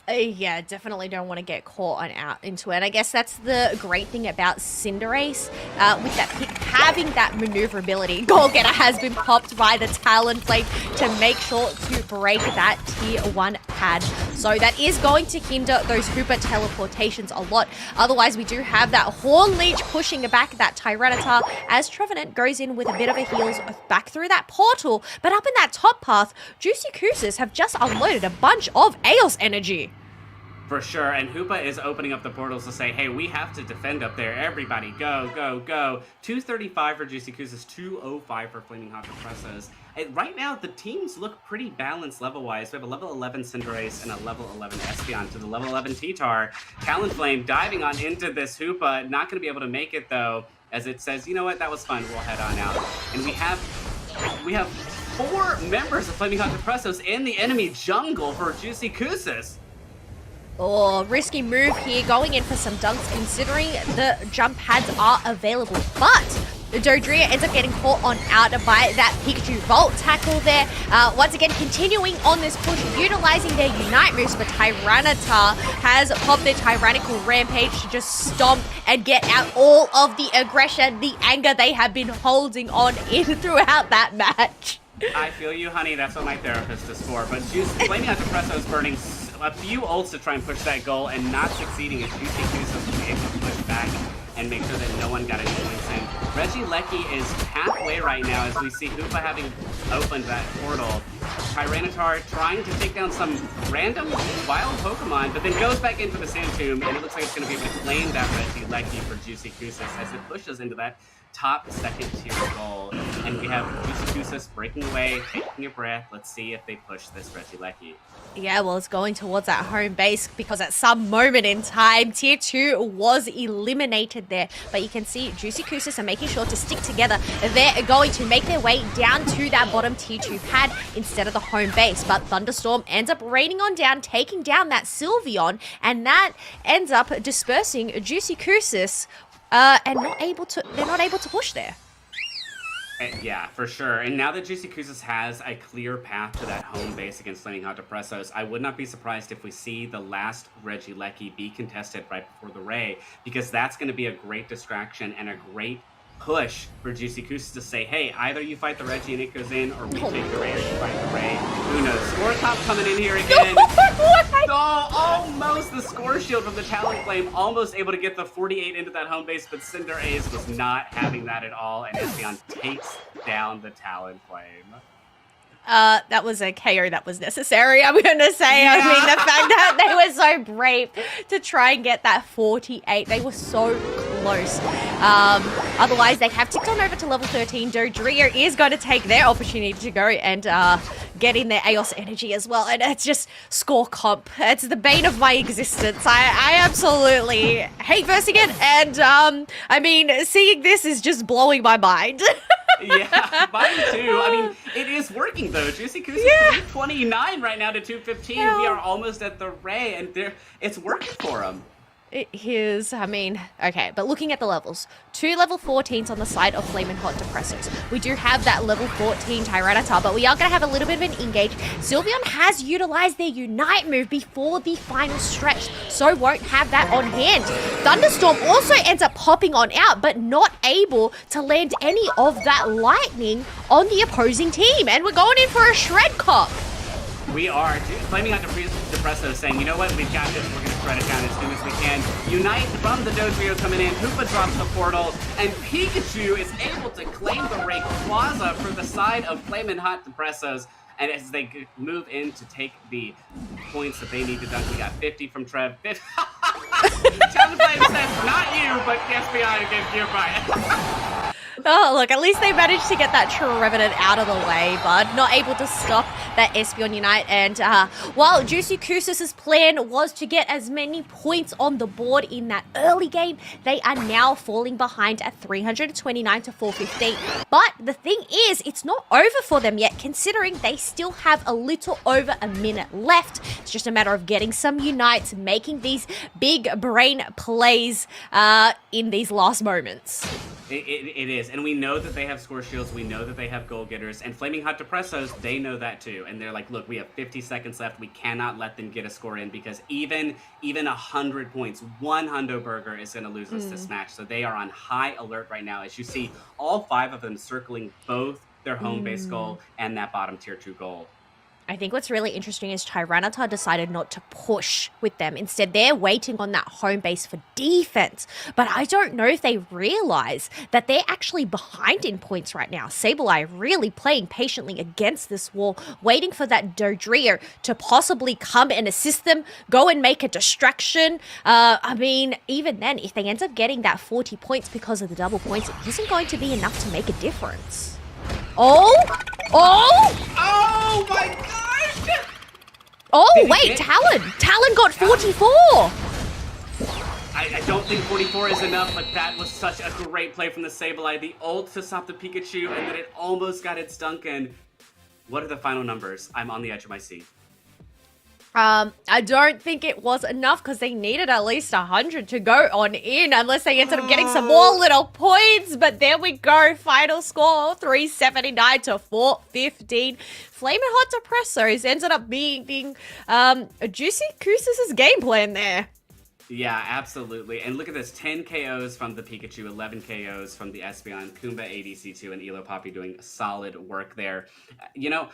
Yeah, definitely don't want to get caught on out into it. I guess that's the great thing about Cinderace, with that pick having that maneuverability. Goal Getter has been popped by the Talonflame to make sure to break that tier 1 pad. So that is going to hinder those Hooper teleportations a lot. Otherwise, we do have that Horn Leech pushing back that Tyranitar as Trevenant goes in with a bit of a heals back through that portal. But up in that top path, Juicy Kousas have just unloaded a bunch of Eos energy. For sure, and Hoopa is opening up the portals to say, hey, we have to defend up there. Everybody, go, go, go. 235 for Juicy Kousas, 205 for Flaming Hot Depressos. And right now, the teams look pretty balanced level-wise. We have a level 11 Cinderace and a level 11 Espeon to the level 11 T-Tar. Talonflame diving on into this Hoopa, not going to be able to make it, though, as it says, you know what, that was fun, we'll head on out. And we have 4 members of Flaming Hot Depressos in the enemy jungle for Juicy Kousas. Oh, risky move here, going in for some dunks considering the jump pads are available. But Dodria ends up getting caught on out by that Pikachu Volt tackle there. Once again, continuing on this push, utilizing their Unite moves, but Tyranitar has popped their Tyrannical Rampage to just stomp and get out all of the aggression, the anger they have been holding on in throughout that match. I feel you, honey. That's what my therapist is for. But Flaming Hot Depresso is burning a few ults to try and push that goal and not succeeding as Juicy Kousas was able to push back and make sure that no one got any points in. Regieleki is halfway right now as we see Hoopa having opened that portal. Tyranitar trying to take down some random wild Pokemon, but then goes back in for the Sand Tomb, and it looks like it's going to be able to claim that Regieleki for Juicy Kousas as it pushes into that top 2nd tier goal. And we have Juicy Kousas breaking away, taking a breath. Let's see if they push this Regieleki. Yeah, well, it's going towards that home base because at some moment in time, Tier 2 was eliminated there. But you can see Juicy Kousas are making sure to stick together. They're going to make their way down to that bottom Tier 2 pad instead of the home base. But Thunderstorm ends up raining on down, taking down that Sylveon, and that ends up dispersing Juicy Kousas, and they're not able to push there. Yeah, for sure. And now that Juicy Kousas has a clear path to that home base against Flaming Hot Depressos, I would not be surprised if we see the last Regieleki be contested right before the Ray, because that's going to be a great distraction and a great push for Juicy Kousas to say, hey, either you fight the Reggie and it goes in, or we take the Ray or you fight the Ray. Who knows? Score Top coming in here again. Oh, almost the score shield from the Talonflame, almost able to get the 48 into that home base, but Cinderace was not having that at all, and Espeon takes down the Talonflame. That was a KO that was necessary, I'm going to say. Yeah. I mean, the fact that they were so brave to try and get that 48, they were so close. Otherwise, they have ticked on over to level 13. Dodrio is going to take their opportunity to go and get in their Eos energy as well. And it's just score comp. It's the bane of my existence. I absolutely hate versing it. And, I mean, seeing this is just blowing my mind. Yeah, mine too. I mean, it is working though. Juicy Kousas 229 right now to 215. Yeah. We are almost at the Ray, and it's working for them. It is, I mean, okay, but looking at the levels, 2 level 14s on the side of Flaming Hot Depressos. We do have that level 14 Tyranitar, but we are going to have a little bit of an engage. Sylveon has utilized their Unite move before the final stretch, so won't have that on hand. Thunderstorm also ends up popping on out, but not able to land any of that lightning on the opposing team, and we're going in for a shred cop. We are. Flaming Hot Depresso saying, you know what, we've got this, we're going to shred it down as soon as we can. Unite from the Dodrio coming in, Hoopa drops the portal, and Pikachu is able to claim the Rayquaza for the side of Flaming Hot Depressos. And as they move in to take the points that they need to dunk, we got 50 from Trev. Talonflame says, not you, but the FBI gives you by it. Oh, look, at least they managed to get that Trevenant out of the way, but not able to stop that Espeon Unite. And while Juicy Kousis' plan was to get as many points on the board in that early game, they are now falling behind at 329 to 415. But the thing is, it's not over for them yet, considering they still have a little over a minute left. It's just a matter of getting some Unites, making these big brain plays in these last moments. It is, and we know that they have score shields, we know that they have goal getters, and Flaming Hot Depressos, they know that too, and they're like, look, we have 50 seconds left, we cannot let them get a score in, because even 100 points, one Hundo Burger is going to lose us this match, so they are on high alert right now, as you see all 5 of them circling both their home base goal and that bottom tier 2 goal. I think what's really interesting is Tyranitar decided not to push with them. Instead, they're waiting on that home base for defense. But I don't know if they realize that they're actually behind in points right now. Sableye really playing patiently against this wall, waiting for that Dodrio to possibly come and assist them, go and make a distraction. I mean, even then, if they end up getting that 40 points because of the double points, it isn't going to be enough to make a difference. Oh my gosh! Oh, wait, Talon got 44. I don't think 44 is enough, but that was such a great play from the Sableye. The ult to stop the Pikachu, and then it almost got its dunk in. What are the final numbers? I'm on the edge of my seat. I don't think it was enough because they needed at least 100 to go on in unless they ended up getting some more little points. But there we go. Final score 379 to 415. Flaming Hot Depressos ended up being a Juicy Kousis' game plan there. Yeah, absolutely. And look at this, 10 KOs from the Pikachu, 11 KOs from the Espeon, Kumba ADC2, and Elo Poppy doing solid work there. You know,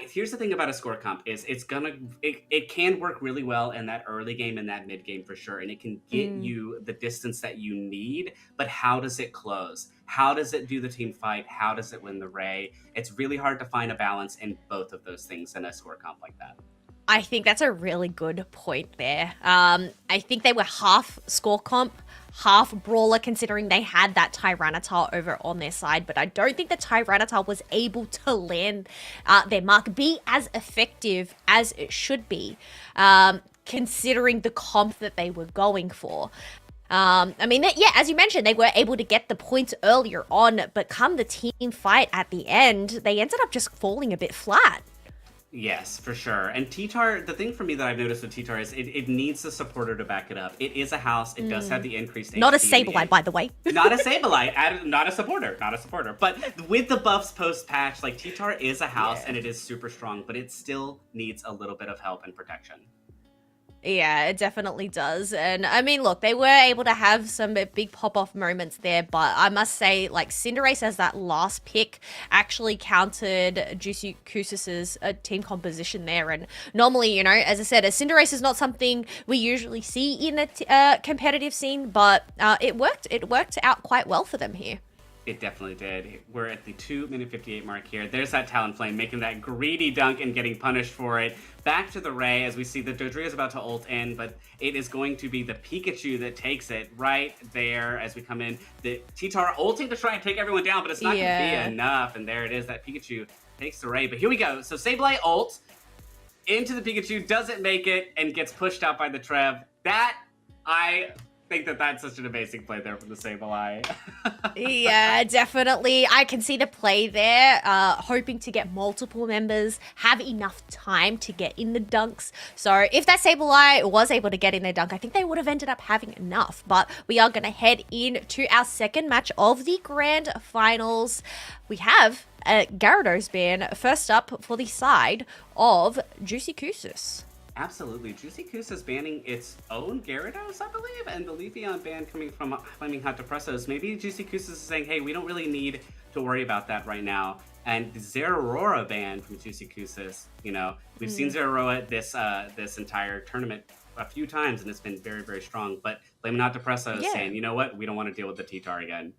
here's the thing about a score comp is it can work really well in that early game and that mid game for sure, and it can get you the distance that you need, but how does it close? How does it do the team fight? How does it win the Ray? It's really hard to find a balance in both of those things in a score comp like that. I think that's a really good point there. I think they were half score comp, half brawler, considering they had that Tyranitar over on their side. But I don't think the Tyranitar was able to land their mark, be as effective as it should be, considering the comp that they were going for. I mean, yeah, as you mentioned, they were able to get the points earlier on, but come the team fight at the end, they ended up just falling a bit flat. Yes, for sure. And T-Tar, the thing for me that I've noticed with T-Tar is it needs the supporter to back it up. It is a house. It does have the increased Not HP. a Sableye, by the way. Not a Sableye. Not a supporter. Not a supporter. But with the buffs post-patch, like, T-Tar is a house and it is super strong, but it still needs a little bit of help and protection. Yeah, it definitely does. And I mean, look, they were able to have some big pop-off moments there, but I must say, like, Cinderace as that last pick actually countered Juicy Kousis' team composition there. And normally, you know, as I said, a Cinderace is not something we usually see in a competitive scene, but it worked out quite well for them here. It definitely did. We're at the 2-minute 58 mark here. There's that Talonflame making that greedy dunk and getting punished for it. Back to the Ray as we see the Dodrio is about to ult in, but it is going to be the Pikachu that takes it right there as we come in. The T-Tar ulting to try and take everyone down, but it's not going to be enough. And there it is. That Pikachu takes the Ray. But here we go. So Sableye ult into the Pikachu, doesn't make it, and gets pushed out by the Trev. I think that's such an amazing play there from the Sableye. Yeah, definitely. I can see the play there, hoping to get multiple members, have enough time to get in the dunks. So if that Sableye was able to get in their dunk, I think they would have ended up having enough. But we are going to head into our second match of the grand finals. We have a Gyarados ban first up for the side of Juicy Kousis. Absolutely. Juicy Kousis banning its own Gyarados, I believe, and the Leafeon ban coming from Flaming Hot Depressos. Maybe Juicy Kousis is saying, hey, we don't really need to worry about that right now. And the Zeraora ban from Juicy Kousis, you know, we've seen Zeraora this entire tournament a few times, and it's been very, very strong. But Flaming Hot Depressos saying, you know what, we don't want to deal with the T-Tar again.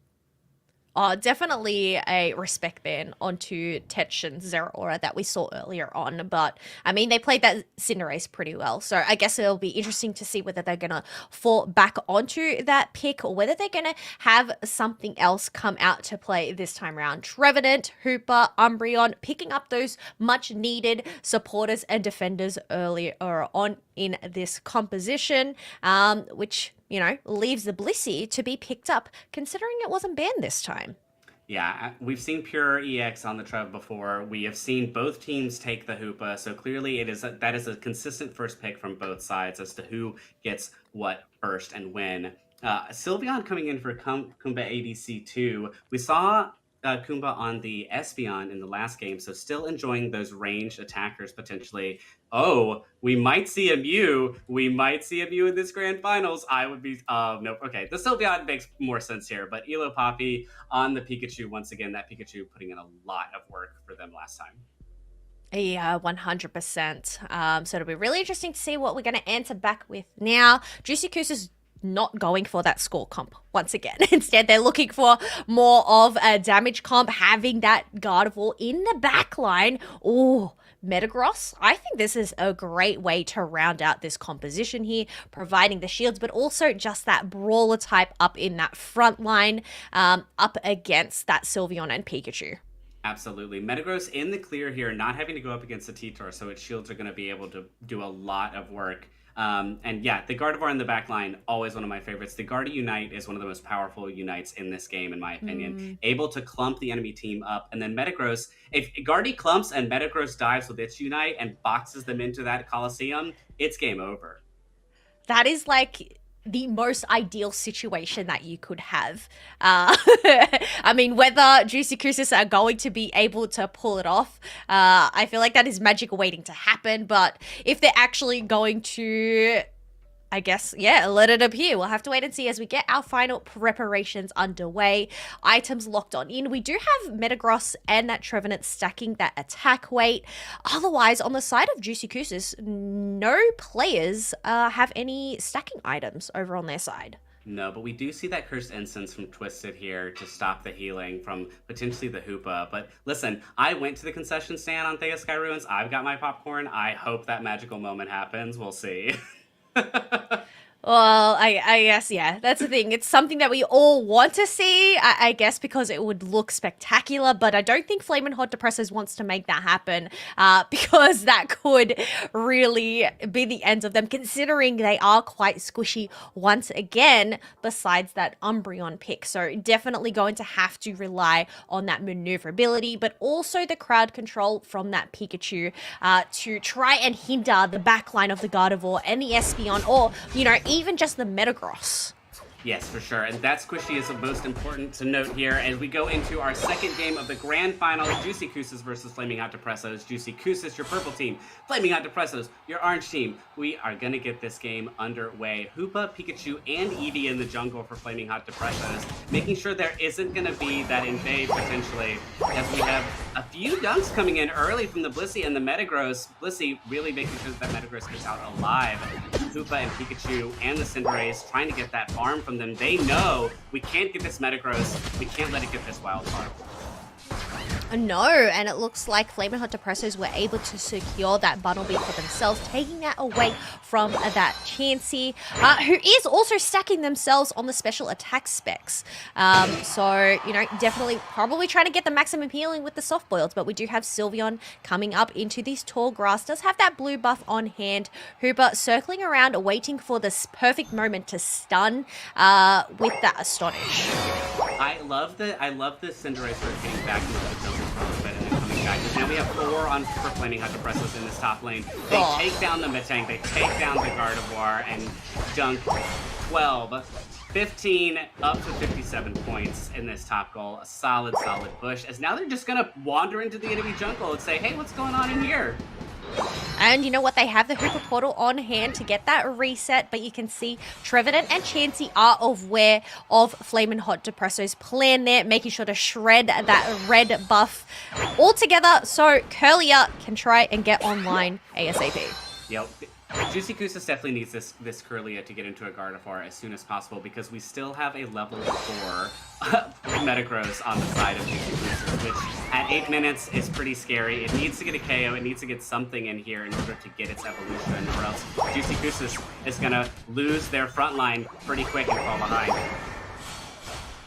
Oh, definitely a respect then onto Tetchin's Zeraora that we saw earlier on. But, I mean, they played that Cinderace pretty well. So I guess it'll be interesting to see whether they're going to fall back onto that pick or whether they're going to have something else come out to play this time around. Trevenant, Hooper, Umbreon, picking up those much needed supporters and defenders earlier on in this composition, which leaves the Blissey to be picked up, considering it wasn't banned this time. Yeah, we've seen Pure EX on the Trev before. We have seen both teams take the Hoopa, so clearly that is a consistent first pick from both sides as to who gets what first and when. Sylveon coming in for Kumba ADC 2. We saw Kumba on the Espeon in the last game, so still enjoying those ranged attackers potentially. Oh, we might see a Mew. We might see a Mew in this grand finals. I would be, nope. Okay, the Sylveon makes more sense here, but Elo Poppy on the Pikachu once again. That Pikachu putting in a lot of work for them last time. Yeah, 100%. So it'll be really interesting to see what we're going to answer back with now. Juicy Goose is not going for that score comp once again. Instead, they're looking for more of a damage comp, having that Gardevoir in the back line. Oh, Metagross. I think this is a great way to round out this composition here, providing the shields, but also just that brawler type up in that front line, up against that Sylveon and Pikachu. Absolutely. Metagross in the clear here, not having to go up against the T-Tor, so its shields are going to be able to do a lot of work. And yeah, the Gardevoir in the back line, always one of my favorites. The Garda Unite is one of the most powerful Unites in this game, in my opinion. Able to clump the enemy team up. And then Metagross, if Gardy clumps and Metagross dives with its Unite and boxes them into that Coliseum, it's game over. That is like the most ideal situation that you could have. I mean, whether Juicy Crucis are going to be able to pull it off, I feel like that is magic waiting to happen. But if they're actually going to, I guess, yeah, let it appear. We'll have to wait and see as we get our final preparations underway. Items locked on in. We do have Metagross and that Trevenant stacking that attack weight. Otherwise, on the side of Juicy Crucis, no players have any stacking items over on their side. No, but we do see that Cursed Incense from Twisted here to stop the healing from potentially the Hoopa. But listen, I went to the concession stand on Thea Sky Ruins. I've got my popcorn. I hope that magical moment happens. We'll see. Well, I guess, yeah, that's the thing. It's something that we all want to see, I guess, because it would look spectacular, but I don't think Flamin' Hot Depressors wants to make that happen, because that could really be the end of them, considering they are quite squishy once again, besides that Umbreon pick. So definitely going to have to rely on that maneuverability, but also the crowd control from that Pikachu to try and hinder the backline of the Gardevoir and the Espeon, or, even just the Metagross. Yes, for sure. And that squishy is the most important to note here as we go into our second game of the grand final. Juicy Crucis versus Flaming Hot Depressos. Juicy Crucis, your purple team. Flaming Hot Depressos, your orange team. We are going to get this game underway. Hoopa, Pikachu, and Eevee in the jungle for Flaming Hot Depressos. Making sure there isn't going to be that invade potentially, as we have a few dunks coming in early from the Blissey and the Metagross. Blissey really making sure that Metagross gets out alive. Hoopa and Pikachu and the Cinderace trying to get that farm from them. They know we can't get this Metagross. We can't let it get this wild card. No, and it looks like Flamin' Hot Depressos were able to secure that Bunnelby for themselves, taking that away from that Chansey, who is also stacking themselves on the special attack specs. So, definitely probably trying to get the maximum healing with the soft boiled, but we do have Sylveon coming up into this tall grass, does have that blue buff on hand. Hooper circling around, waiting for this perfect moment to stun with that Astonish. I love the Cinderace for getting back into the jungle for a little bit and then coming back. Because now we have 4 on for Flaming Hot Depressos in this top lane. They take down the Metang, they take down the Gardevoir, and dunk 12, 15, up to 57 points in this top goal. A solid push. As now they're just going to wander into the enemy jungle and say, hey, what's going on in here? And you know what? They have the Hooper Portal on hand to get that reset, but you can see Trevenant and Chansey are aware of Flamin' Hot Depresso's plan there, making sure to shred that red buff all together so Curlier can try and get online ASAP. Yep. Juicy Gooses definitely needs this Curlia to get into a Gardevoir as soon as possible because we still have a level 4 Metagross on the side of Juicy Gooses, which at 8 minutes is pretty scary. It needs to get a KO, it needs to get something in here in order to get its evolution, or else Juicy Gooses is gonna lose their front line pretty quick and fall behind.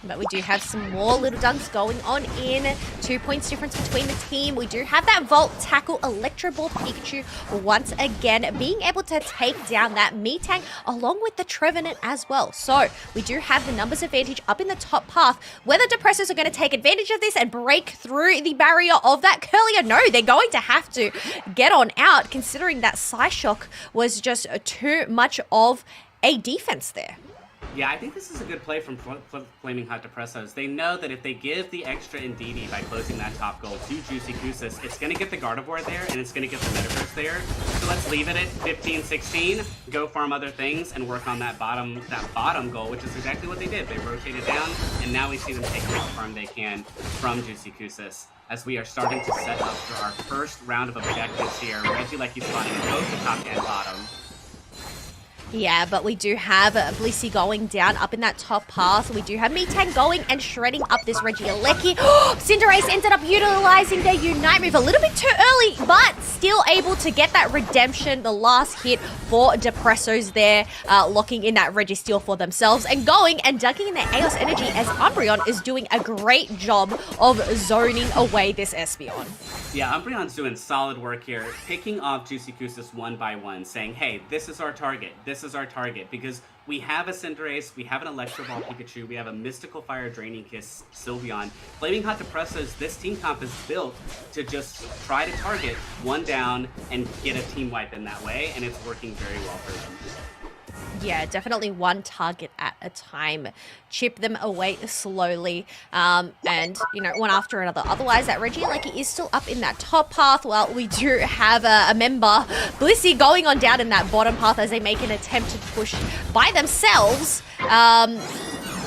But we do have some more little dunks going on in. 2 points difference between the team. We do have that Volt Tackle Electro Ball Pikachu once again being able to take down that Metang along with the Trevenant as well. So we do have the numbers advantage up in the top path. Whether Depressors are going to take advantage of this and break through the barrier of that Curlia, no, they're going to have to get on out considering that Psyshock was just too much of a defense there. Yeah, I think this is a good play from Flaming Hot Depressos. They know that if they give the extra Indeedee by closing that top goal to Juicy Gooses, it's going to get the Gardevoir there, and it's going to get the Metagross there. So let's leave it at 15-16, go farm other things, and work on that bottom goal, which is exactly what they did. They rotated down, and now we see them take what farm they can from Juicy Gooses. As we are starting to set up for our first round of objectives here. Regieleki spawning in both the top and bottom. Yeah, but we do have Blissey going down up in that top path. We do have Metang going and shredding up this Regieleki. Cinderace ended up utilizing their Unite move a little bit too early, but still able to get that redemption, the last hit for Depressos there, locking in that Registeel for themselves and going and dunking in their Eos Energy as Umbreon is doing a great job of zoning away this Espeon. Yeah, Umbreon's doing solid work here, picking off Juicy Gooses one by one, saying, hey, this is our target, because we have a Cinderace, we have an Electro Ball Pikachu, we have a Mystical Fire Draining Kiss Sylveon. Flaming Hot Depressos, this team comp is built to just try to target one down and get a team wipe in that way, and it's working very well for them. Yeah, definitely one target at a time. Chip them away slowly, and, you know, one after another. Otherwise, that Regieleki is still up in that top path, while we do have a member, Blissey, going on down in that bottom path as they make an attempt to push by themselves, all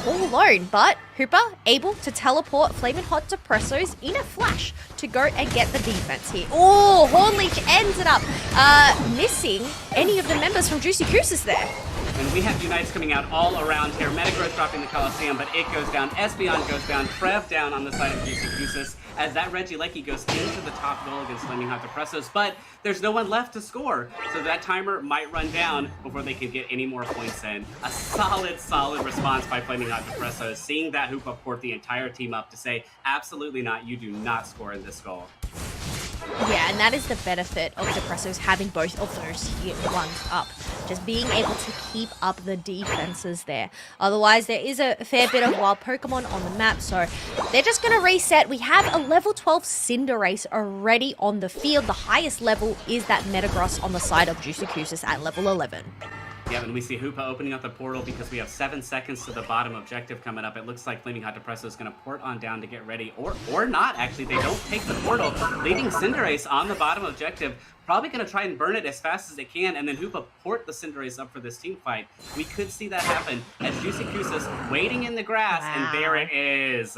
alone. But Hooper able to teleport Flamin' Hot Depressos in a flash to go and get the defense here. Oh, Hornleech ended up missing any of the members from Juicy Gooses there. And we have Unites coming out all around here. Metagross dropping the Colosseum, but it goes down. Espeon goes down. Trev down on the side of Juicy Gooses as that Regieleki goes into the top goal against Flaming Hot Depressos. But there's no one left to score, so that timer might run down before they can get any more points in. A solid response by Flaming Hot Depressos, seeing that Hoopa port the entire team up to say, absolutely not, you do not score in this goal. Yeah, and that is the benefit of Depressos having both of those tier 1s up. Just being able to keep up the defenses there. Otherwise, there is a fair bit of wild Pokemon on the map, so they're just going to reset. We have a level 12 Cinderace already on the field. The highest level is that Metagross on the side of Juicy Gooses at level 11. Yeah, and we see Hoopa opening up the portal because we have 7 seconds to the bottom objective coming up. It looks like Flaming Hot Depresso is going to port on down to get ready, or not, actually. They don't take the portal, leaving Cinderace on the bottom objective. Probably going to try and burn it as fast as they can, and then Hoopa port the Cinderace up for this team fight. We could see that happen as Juicy Gooses waiting in the grass, and there it is.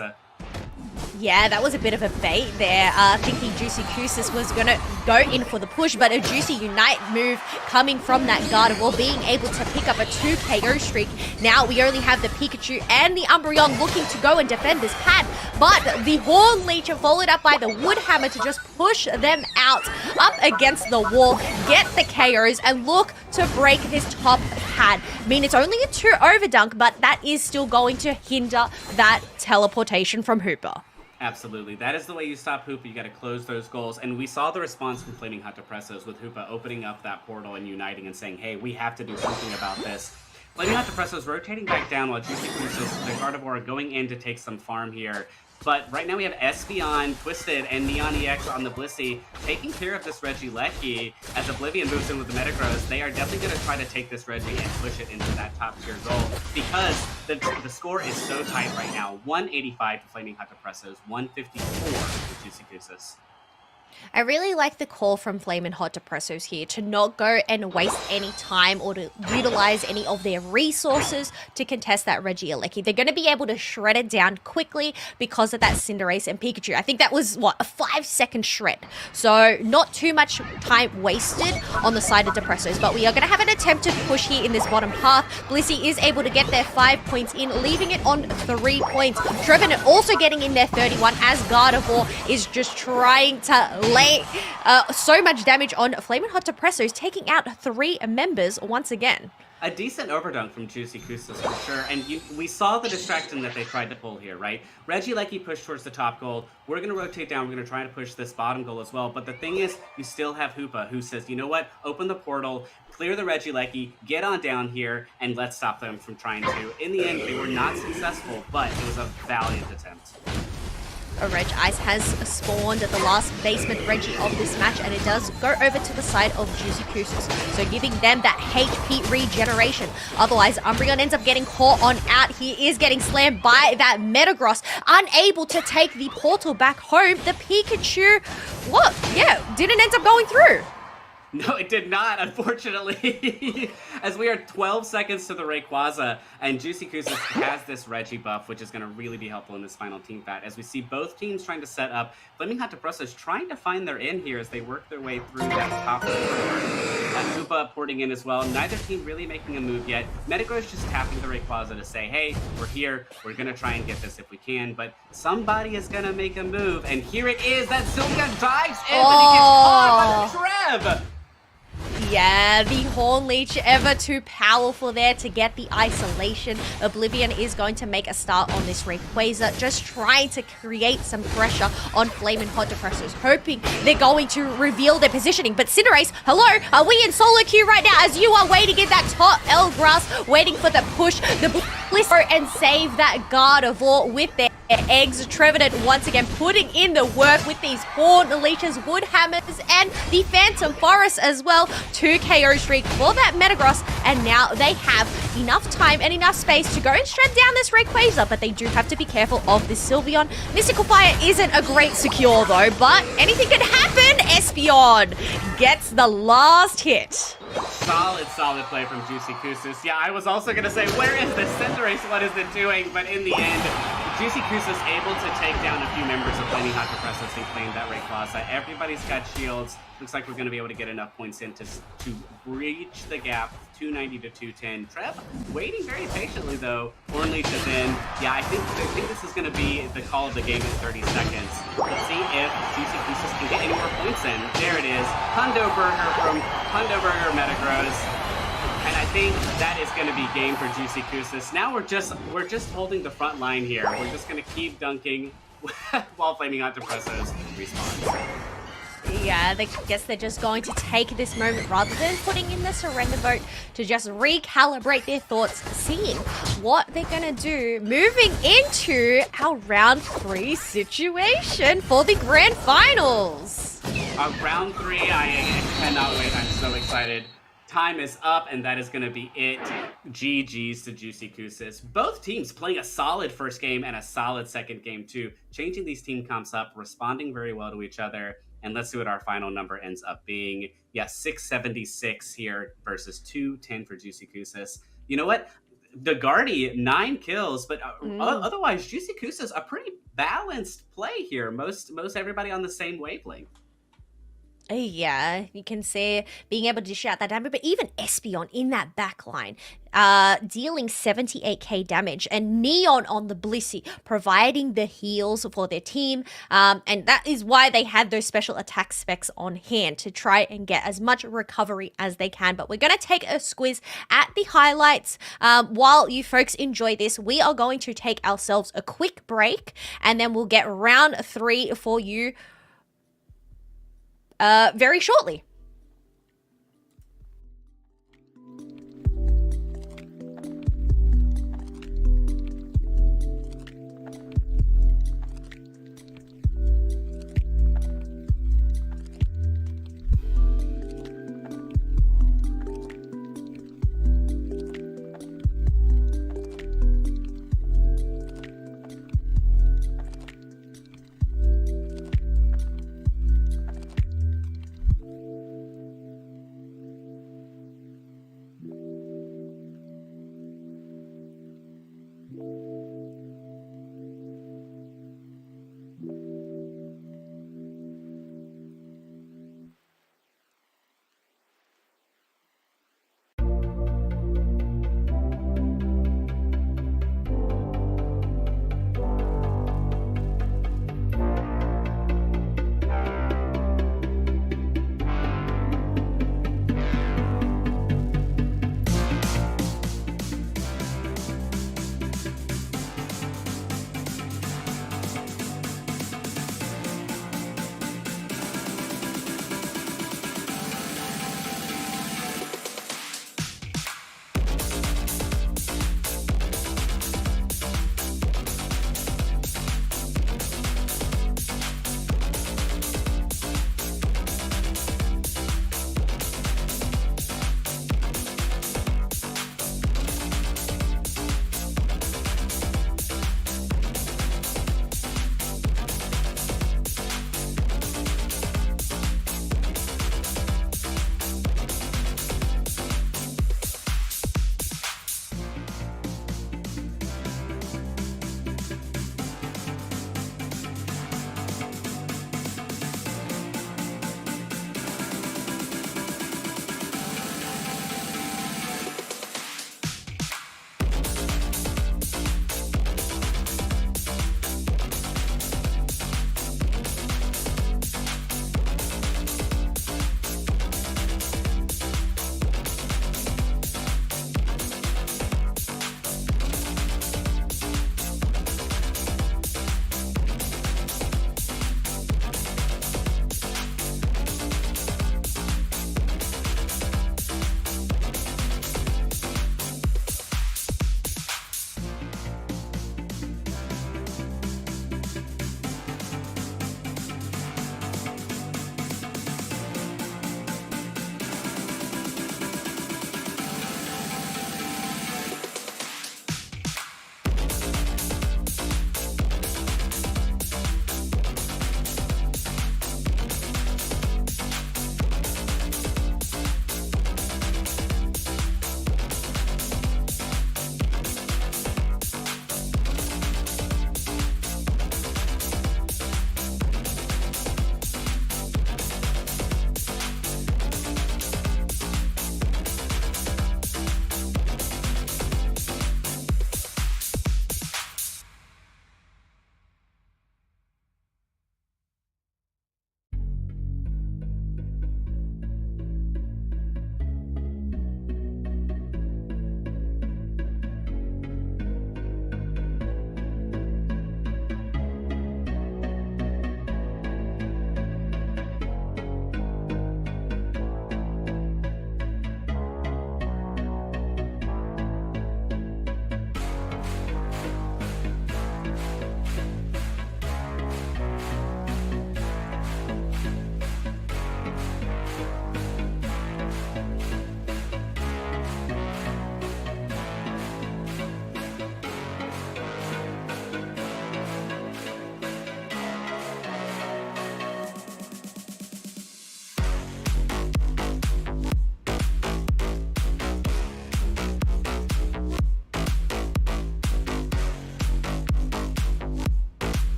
Yeah, that was a bit of a bait there, thinking Juicy Gooses was going to go in for the push, but a Juicy Unite move coming from that Gardevoir, being able to pick up a 2 KO streak. Now we only have the Pikachu and the Umbreon looking to go and defend this pad, but the Hornleech followed up by the Woodhammer to just push them out, up against the wall, get the KOs, and look to break this top pad. I mean, it's only a 2 overdunk, but that is still going to hinder that teleportation from Hooper. Absolutely. That is the way you stop Hoopa. You got to close those goals. And we saw the response from Flaming Hot Depressos with Hoopa opening up that portal and uniting and saying, hey, we have to do something about this. Flaming Hot Depressos rotating back down while Juicy Gooses, the Gardevoir, going in to take some farm here. But right now we have Espeon, Twisted, and Neon EX on the Blissey taking care of this Regieleki as Oblivion moves in with the Metagross. They are definitely going to try to take this Regi and push it into that top tier goal because the score is so tight right now. 185 to Flaming Hot Depressos, 154 to Juicy Gooses. I really like the call from Flamin' Hot Depressos here to not go and waste any time or to utilize any of their resources to contest that Regieleki. They're going to be able to shred it down quickly because of that Cinderace and Pikachu. I think that was, what, a 5-second shred. So not too much time wasted on the side of Depressos, but we are going to have an attempt to push here in this bottom half. Blissey is able to get their 5 points in, leaving it on 3 points. Trevenant also getting in their 31 as Gardevoir is just trying to lay so much damage on Flamin' Hot Depressos, taking out 3 members once again. A decent overdunk from Juicy Kusas for sure, and we saw the distraction that they tried to pull here, right? Regieleki pushed towards the top goal. We're going to rotate down. We're going to try to push this bottom goal as well. But the thing is, you still have Hoopa, who says, you know what? Open the portal, clear the Regieleki, get on down here, and let's stop them from trying to. In the end, they were not successful, but it was a valiant attempt. A Reg Ice has spawned at the last basement Reggie of this match, and it does go over to the side of Juicy Kusas, so giving them that HP regeneration. Otherwise, Umbreon ends up getting caught on out. He is getting slammed by that Metagross, unable to take the portal back home. The Pikachu, what? Yeah, didn't end up going through. No, it did not, unfortunately. As we are 12 seconds to the Rayquaza, and Juicy Kusas has this Reggie buff, which is going to really be helpful in this final team fight. As we see both teams trying to set up, Flaming Hot Depressos trying to find their in here as they work their way through that top corridor. Koopa porting in as well. Neither team really making a move yet. Metagross just tapping the Rayquaza to say, hey, we're here. We're going to try and get this if we can, but somebody is going to make a move, and here it is. That Sylveon dives in, but he gets caught by the Trev. Yeah, the Horn Leech ever too powerful there to get the isolation. Oblivion is going to make a start on this Rayquaza, just trying to create some pressure on Flamin' Hot Depressos, hoping they're going to reveal their positioning. But Cinderace, hello, are we in solo queue right now as you are waiting in that top L grass, waiting for the push, the Blister, and save that Gardevoir with their eggs. Trevenant once again putting in the work with these Horn Leeches, Wood Hammers, and the Phantom Forest as well. 2 KO streak for that Metagross, and now they have enough time and enough space to go and shred down this Rayquaza, but they do have to be careful of this Sylveon. Mystical Fire isn't a great secure though, but anything can happen. Espeon gets the last hit. Solid play from Juicy Kusas. Yeah, I was also going to say, where is this Cinderace? What is it doing? But in the end, Juicy Kusas able to take down a few members of Flaming Hot Depressos and claim that Rayquaza. Everybody's got shields. Looks like we're going to be able to get enough points in to breach the gap, 290 to 210. Trev waiting very patiently though. Horn Leech is in. Yeah, I think this is going to be the call of the game in 30 seconds. Let's see if Juicy Kusas can get any more points in. There it is. Hundo Burger from Hundo Burger Metagross. And I think that is going to be game for Juicy Kusas. Now we're just holding the front line here. We're just going to keep dunking while Flaming Hot Depressos responds. Yeah, I guess they're just going to take this moment rather than putting in the surrender vote to just recalibrate their thoughts, seeing what they're going to do, moving into our round 3 situation for the grand finals. Round 3, I cannot wait. I'm so excited. Time is up, and that is going to be it. GG's to Juicy Kusas. Both teams playing a solid first game and a solid second game, too. Changing these team comps up, responding very well to each other. And let's see what our final number ends up being. Yeah, 676 here versus 210 for Juicy Kusas. You know what? The Guardy, 9 kills, but otherwise, Juicy Kusas, a pretty balanced play here. Most everybody on the same wavelength. Yeah, you can see being able to dish out that damage, but even Espeon in that back line, dealing 78k damage, and Neon on the Blissey providing the heals for their team, and that is why they had those special attack specs on hand to try and get as much recovery as they can. But we're going to take a squiz at the highlights. While you folks enjoy this, we are going to take ourselves a quick break, and then we'll get round 3 for you very shortly.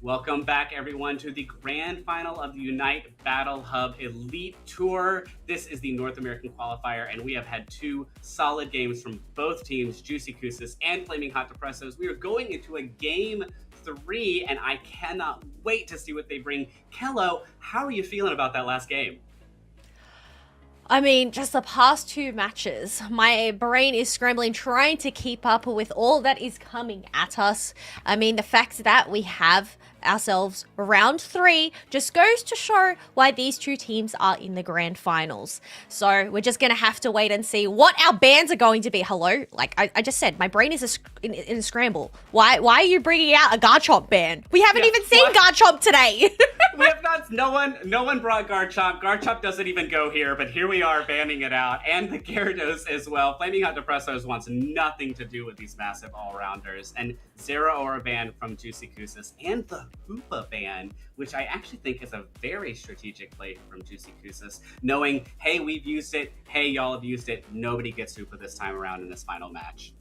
Welcome back, everyone, to the grand final of the Unite Battle Hub Elite Tour. This is the North American qualifier, and we have had two solid games from both teams, Juicy Koosis and Flaming Hot Depressos. We are going into a game 3, and I cannot wait to see what they bring. Kello, how are you feeling about that last game? I mean, just the past 2 matches, my brain is scrambling trying to keep up with all that is coming at us. I mean, the fact that we have ourselves round 3 just goes to show why these two teams are in the grand finals. So we're just going to have to wait and see what our bans are going to be. Hello? Like I just said, my brain is in a scramble. Why are you bringing out a Garchomp ban? We haven't even seen Garchomp today. We have not. No one brought Garchomp. Garchomp doesn't even go here, but here we are banning it out, and the Gyarados as well. Flaming Hot Depressos wants nothing to do with these massive all-rounders, and Zero Aura ban from Juicy Koosis, and the Hoopa ban, which I actually think is a very strategic play from Juicy Koosis, knowing, hey, we've used it, hey, y'all have used it, nobody gets Hoopa this time around in this final match.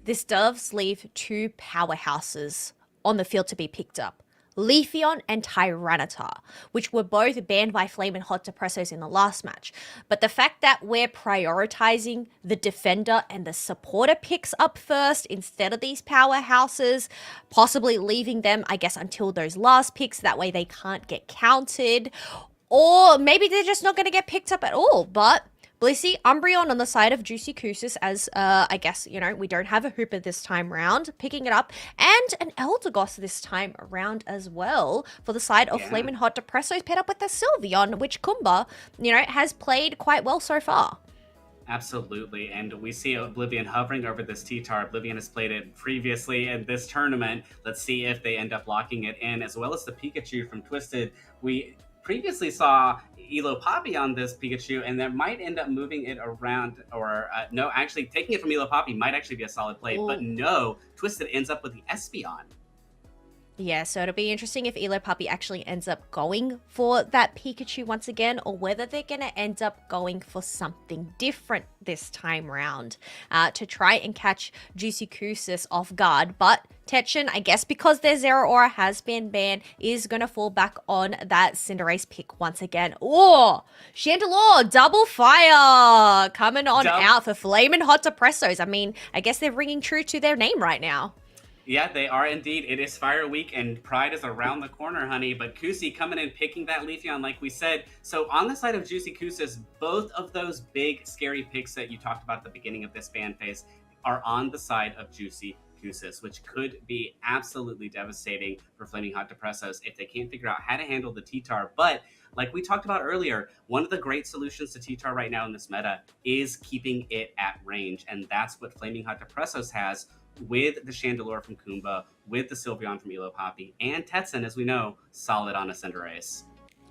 This does leave 2 powerhouses on the field to be picked up. Leafeon and Tyranitar, which were both banned by Flamin' Hot Depressos in the last match. But the fact that we're prioritizing the defender and the supporter picks up first instead of these powerhouses, possibly leaving them, I guess, until those last picks, that way they can't get counted. Or maybe they're just not going to get picked up at all, but Blissey, Umbreon on the side of Juicy Koosis as, I guess, we don't have a Hooper this time round, picking it up, and an Eldegoss this time around as well for the side of Flamin' Hot Depressos paired up with the Sylveon, which Kumba, has played quite well so far. Absolutely, and we see Oblivion hovering over this T-Tar. Oblivion has played it previously in this tournament. Let's see if they end up locking it in, as well as the Pikachu from Twisted. We previously saw Elo Poppy on this Pikachu, and that might end up moving it around, or no, actually taking it from Elo Poppy might actually be a solid play, but no, Twisted ends up with the Espeon. Yeah, so it'll be interesting if Elo Puppy actually ends up going for that Pikachu once again, or whether they're going to end up going for something different this time round to try and catch Juicy Koosis off guard. But Tetchin, I guess because their Zero Aura has been banned, is going to fall back on that Cinderace pick once again. Oh, Chandelure, double fire coming on out for Flamin' Hot Depressos. I mean, I guess they're ringing true to their name right now. Yeah, they are indeed. It is Fire Week, and Pride is around the corner, honey. But Koosie coming in, picking that Leafeon, like we said. So on the side of Juicy Koosis, both of those big, scary picks that you talked about at the beginning of this fan phase are on the side of Juicy Koosis, which could be absolutely devastating for Flaming Hot Depressos if they can't figure out how to handle the T-Tar. But like we talked about earlier, one of the great solutions to T-Tar right now in this meta is keeping it at range, and that's what Flaming Hot Depressos has with the Chandelure from Kumba, with the Sylveon from Elo Poppy, and Tetsun, as we know, solid on a Cinderace.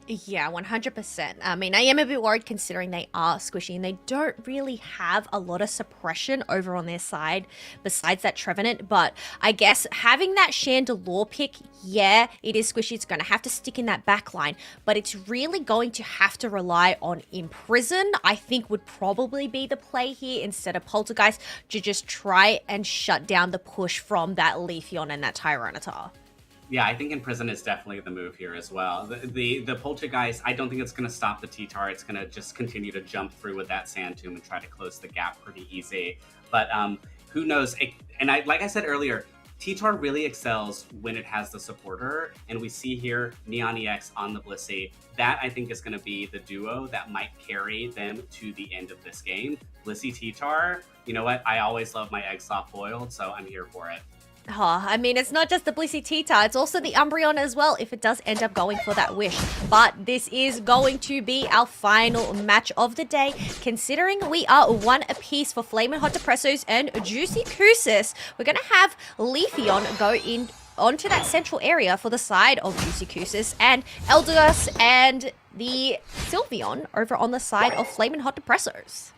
Yeah, 100%. I mean, I am a bit worried considering they are squishy and they don't really have a lot of suppression over on their side besides that Trevenant. But I guess having that Chandelure pick, yeah, it is squishy. It's going to have to stick in that back line, but it's really going to have to rely on Imprison, I think would probably be the play here instead of Poltergeist to just try and shut down the push from that Leafeon and that Tyranitar. Yeah, I think Imprison is definitely the move here as well. The Poltergeist, I don't think it's going to stop the T-Tar. It's going to just continue to jump through with that Sand Tomb and try to close the gap pretty easy. But who knows? Like I said earlier, T-Tar really excels when it has the supporter. And we see here Neon EX on the Blissey. That, I think, is going to be the duo that might carry them to the end of this game. Blissey T-Tar, you know what? I always love my egg soft boiled, so I'm here for it. Oh, I mean, it's not just the Blissey T-Tar, it's also the Umbreon as well if it does end up going for that wish. But this is going to be our final match of the day. Considering we are one apiece for Flamin' Hot Depressos and Juicy Koosis, we're going to have Leafeon go in onto that central area for the side of Juicy Koosis, and Eldegoss and the Sylveon over on the side of Flamin' Hot Depressos.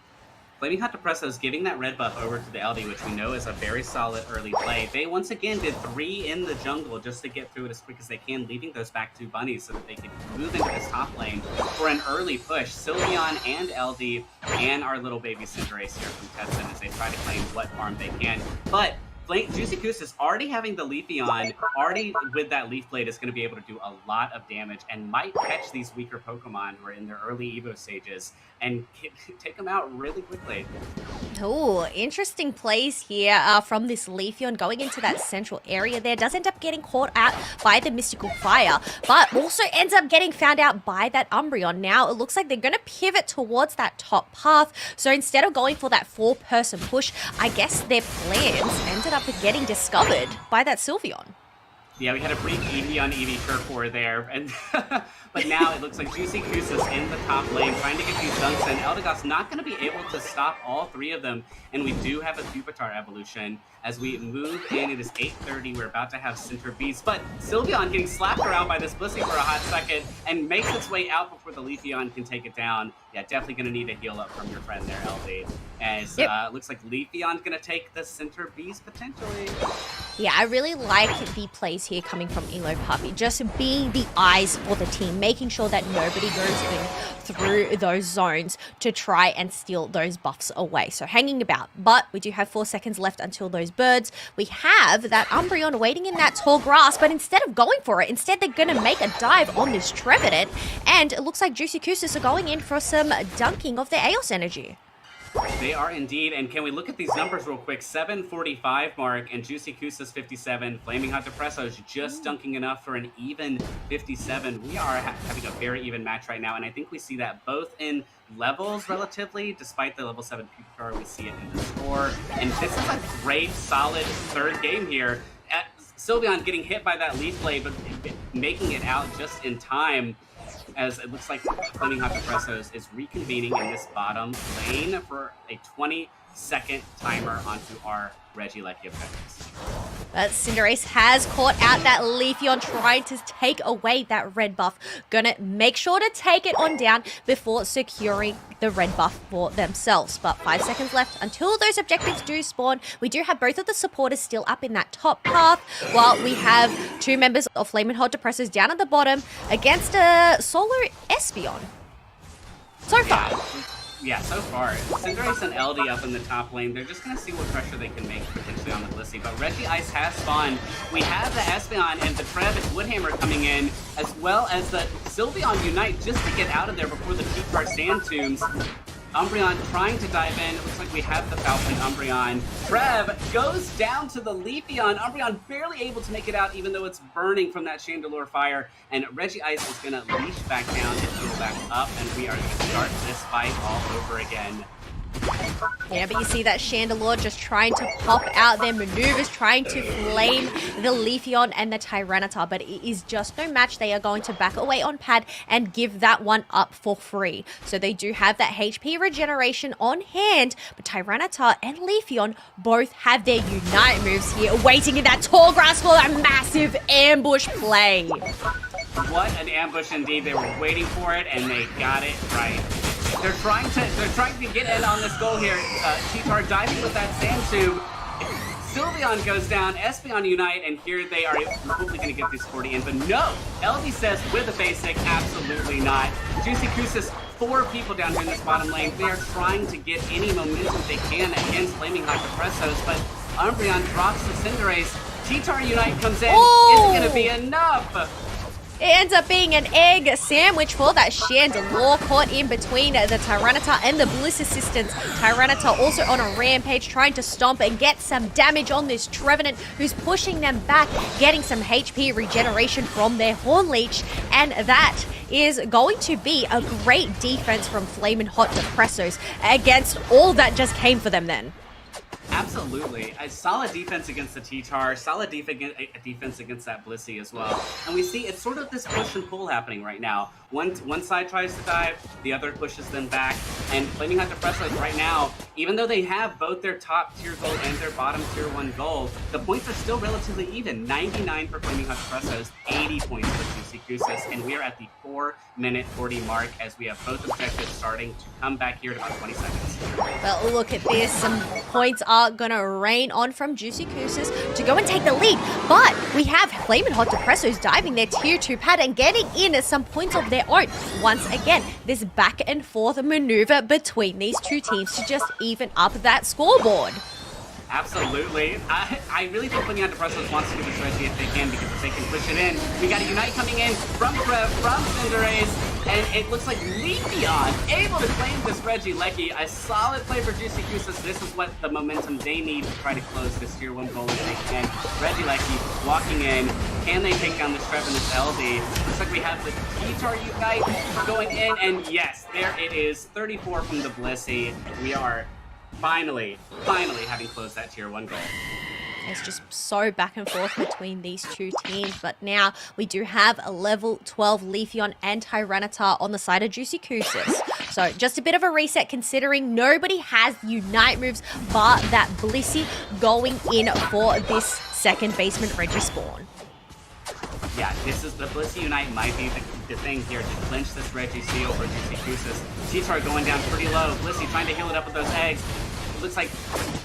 Flaming Hot Depressos giving that red buff over to the LD, which we know is a very solid early play. They once again did 3 in the jungle just to get through it as quick as they can, leaving those back 2 bunnies so that they can move into this top lane for an early push. Sylveon and LD and our little baby Cinderace here from Tetsun as they try to claim what farm they can. But Juicy Goose is already having the Leafeon, already with that Leaf Blade is going to be able to do a lot of damage and might catch these weaker Pokemon who are in their early Evo stages and take them out really quickly. Oh, interesting plays here from this Leafeon going into that central area there. Does end up getting caught out by the Mystical Fire, but also ends up getting found out by that Umbreon. Now, it looks like they're going to pivot towards that top path. So instead of going for that 4-person push, I guess their plans ended up getting discovered by that Sylveon. Yeah, we had a brief Eevee on Eevee turf war there, and but now it looks like Juicy Goose is in the top lane trying to get these dunks in. Eldegoss not going to be able to stop all three of them, and we do have a Pupitar evolution. As we move in, it is 8:30, we're about to have Center Beast, but Sylveon getting slapped around by this Blissey for a hot second and makes its way out before the Leafeon can take it down. Yeah, definitely going to need a heal up from your friend there, LD. As looks like Leafeon's going to take the Center Beast potentially. Yeah, I really like the plays here coming from Elo Puppy. Just being the eyes for the team, making sure that nobody goes in through those zones to try and steal those buffs away. So hanging about. But we do have 4 seconds left until those birds. We have that Umbreon waiting in that tall grass, but instead of going for it, instead they're going to make a dive on this Trevenant. And it looks like Juicy Gooses are going in for some dunking of their Eos energy. They are indeed, and can we look at these numbers real quick? 7:45 mark, and Juicy Goose 57. Flaming Hot Depresso is just dunking enough for an even 57. We are having a very even match right now, and I think we see that both in levels relatively, despite the level 7 Pupitar, we see it in the score. And this is a great, solid third game here. Sylveon getting hit by that Leaf Blade, but making it out just in time, as it looks like Flaming Hot Depressos is reconvening in this bottom lane for a 20-second timer onto our Regieleki effects. But Cinderace has caught out that Leafeon trying to take away that red buff. Gonna make sure to take it on down before securing the red buff for themselves. But 5 seconds left until those objectives do spawn. We do have both of the supporters still up in that top path, while we have 2 members of Flamin' Hot Depressors down at the bottom against a solo Espeon. So far. Yeah, so far. Cinderace and LD up in the top lane. They're just going to see what pressure they can make potentially on the Blissey. But Regice has spawned. We have the Espeon and the Trev and Woodhammer coming in, as well as the Sylveon Unite just to get out of there before the Pupitar Sand Tombs. Umbreon trying to dive in. It looks like we have the Falcon Umbreon. Trev goes down to the Leafeon. Umbreon barely able to make it out, even though it's burning from that Chandelure fire. And Regice is going to leash back down and heal back up. And we are going to start this fight all over again. Yeah, but you see that Chandelure just trying to pop out their maneuvers, trying to flame the Leafeon and the Tyranitar, but it is just no match. They are going to back away on pad and give that one up for free. So they do have that HP regeneration on hand, but Tyranitar and Leafeon both have their Unite moves here, waiting in that tall grass for a massive ambush play. What an ambush indeed. They were waiting for it, and they got it right. They're trying to get in on this goal here. Cheetar diving with that sand tube. Sylveon goes down, Espeon Unite, and here they are hopefully going to get this 40 in. But no! LD says with a basic, absolutely not. Juicy Goose 4 people down here in this bottom lane. They are trying to get any momentum they can against Flaming Hot Depressos, but Umbreon drops the Cinderace. Cheetar Unite comes in. Oh! Isn't going to be enough. It ends up being an egg sandwich for that Chandelure, caught in between the Tyranitar and the Bliss Assistants. Tyranitar also on a rampage, trying to stomp and get some damage on this Trevenant, who's pushing them back, getting some HP regeneration from their Horn Leech, and that is going to be a great defense from Flamin' Hot Depressos against all that just came for them then. Absolutely. A solid defense against the T-Tar, solid defense against that Blissey as well. And we see it's sort of this push and pull happening right now. One side tries to dive, the other pushes them back. And Flaming Hot Depressos right now, even though they have both their top tier gold and their bottom tier 1 gold, the points are still relatively even. 99 for Flaming Hot Depressos, 80 points for Juicy Gooses, and we are at the 4-minute 40 mark as we have both objectives starting to come back here in about 20 seconds. Well, look at this. Some points are going to rain on from Juicy Gooses to go and take the lead. But we have Flamin' Hot Depressos diving their tier 2 pad and getting in some points of their own. Once again, this back and forth maneuver between these two teams to just even up that scoreboard. Absolutely. I really think Flaming Hot Depressos wants to do this Reggie if they can, because if they can push it in. We got a Unite coming in from Trev, from Cinderace, and it looks like Leafeon able to claim this Regieleki. A solid play for Juicy Gooses. This is what the momentum they need to try to close this tier 1 goal if they can. Regieleki walking in. Can they take down this Trev and this LD? Looks like we have the T-Tar Unite going in, and yes, there it is. 34 from the Blissey. We are finally having closed that tier 1 goal. It's just so back and forth between these two teams, but now we do have a level 12 Leafeon and Tyranitar on the side of Juicy Gooses. So just a bit of a reset, considering nobody has Unite moves but that Blissey going in for this second basement Regispawn. Yeah, this is the Blissey Unite might be the thing here to clinch this Reggie seal for Juicy Gooses. T-Tar going down pretty low. Blissey trying to heal it up with those eggs. Looks like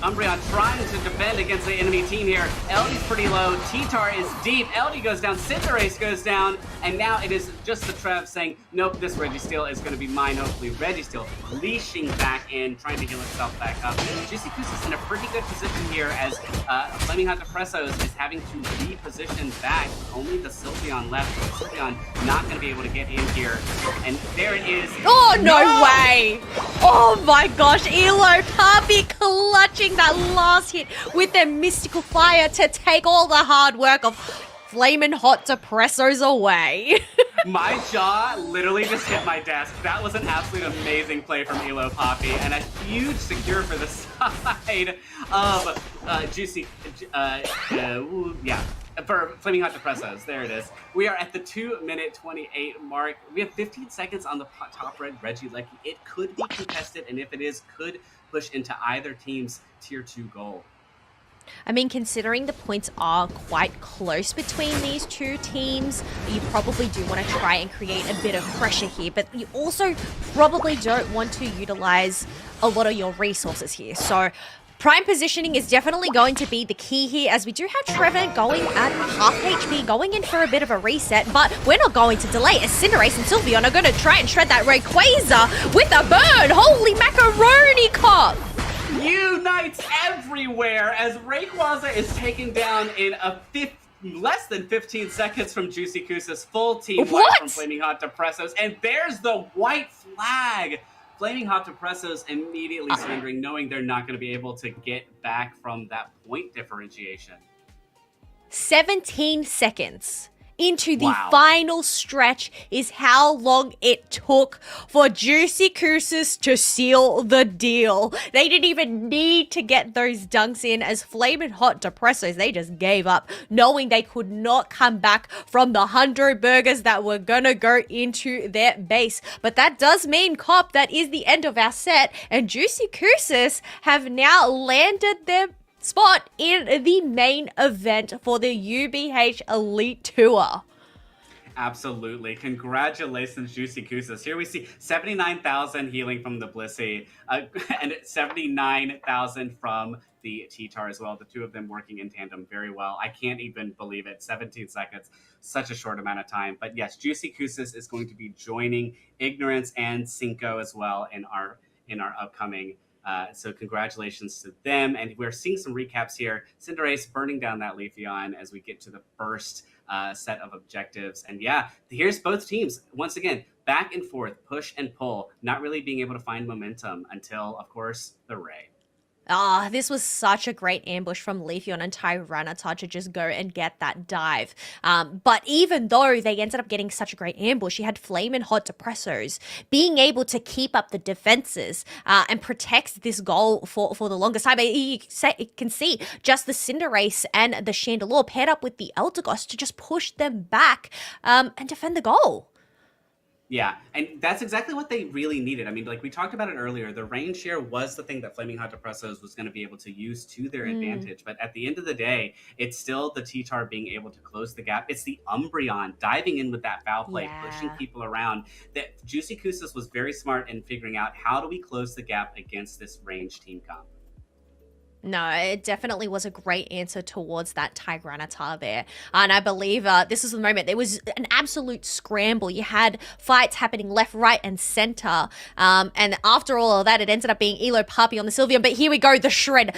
Umbreon trying to defend against the enemy team here. LD's pretty low. T-Tar is deep. LD goes down. Cinderace goes down. And now it is just the Trev saying, nope, this Registeel is going to be mine. Hopefully Registeel leashing back in, trying to heal itself back up. Juicy Gooses is in a pretty good position here as Flaming Hot Depressos is having to reposition back. Only the Sylveon left. Sylveon not going to be able to get in here. And there it is. Oh, no way. Oh my gosh. Elo Puppy clutching that last hit with their mystical fire to take all the hard work of Flamin' Hot Depressos away. My jaw literally just hit my desk. That was an absolute amazing play from Elo Poppy, and a huge secure for the side of Juicy, for Flaming Hot Depressos. There it is. We are at the 2-minute 28 mark. We have 15 seconds on the top red Regieleki. It could be contested, and if it is, could push into either team's tier 2 goal. I mean, considering the points are quite close between these two teams, you probably do want to try and create a bit of pressure here, but you also probably don't want to utilize a lot of your resources here. So prime positioning is definitely going to be the key here, as we do have Trevor going at half HP, going in for a bit of a reset, but we're not going to delay as Cinderace and Sylveon are going to try and shred that Rayquaza with a burn. Holy macaroni cop! Unites everywhere as Rayquaza is taken down in a less than 15 seconds from Juicy Gooses. Full team wipe from Flaming Hot Depressos, and there's the white flag. Flaming Hot Depressos immediately surrendering, knowing they're not going to be able to get back from that point differentiation. 17 seconds into the final stretch is how long it took for Juicy Gooses to seal the deal. They didn't even need to get those dunks in as Flamin' Hot Depressos, they just gave up, knowing they could not come back from the 100 burgers that were gonna go into their base. But that does mean, Cop, that is the end of our set, and Juicy Gooses have now landed their spot in the main event for the UBH Elite Tour. Absolutely. Congratulations, Juicy Gooses. Here we see 79,000 healing from the Blissey and 79,000 from the T-Tar as well. The two of them working in tandem very well. I can't even believe it. 17 seconds, such a short amount of time. But yes, Juicy Gooses is going to be joining Ignorance and Cinco as well in our upcoming so congratulations to them. And we're seeing some recaps here. Cinderace burning down that Leafeon as we get to the first set of objectives. And yeah, here's both teams. Once again, back and forth, push and pull, not really being able to find momentum until, of course, the Ray. This was such a great ambush from Leafeon and Tyranitar to just go and get that dive. But even though they ended up getting such a great ambush, you had Flamin' Hot Depressos being able to keep up the defenses and protect this goal for the longest time. You can see just the Cinderace and the Chandelure paired up with the Eldegoss to just push them back and defend the goal. Yeah, and that's exactly what they really needed. I mean, like we talked about it earlier, the range share was the thing that Flaming Hot Depressos was going to be able to use to their advantage. But at the end of the day, it's still the T-Tar being able to close the gap. It's the Umbreon diving in with that foul play, pushing people around. That Juicy Gooses was very smart in figuring out how do we close the gap against this range team comp. No, it definitely was a great answer towards that Tyranitar there. And I believe this is the moment. There was an absolute scramble. You had fights happening left, right, and center. And after all of that, it ended up being Elo Puppy on the Sylveon. But here we go, the shred.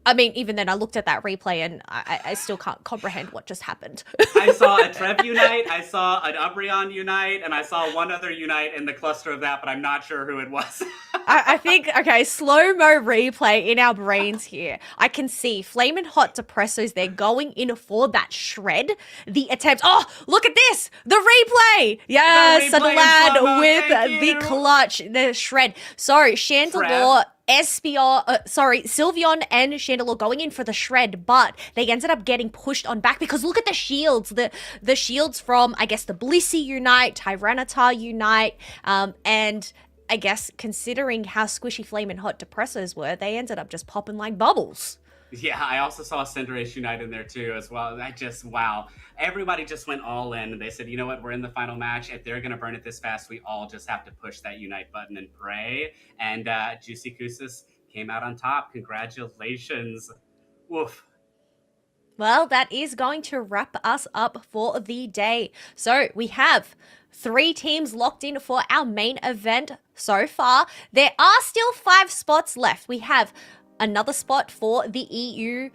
I mean, even then, I looked at that replay and I still can't comprehend what just happened. I saw a Trev unite, I saw an Umbreon unite, and I saw one other unite in the cluster of that, but I'm not sure who it was. I think, okay, slow-mo replay in our brains here. I can see Flamin' Hot Depressos, they're going in for that shred. The attempt, oh, look at this! The replay! Yes, The replay in Lad slow-mo, with thank the you. clutch, the shred. So, Chandelure, Sylveon and Chandelure going in for the shred, but they ended up getting pushed on back because look at the shields. The shields from, I guess, the Blissey Unite, Tyranitar Unite, and I guess considering how squishy Flamin' Hot Depressors were, they ended up just popping like bubbles. Yeah, I also saw Cinderace Unite in there too as well. Wow. Everybody just went all in and they said, you know what, we're in the final match. If they're going to burn it this fast, we all just have to push that Unite button and pray. And Juicy Koosis came out on top. Congratulations. Woof. Well, that is going to wrap us up for the day. So we have 3 teams locked in for our main event so far. There are still 5 spots left. We have another spot for the EU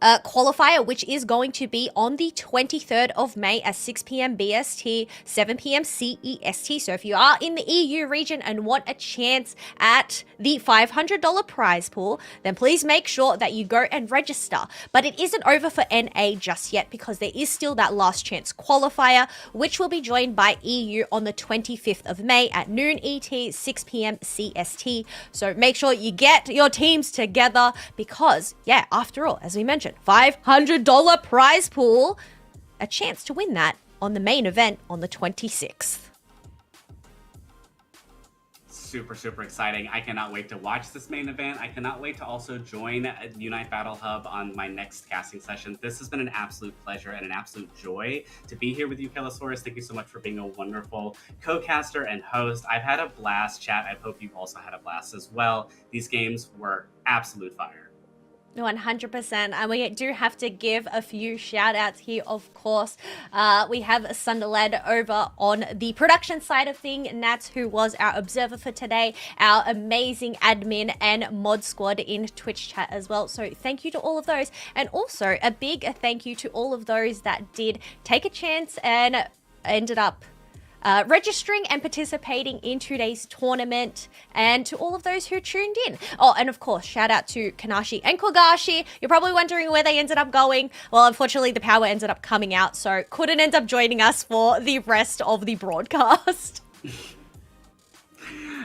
qualifier, which is going to be on the 23rd of May at 6 p.m. BST, 7 p.m. CEST. So if you are in the EU region and want a chance at the $500 prize pool, then please make sure that you go and register. But it isn't over for NA just yet because there is still that last chance qualifier, which will be joined by EU on the 25th of May at noon ET, 6 p.m. CST. So make sure you get your teams together because, yeah, after all, as we mentioned, $500 prize pool, a chance to win that on the main event on the 26th. Super, super exciting. I cannot wait to watch this main event. I cannot wait to also join Unite Battle Hub on my next casting session. This has been an absolute pleasure and an absolute joy to be here with you, Kellosaurus. Thank you so much for being a wonderful co-caster and host. I've had a blast, chat. I hope you've also had a blast as well. These games were absolute fire. 100%. And we do have to give a few shout outs here, of course. We have Sunderlad over on the production side of thing. Nats, who was our observer for today, our amazing admin and mod squad in Twitch chat as well. So thank you to all of those. And also a big thank you to all of those that did take a chance and ended up registering and participating in today's tournament, and to all of those who tuned in. Oh, and of course, shout out to Kanashi and Kogashi. You're probably wondering where they ended up going. Well, unfortunately, the power ended up coming out, so couldn't end up joining us for the rest of the broadcast.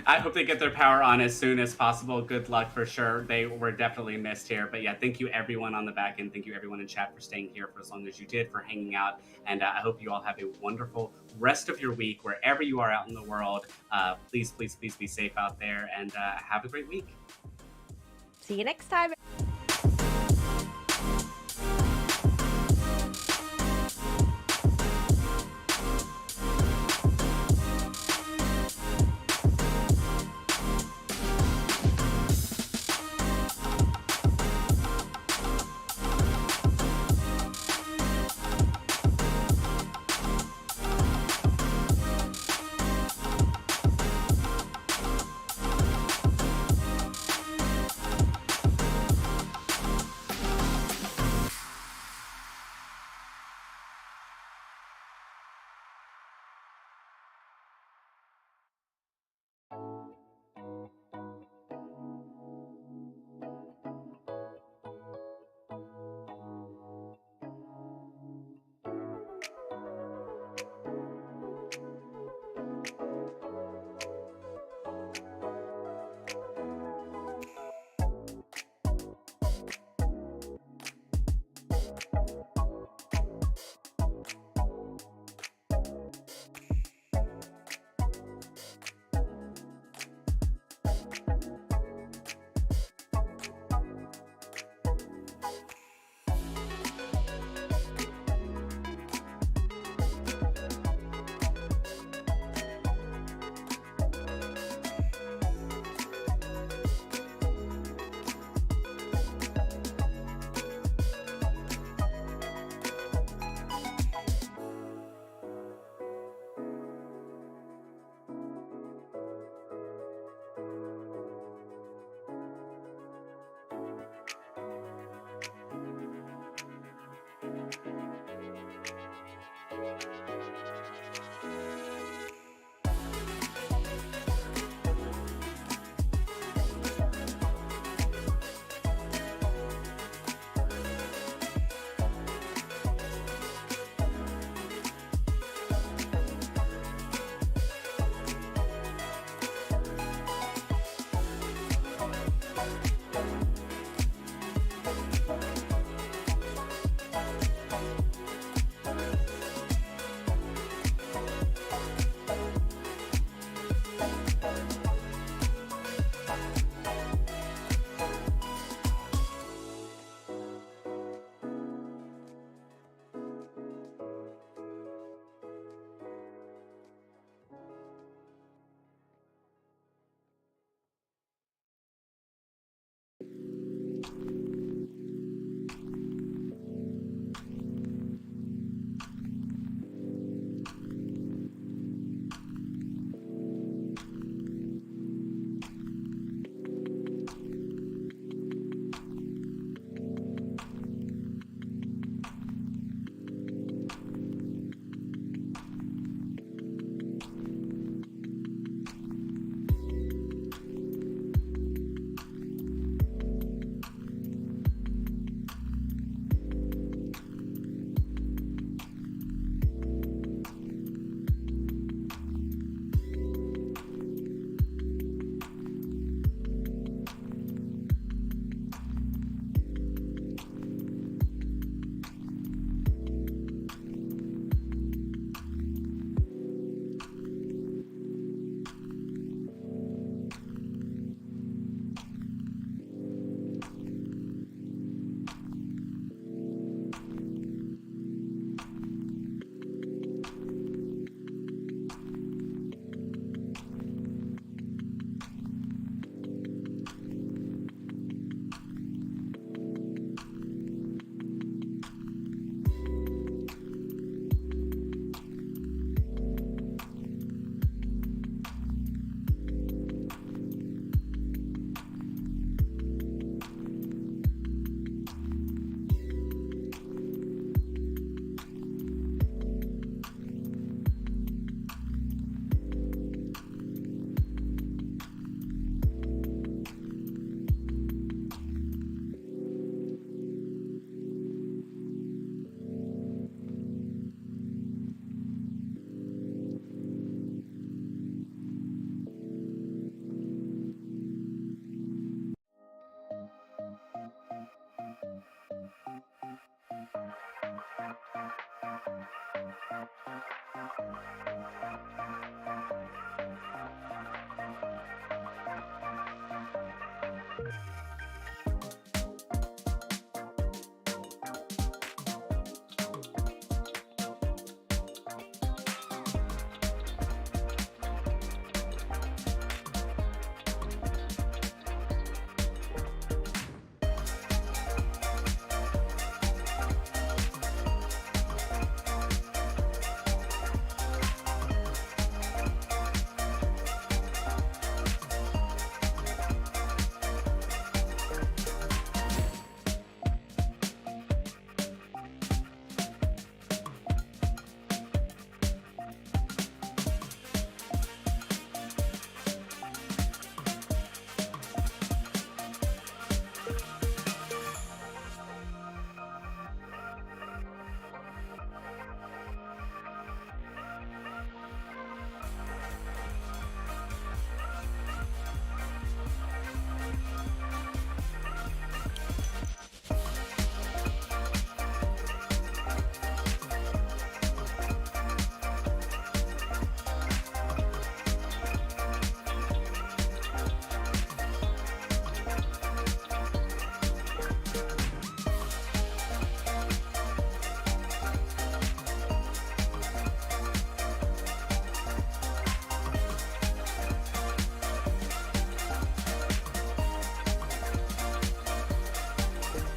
I hope they get their power on as soon as possible. Good luck for sure. They were definitely missed here. But yeah, thank you everyone on the back end. Thank you everyone in chat for staying here for as long as you did, for hanging out. And I hope you all have a wonderful rest of your week, wherever you are out in the world. Please, please, please be safe out there and have a great week. See you next time.